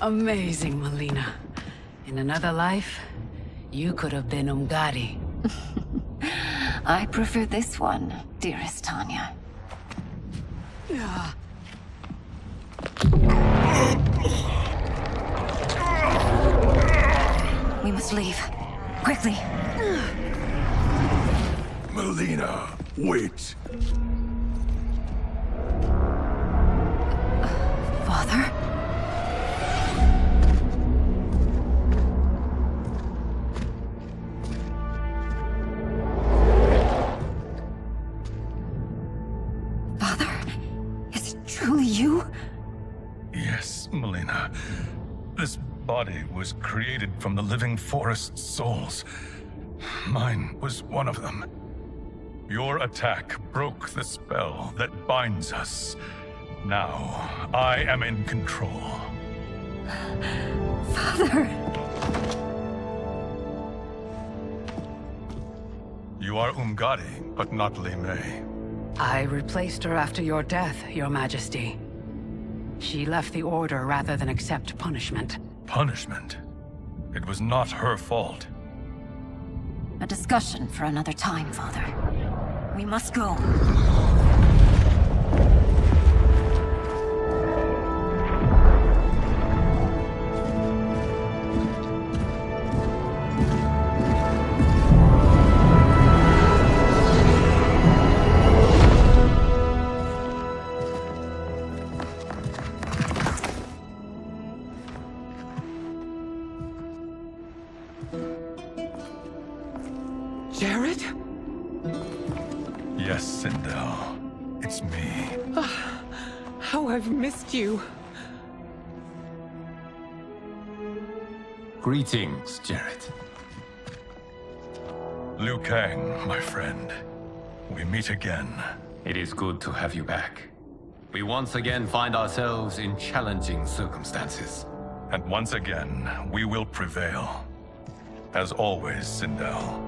Amazing, Mileena. In another life, you could have been Umgadi. I prefer this one, dearest Tanya. We must leave. Quickly. Mileena, wait. Father? Father? Is it truly you? Yes, Mileena. This body was created from the living forest's souls. Mine was one of them. Your attack broke the spell that binds us. Now, I am in control. Father! You are Umgadi, but not Li Mei. I replaced her after your death, Your Majesty. She left the Order rather than accept punishment. Punishment? It was not her fault. A discussion for another time, Father. We must go. Jared? Yes, Sindel. It's me. How I've missed you. Greetings, Jared. Liu Kang, my friend. We meet again. It is good to have you back. We once again find ourselves in challenging circumstances. And once again, we will prevail. As always, Sindel,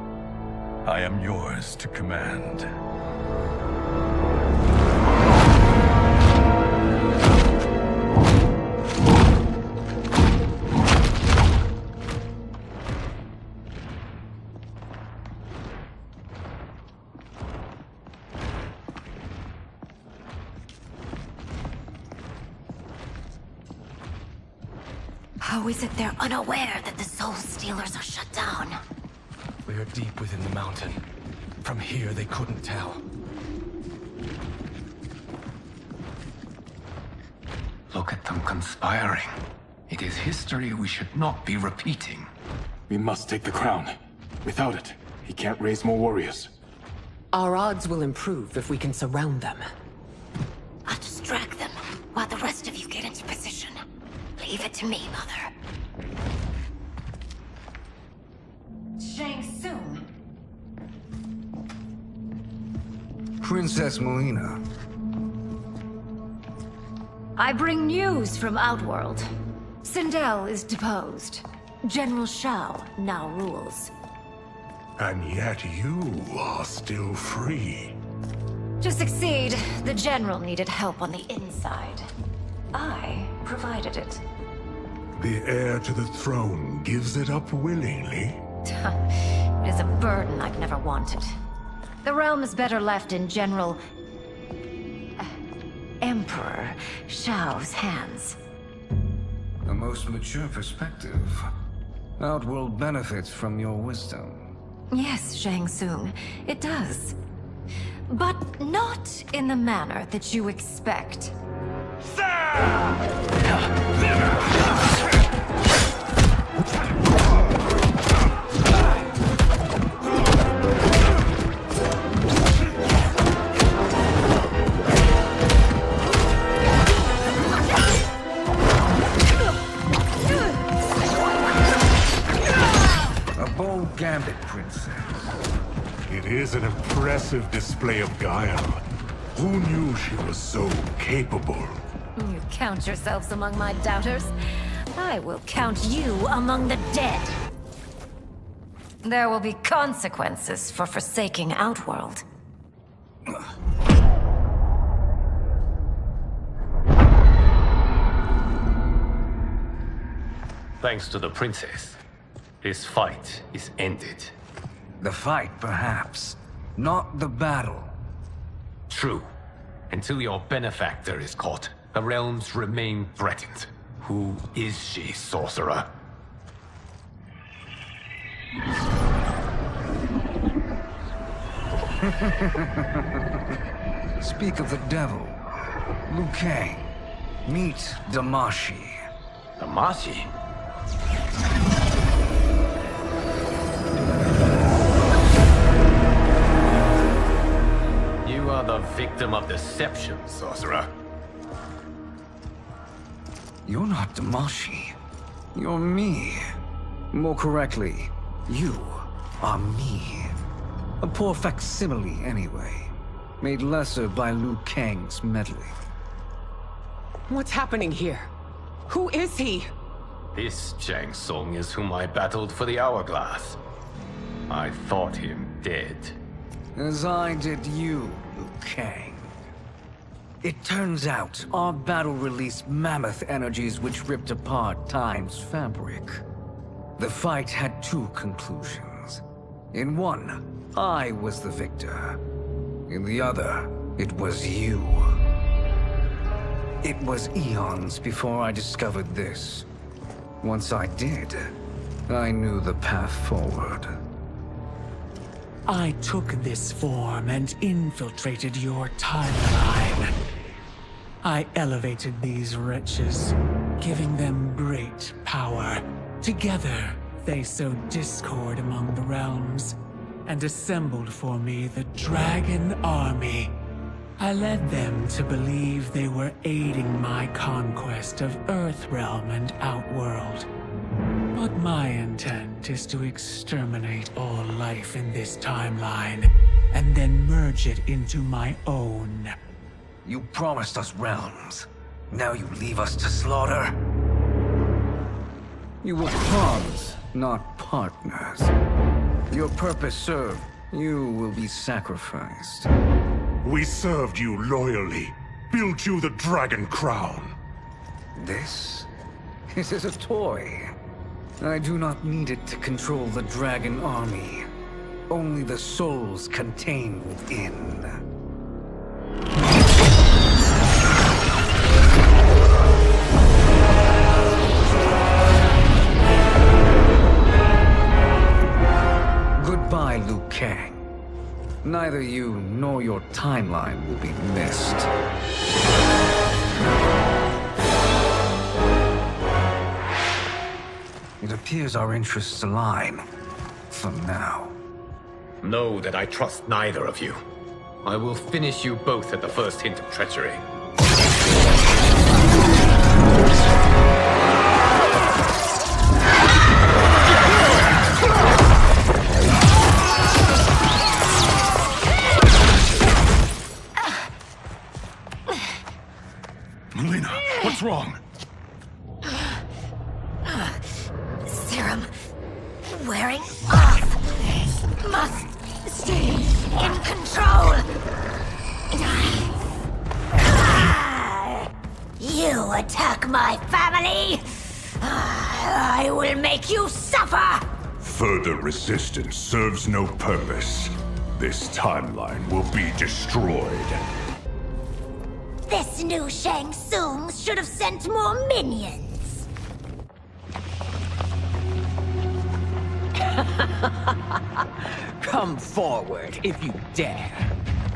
I am yours to command. How is it they're unaware that the Soul Stealers are shut down? We are deep within the mountain. From here, they couldn't tell. Look at them conspiring. It is history we should not be repeating. We must take the crown. Without it, he can't raise more warriors. Our odds will improve if we can surround them. I'll distract them while the rest of you get into position. Leave it to me, Mother. Princess Mileena. I bring news from Outworld. Sindel is deposed. General Shao now rules. And yet you are still free. To succeed, the General needed help on the inside. I provided it. The heir to the throne gives it up willingly. It is a burden I've never wanted. The realm is better left in General... Emperor Shao's hands. A most mature perspective. Outworld benefits from your wisdom. Yes, Shang Tsung, it does. But not in the manner that you expect. A bold gambit, Princess. It is an impressive display of guile. Who knew she was so capable? You count yourselves among my doubters. I will count you among the dead. There will be consequences for forsaking Outworld. Thanks to the princess, this fight is ended. The fight, perhaps. Not the battle. True. Until your benefactor is caught, the realms remain threatened. Who is she, sorcerer? Speak of the devil. Liu Kang. Meet Damashi. Damashi? You are the victim of deception, sorcerer. You're not Damashi. You're me. More correctly, you are me. A poor facsimile, anyway. Made lesser by Liu Kang's meddling. What's happening here? Who is he? This Shang Tsung is whom I battled for the Hourglass. I thought him dead. As I did you, Liu Kang. It turns out our battle released mammoth energies which ripped apart time's fabric. The fight had two conclusions. In one, I was the victor. In the other, it was you. It was eons before I discovered this. Once I did, I knew the path forward. I took this form and infiltrated your timeline. I elevated these wretches, giving them great power. Together, they sowed discord among the realms, and assembled for me the Dragon Army. I led them to believe they were aiding my conquest of Earthrealm and Outworld. But my intent is to exterminate all life in this timeline, and then merge it into my own. You promised us realms. Now you leave us to slaughter? You were pawns, not partners. Your purpose served, you will be sacrificed. We served you loyally, built you the Dragon Crown. This is a toy. I do not need it to control the Dragon Army. Only the souls contained within. Goodbye, Liu Kang. Neither you nor your timeline will be missed. It appears our interests align. For now. Know that I trust neither of you. I will finish you both at the first hint of treachery. Wearing off. Must stay in control. You attack my family, I will make you suffer! Further resistance serves no purpose. This timeline will be destroyed. This new Shang Tsung should have sent more minions. Come forward if you dare.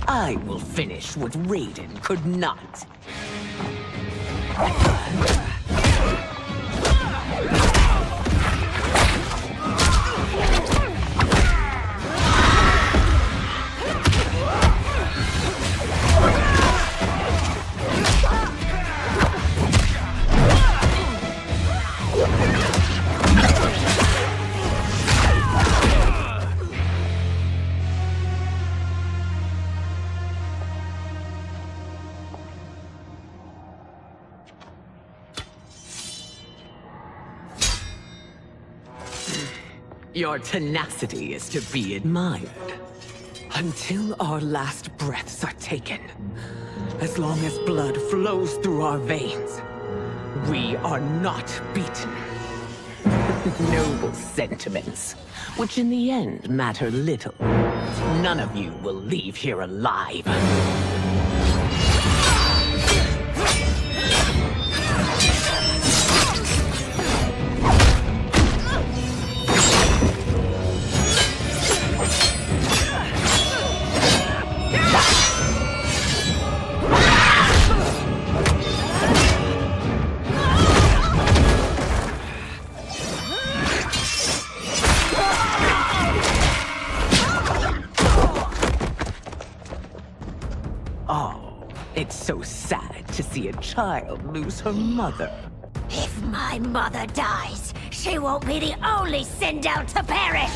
I will finish what Raiden could not. Your tenacity is to be admired. Until our last breaths are taken, as long as blood flows through our veins, we are not beaten. Noble sentiments, which in the end matter little. None of you will leave here alive. It's so sad to see a child lose her mother. If my mother dies, she won't be the only Sindel to perish!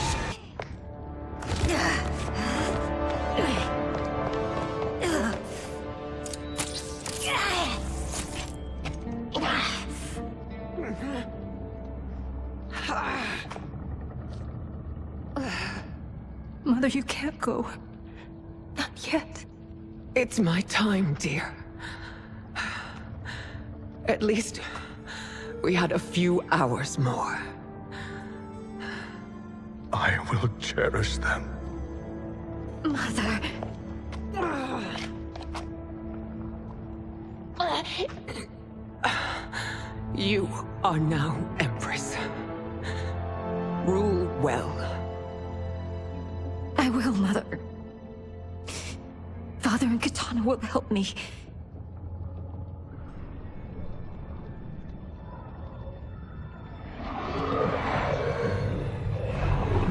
Mother, you can't go. Not yet. It's my time, dear. At least, we had a few hours more. I will cherish them. Mother... You are now Empress. Rule well. I will, Mother. Father and Kitana will help me.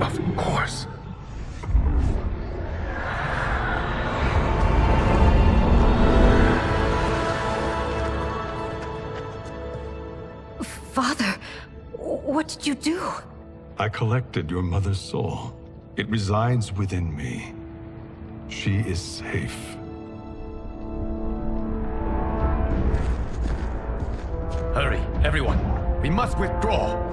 Of course. Father, what did you do? I collected your mother's soul. It resides within me. She is safe. Hurry, everyone. We must withdraw.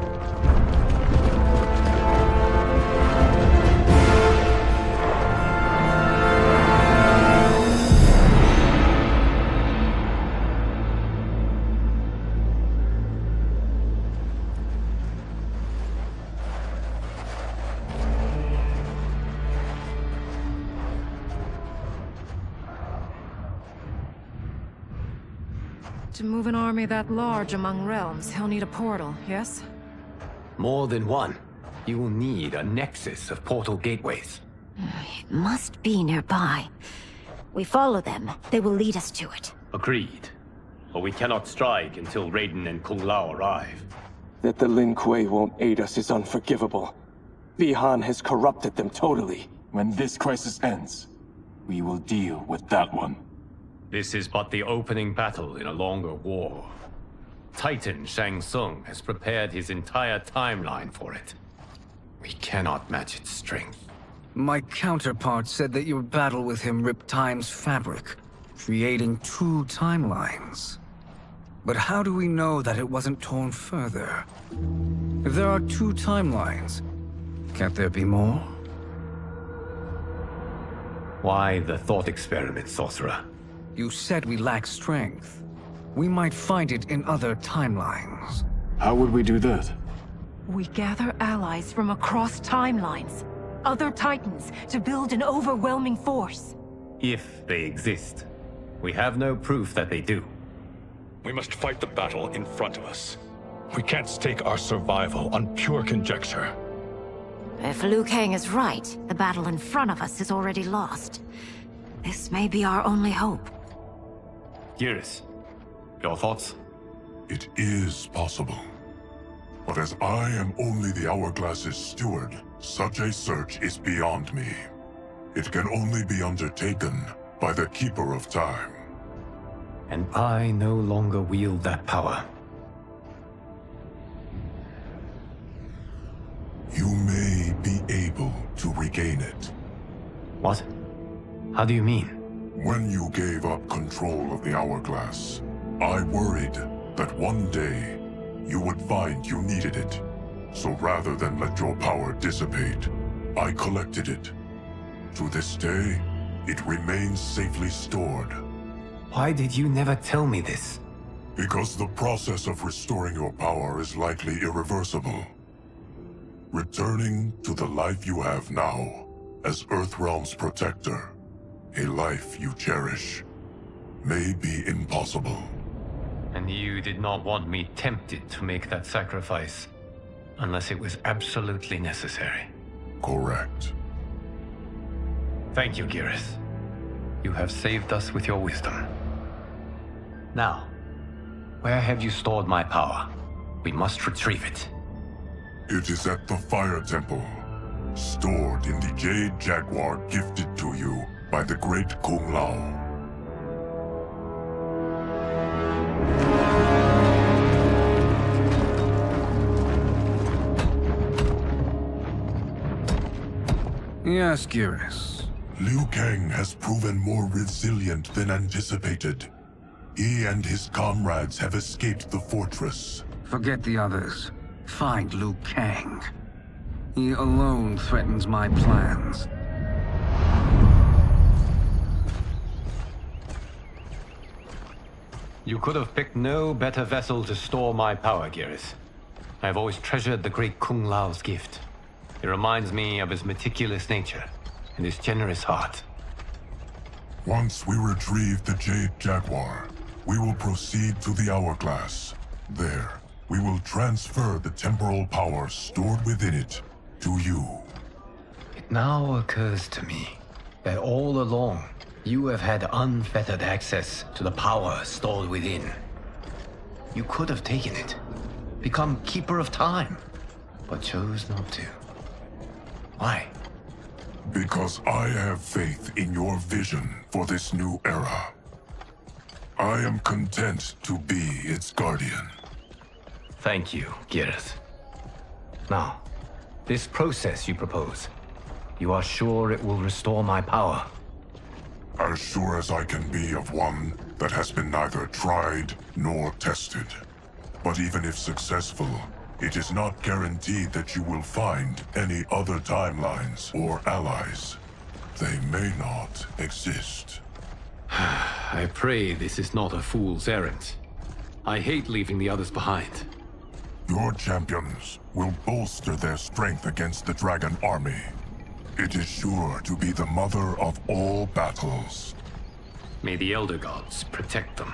To move an army that large among realms, he'll need a portal, yes? More than one. You will need a nexus of portal gateways. It must be nearby. We follow them. They will lead us to it. Agreed. But we cannot strike until Raiden and Kung Lao arrive. That the Lin Kuei won't aid us is unforgivable. Bi-Han has corrupted them totally. When this crisis ends, we will deal with that one. This is but the opening battle in a longer war. Titan Shang Tsung has prepared his entire timeline for it. We cannot match its strength. My counterpart said that your battle with him ripped time's fabric, creating two timelines. But how do we know that it wasn't torn further? If there are two timelines, Can't there be more? Why the thought experiment, sorcerer? You said we lack strength. We might find it in other timelines. How would we do that? We gather allies from across timelines, other titans, to build an overwhelming force. If they exist. We have no proof that they do. We must fight the battle in front of us. We can't stake our survival on pure conjecture. If Liu Kang is right, the battle in front of us is already lost. This may be our only hope. Geras, your thoughts? It is possible. But as I am only the Hourglass's steward, such a search is beyond me. It can only be undertaken by the Keeper of Time. And I no longer wield that power. You may be able to regain it. What? How do you mean? When you gave up control of the Hourglass, I worried that one day you would find you needed it. So rather than let your power dissipate, I collected it. To this day, it remains safely stored. Why did you never tell me this? Because the process of restoring your power is likely irreversible. Returning to the life you have now, as Earthrealm's protector, a life you cherish, may be impossible. And you did not want me tempted to make that sacrifice, unless it was absolutely necessary. Correct. Thank you, Geras. You have saved us with your wisdom. Now, where have you stored my power? We must retrieve it. It is at the Fire Temple, stored in the Jade Jaguar gifted to you by the great Kung Lao. Yes, Geras. Liu Kang has proven more resilient than anticipated. He and his comrades have escaped the fortress. Forget the others. Find Liu Kang. He alone threatens my plans. You could have picked no better vessel to store my power, Geras. I have always treasured the great Kung Lao's gift. It reminds me of his meticulous nature and his generous heart. Once we retrieve the Jade Jaguar, we will proceed to the Hourglass. There, we will transfer the temporal power stored within it to you. It now occurs to me that all along, you have had unfettered access to the power stored within. You could have taken it, become Keeper of Time, but chose not to. Why? Because I have faith in your vision for this new era. I am content to be its guardian. Thank you, Geras. Now, this process you propose, you are sure it will restore my power? As sure as I can be of one that has been neither tried nor tested. But even if successful, it is not guaranteed that you will find any other timelines or allies. They may not exist. I pray this is not a fool's errand. I hate leaving the others behind. Your champions will bolster their strength against the Dragon Army. It is sure to be the mother of all battles. May the Elder Gods protect them.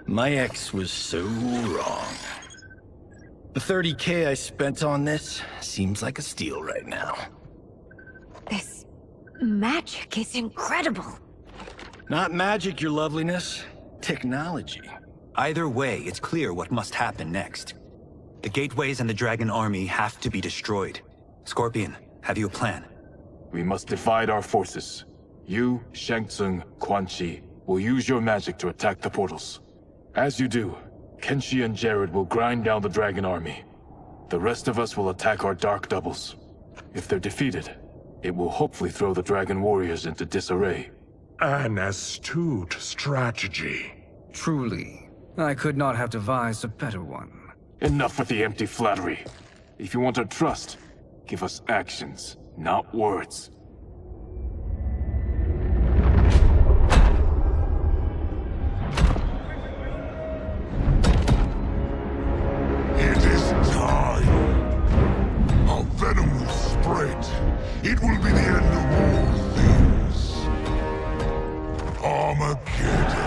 My ex was so wrong. The 30K I spent on this seems like a steal right now. This magic is incredible. Not magic, your loveliness. Technology. Either way, it's clear what must happen next. The gateways and the dragon army have to be destroyed. Scorpion, have you a plan? We must divide our forces. You, Shang Tsung, Quan Chi, will use your magic to attack the portals. As you do, Kenshi and Jared will grind down the dragon army. The rest of us will attack our dark doubles. If they're defeated, it will hopefully throw the dragon warriors into disarray. An astute strategy. Truly, I could not have devised a better one. Enough with the empty flattery. If you want our trust, give us actions, not words. It is time. Our venom will spread. It will be the end of all things. Armageddon.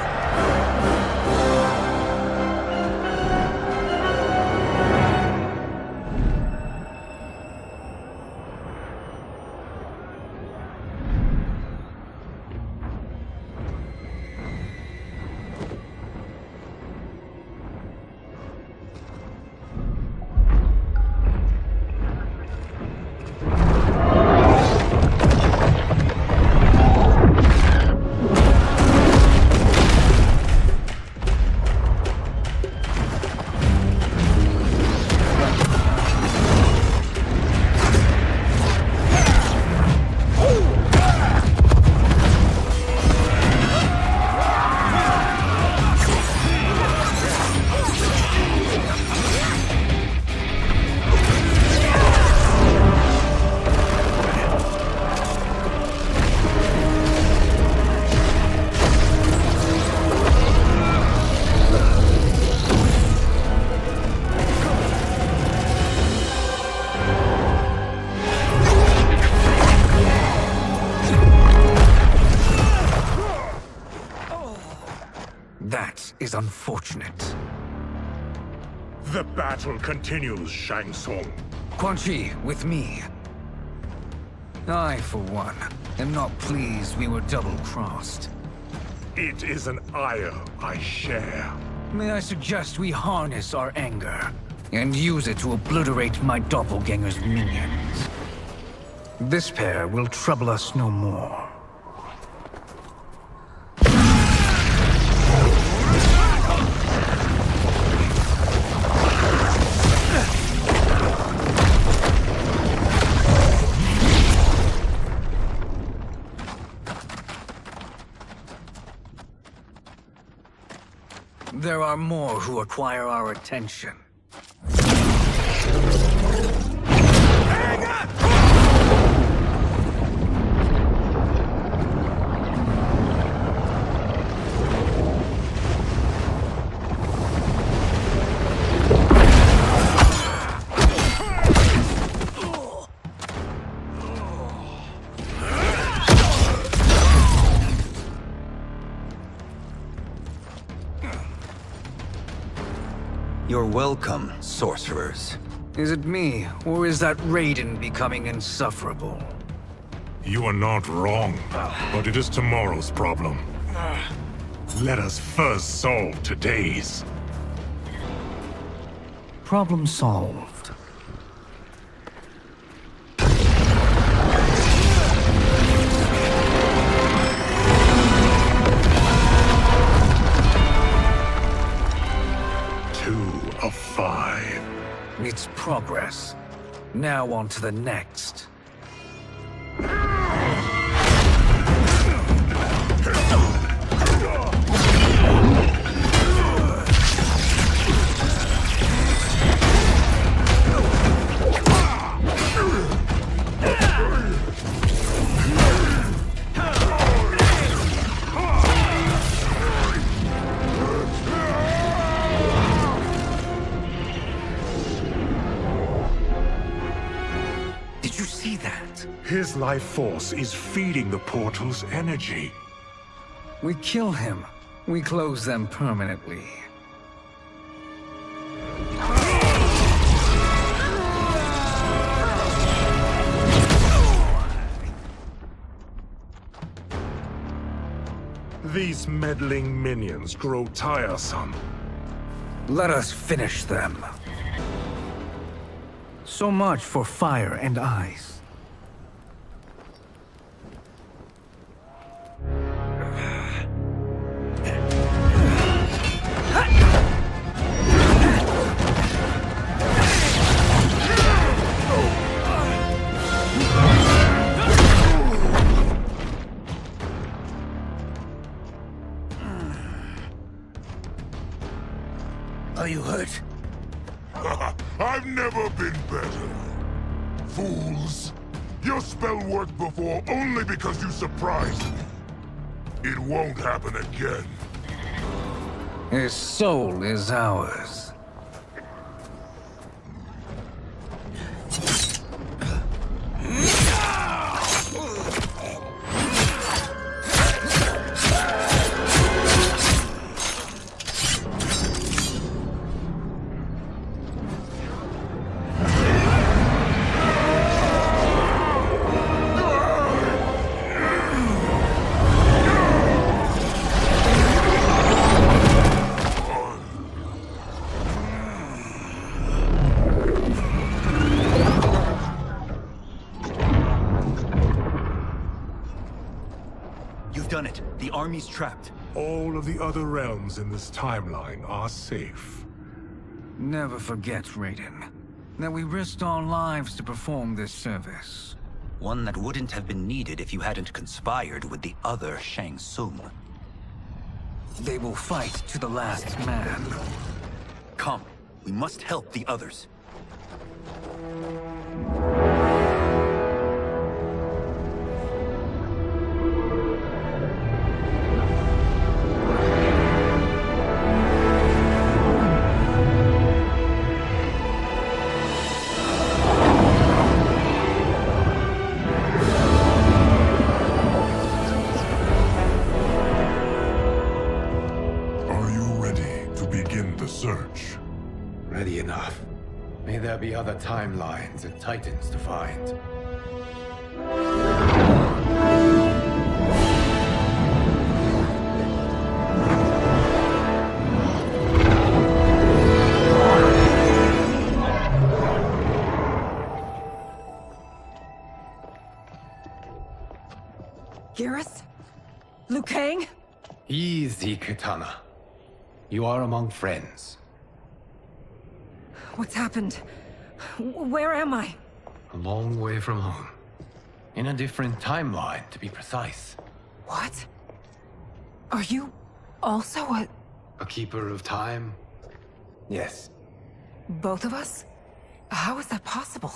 That is unfortunate. The battle continues, Shang Tsung. Quan Chi, with me. I, for one, am not pleased we were double-crossed. It is an ire I share. May I suggest we harness our anger and use it to obliterate my doppelganger's minions. This pair will trouble us no more. There are more who require our attention. Hang on! You're welcome, sorcerers. Is it me, or is that Raiden becoming insufferable? You are not wrong, but it is tomorrow's problem. Let us first solve today's. Problem solved. Of 5. It's progress. Now on to the next. His life force is feeding the portal's energy. We kill him, we close them permanently. These meddling minions grow tiresome. Let us finish them. So much for fire and ice. Are you hurt? I've never been better. Fools! Your spell worked before only because you surprised me. It won't happen again. His soul is ours. Army's trapped. All of the other realms in this timeline are safe. Never forget, Raiden, that we risked our lives to perform this service. One that wouldn't have been needed if you hadn't conspired with the other Shang Tsung. They will fight to the last man. Come, we must help the others. Ready enough. May there be other timelines and titans to find. Geras? Liu Kang? Easy, Kitana. You are among friends. What's happened? Where am I? A long way from home. In a different timeline, to be precise. What? Are you also a keeper of time? Yes. both of us? How is that possible?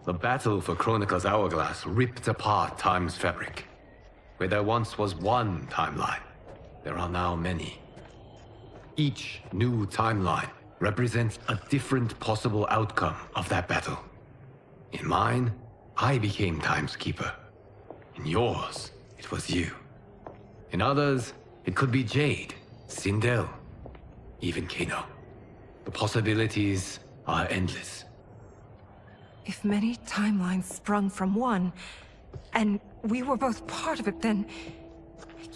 The battle for Kronika's Hourglass ripped apart time's fabric. Where there once was one timeline, there are now many. Each new timeline represents a different possible outcome of that battle. In mine, I became Time's Keeper. In yours, it was you. In others, it could be Jade, Sindel, even Kano. The possibilities are endless. If many timelines sprung from one, and we were both part of it, then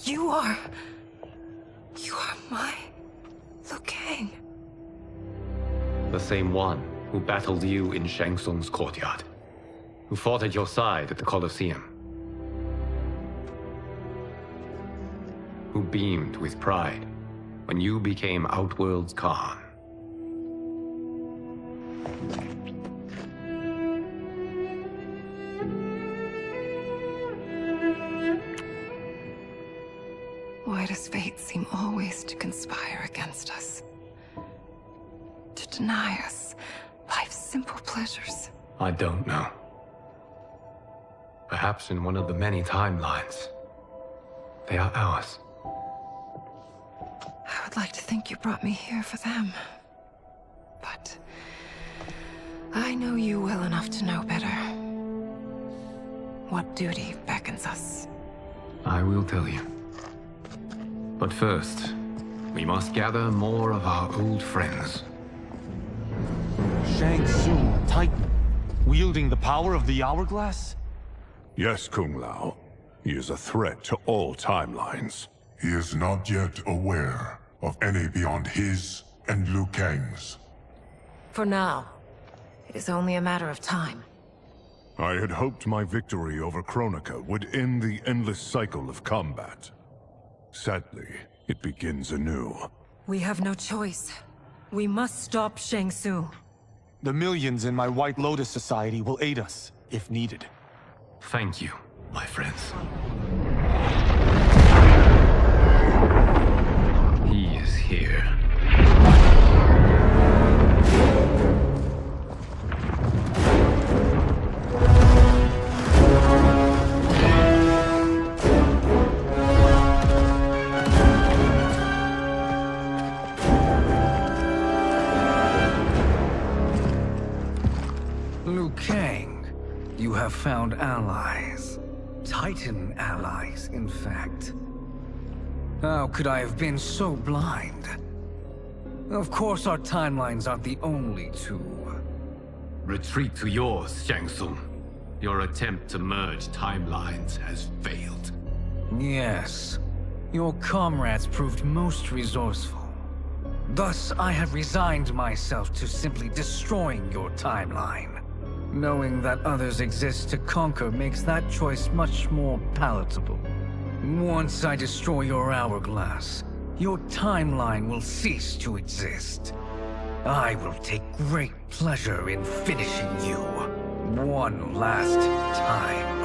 you are my Liu Kang. The same one who battled you in Shang Tsung's courtyard, who fought at your side at the Colosseum, who beamed with pride when you became Outworld's Khan. Why does fate seem always to conspire against us? To deny us life's simple pleasures? I don't know. Perhaps in one of the many timelines, they are ours. I would like to think you brought me here for them. But I know you well enough to know better. What duty beckons us? I will tell you. But first, we must gather more of our old friends. Shang Tsung, Titan, wielding the power of the Hourglass? Yes, Kung Lao. He is a threat to all timelines. He is not yet aware of any beyond his and Liu Kang's. For now, it is only a matter of time. I had hoped my victory over Kronika would end the endless cycle of combat. Sadly, it begins anew. We have no choice. We must stop Shang Tsung. The millions in my White Lotus Society will aid us, if needed. Thank you, my friends. He is here. Liu Kang, you have found allies. Titan allies, in fact. How could I have been so blind? Of course our timelines aren't the only two. Retreat to yours, Shang Tsung. Your attempt to merge timelines has failed. Yes. Your comrades proved most resourceful. Thus, I have resigned myself to simply destroying your timeline. Knowing that others exist to conquer makes that choice much more palatable. Once I destroy your Hourglass, your timeline will cease to exist. I will take great pleasure in finishing you one last time.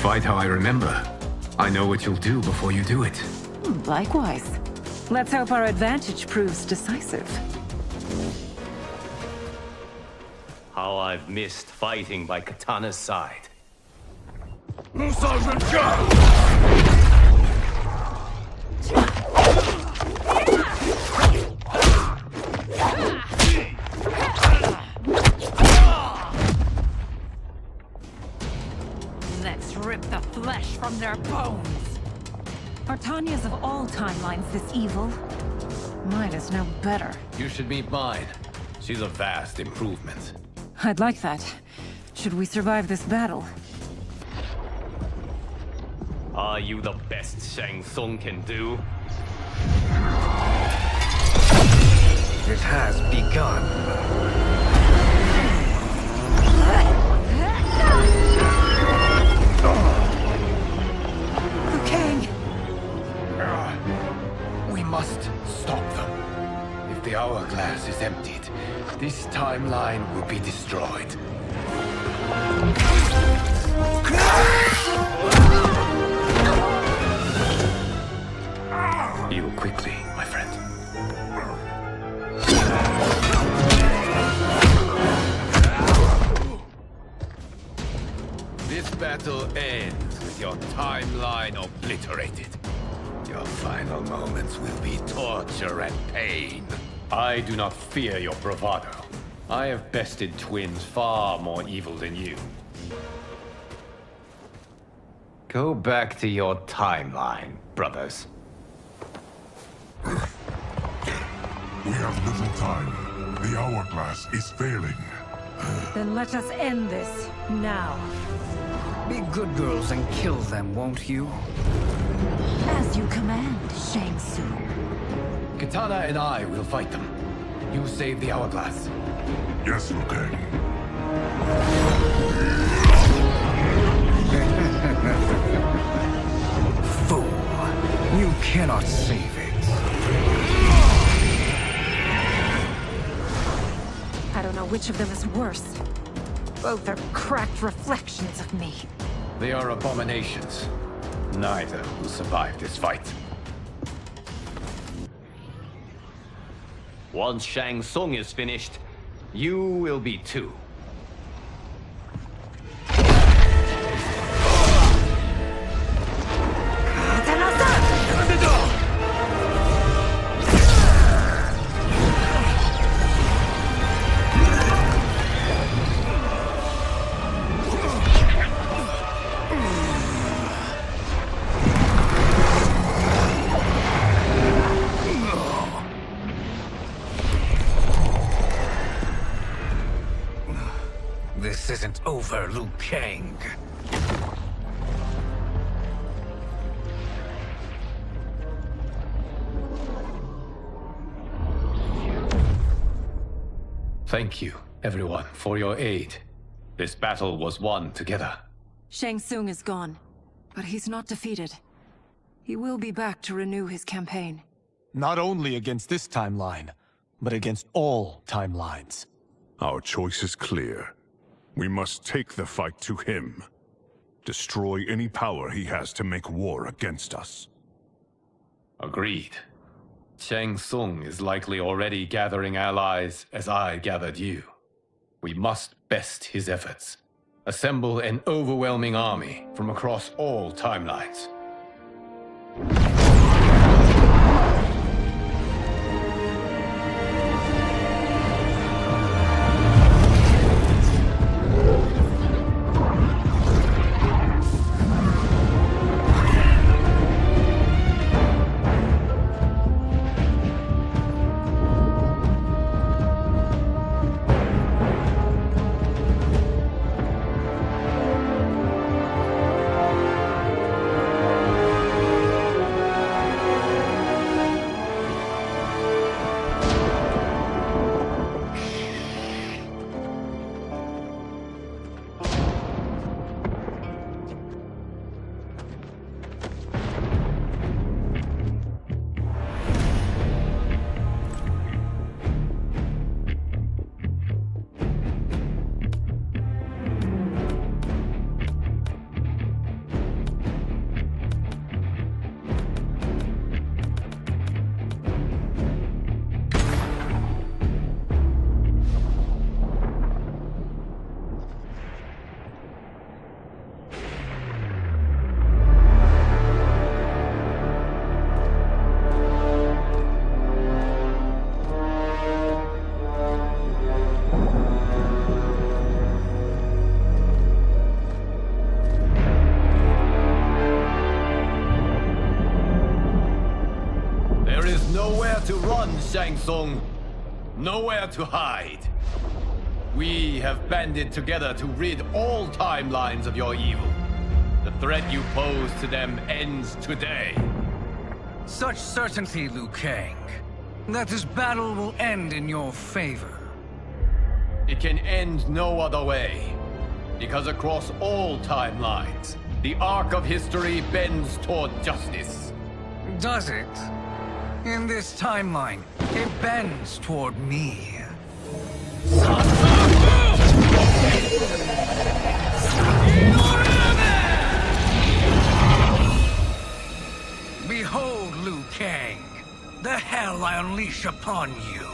Fight how I remember. I know what you'll do before you do it. Likewise. Let's hope our advantage proves decisive. How I've missed fighting by Kitana's side. Let's rip the flesh from their bones. Are Tanya's of all timelines this evil? Mine is no better. You should meet mine. She's a vast improvement. I'd like that. Should we survive this battle? Are you the best Shang Tsung can do? It has begun. Liu Kang! We must stop them. If the Hourglass is emptied, this timeline will be destroyed. Heal quickly, my friend. This battle ends with your timeline obliterated. Your final moments will be torture and pain. I do not fear your bravado. I have bested twins far more evil than you. Go back to your timeline, brothers. We have little time. The Hourglass is failing. Then let us end this, now. Be good girls and kill them, won't you? As you command, Shang Tsung. Kitana and I will fight them. You save the Hourglass. Yes, Liu Kang. Fool. You cannot save it. I don't know which of them is worse. Both are cracked reflections of me. They are abominations. Neither will survive this fight. Once Shang Tsung is finished, you will be too. This isn't over, Liu Kang. Thank you, everyone, for your aid. This battle was won together. Shang Tsung is gone, but he's not defeated. He will be back to renew his campaign. Not only against this timeline, but against all timelines. Our choice is clear. We must take the fight to him. Destroy any power he has to make war against us. Agreed. Shang Tsung is likely already gathering allies as I gathered you. We must best his efforts. Assemble an overwhelming army from across all timelines. To run, Shang Tsung. Nowhere to hide. We have banded together to rid all timelines of your evil. The threat you pose to them ends today. Such certainty, Liu Kang, that this battle will end in your favor. It can end no other way. Because across all timelines, the arc of history bends toward justice. Does it? In this timeline, it bends toward me. Behold, Liu Kang, the hell I unleash upon you.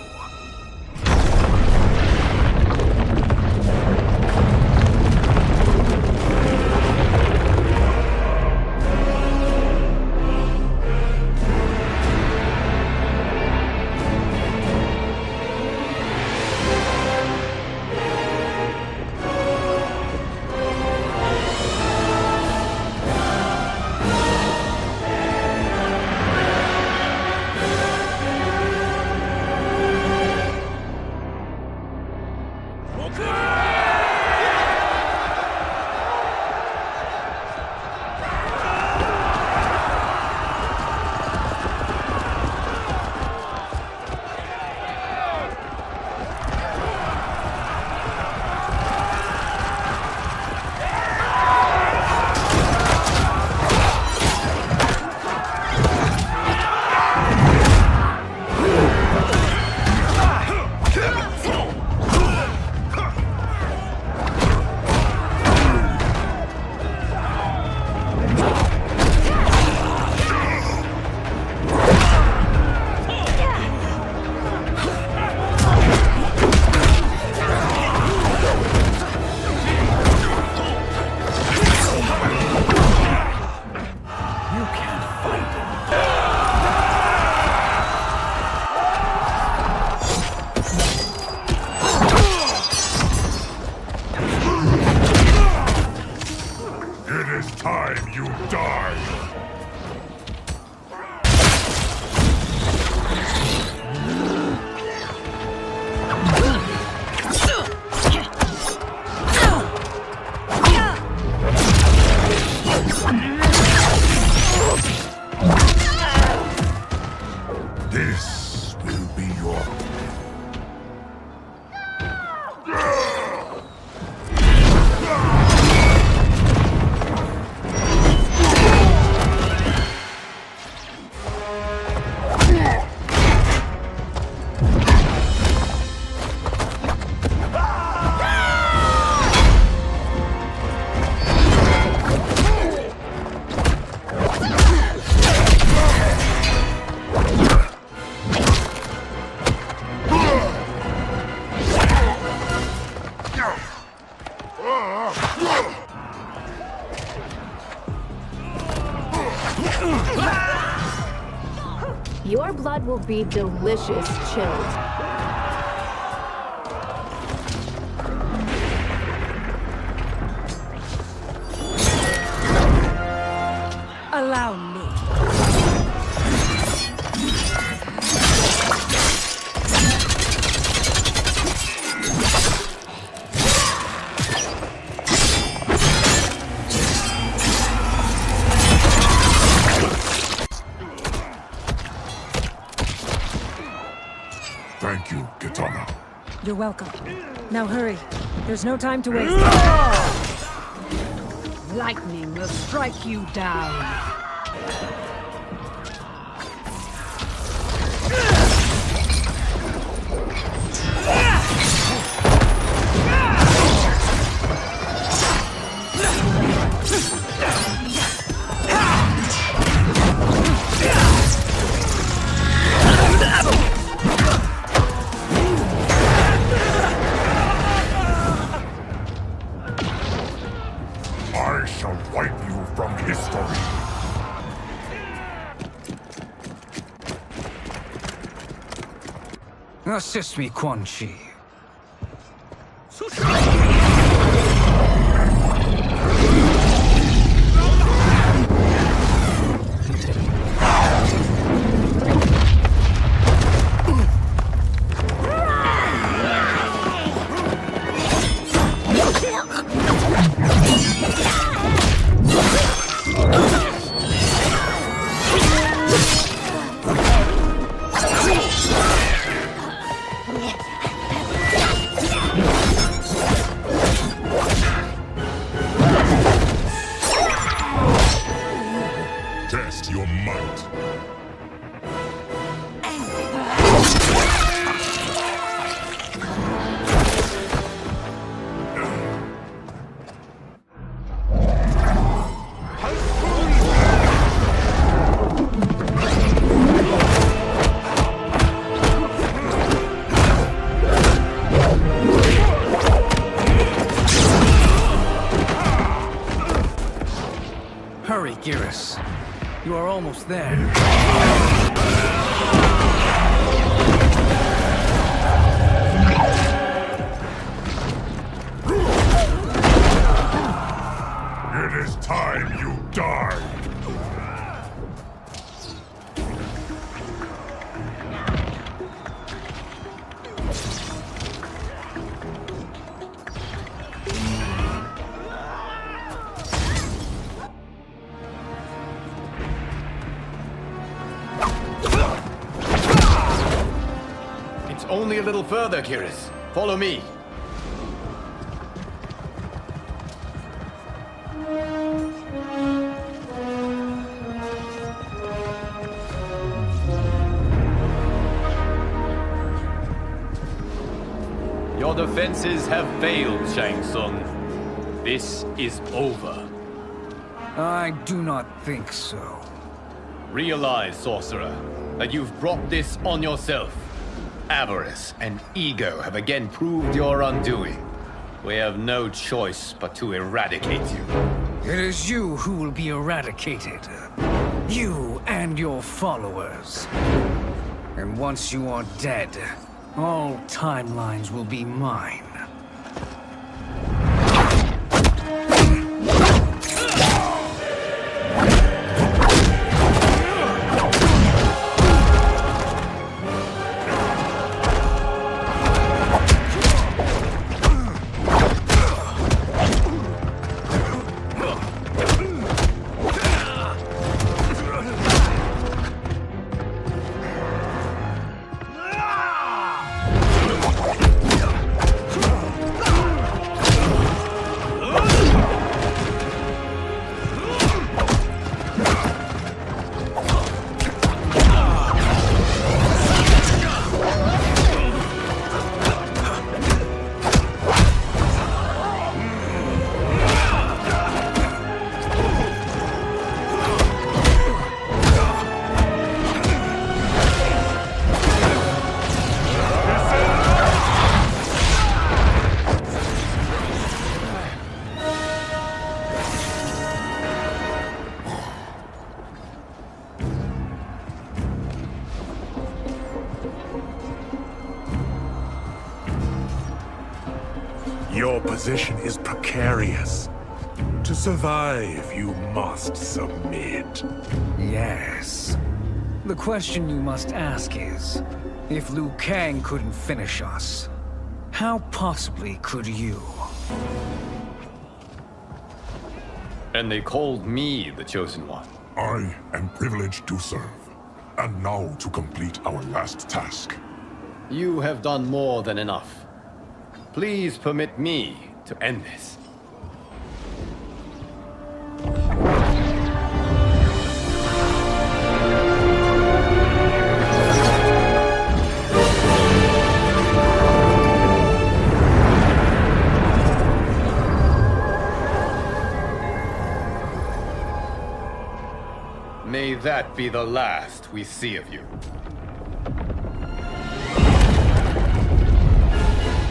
blood will be delicious chilled. Allow me. Thank you, Kitana. You're welcome. Now hurry. There's no time to waste. Lightning will strike you down. I shall wipe you from history. Assist me, Quan Chi. Test your might. Hurry, Geras. You are almost there. It is time you die. It's only a little further, Geras. Follow me. Your defenses have failed, Shang Tsung. This is over. I do not think so. Realize, sorcerer, that you've brought this on yourself. Avarice and ego have again proved your undoing. We have no choice but to eradicate you. It is you who will be eradicated. You and your followers. And once you are dead, all timelines will be mine. Your position is precarious. To survive, you must submit. Yes. The question you must ask is, if Liu Kang couldn't finish us, how possibly could you? And they called me the Chosen One. I am privileged to serve. And now to complete our last task. You have done more than enough. Please permit me to end this. May that be the last we see of you.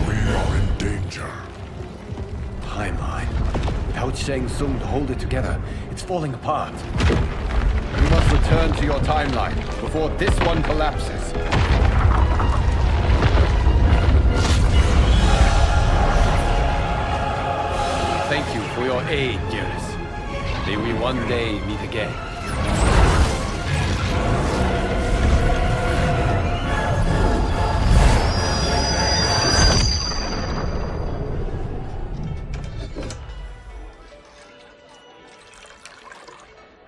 We are in danger. Timeline. Without Shang Tsung to hold it together, it's falling apart. You must return to your timeline before this one collapses. Thank you for your aid, Geras. May we one day meet again.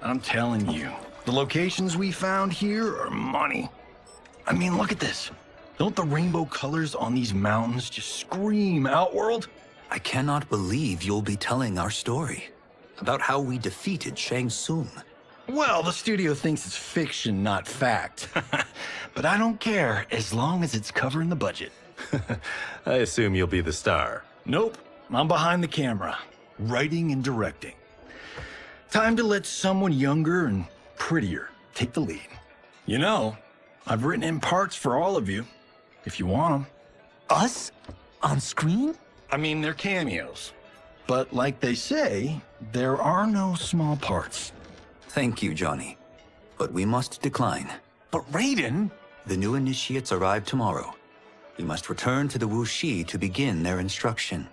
I'm telling you, the locations we found here are money. I mean, look at this. Don't the rainbow colors on these mountains just scream Outworld? I cannot believe you'll be telling our story about how we defeated Shang Tsung. Well, the studio thinks it's fiction, not fact. But I don't care, as long as it's covering the budget. I assume you'll be the star. Nope, I'm behind the camera, writing and directing. Time to let someone younger and prettier take the lead. You know, I've written in parts for all of you, if you want them. Us? On screen? I mean, they're cameos. But like they say, there are no small parts. Thank you, Johnny. But we must decline. But Raiden? The new initiates arrive tomorrow. We must return to the Wuxi to begin their instruction.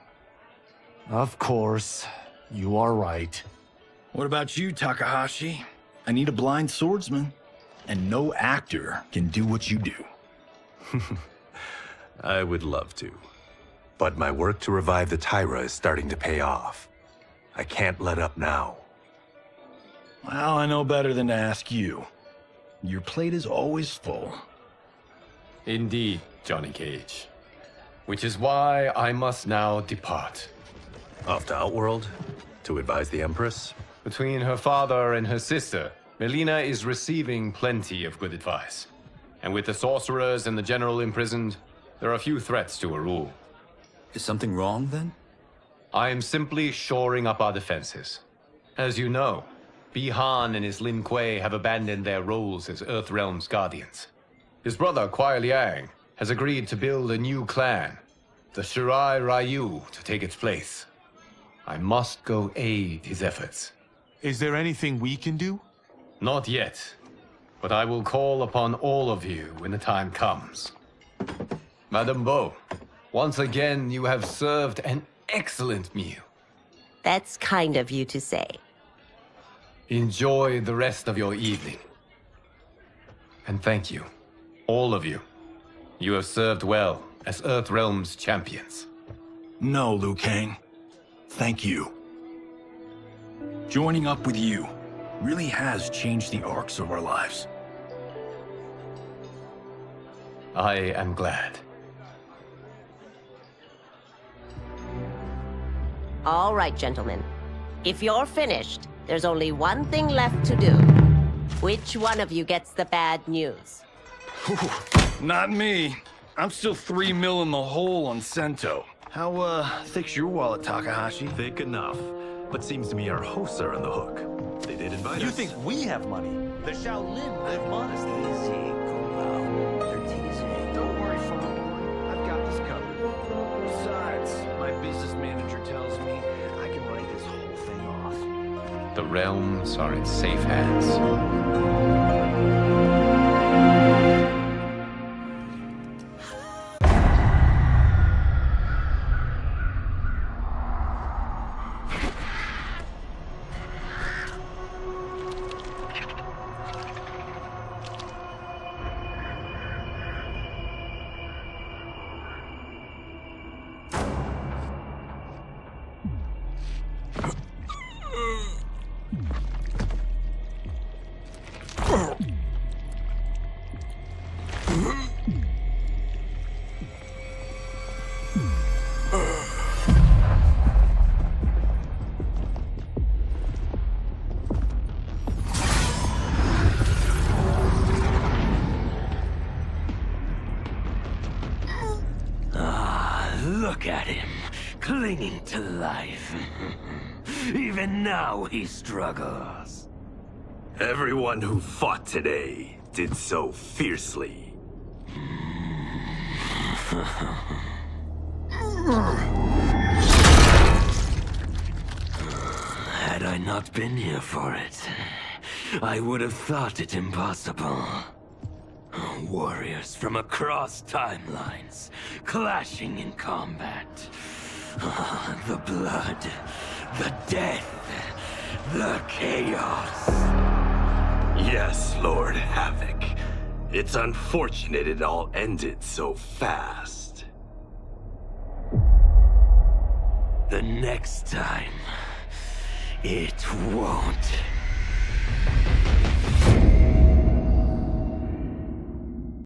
Of course. You are right. What about you, Takahashi? I need a blind swordsman. And no actor can do what you do. I would love to. But my work to revive the Tyra is starting to pay off. I can't let up now. Well, I know better than to ask you. Your plate is always full. Indeed, Johnny Cage. Which is why I must now depart. Off to Outworld? To advise the Empress? Between her father and her sister, Mileena is receiving plenty of good advice. And with the sorcerers and the general imprisoned, there are few threats to her rule. Is something wrong, then? I am simply shoring up our defenses. As you know, Bi-Han and his Lin Kuei have abandoned their roles as Earthrealm's guardians. His brother, Kuai Liang, has agreed to build a new clan, the Shirai Ryu, to take its place. I must go aid his efforts. Is there anything we can do? Not yet, but I will call upon all of you when the time comes. Madame Bo, once again you have served an excellent meal. That's kind of you to say. Enjoy the rest of your evening. And thank you, all of you. You have served well as Earthrealm's champions. No, Liu Kang. Thank you. Joining up with you really has changed the arcs of our lives. I am glad. All right, gentlemen. If you're finished, there's only one thing left to do. Which one of you gets the bad news? Not me. I'm still 3 mil in the hole on Sento. How, thick's your wallet, Takahashi? Thick enough. But seems to me our hosts are on the hook. They did invite us. You think we have money? The Shaolin live modestly. Easy, Kung Lao. They're teasing. Don't worry, Father. I've got this covered. Besides, my business manager tells me I can write this whole thing off. The realms are in safe hands. Look at him, clinging to life. Even now he struggles. Everyone who fought today did so fiercely. Had I not been here for it, I would have thought it impossible. Warriors from across timelines, clashing in combat. The blood, the death, the chaos. Yes, Lord Havoc. It's unfortunate it all ended so fast. The next time, it won't.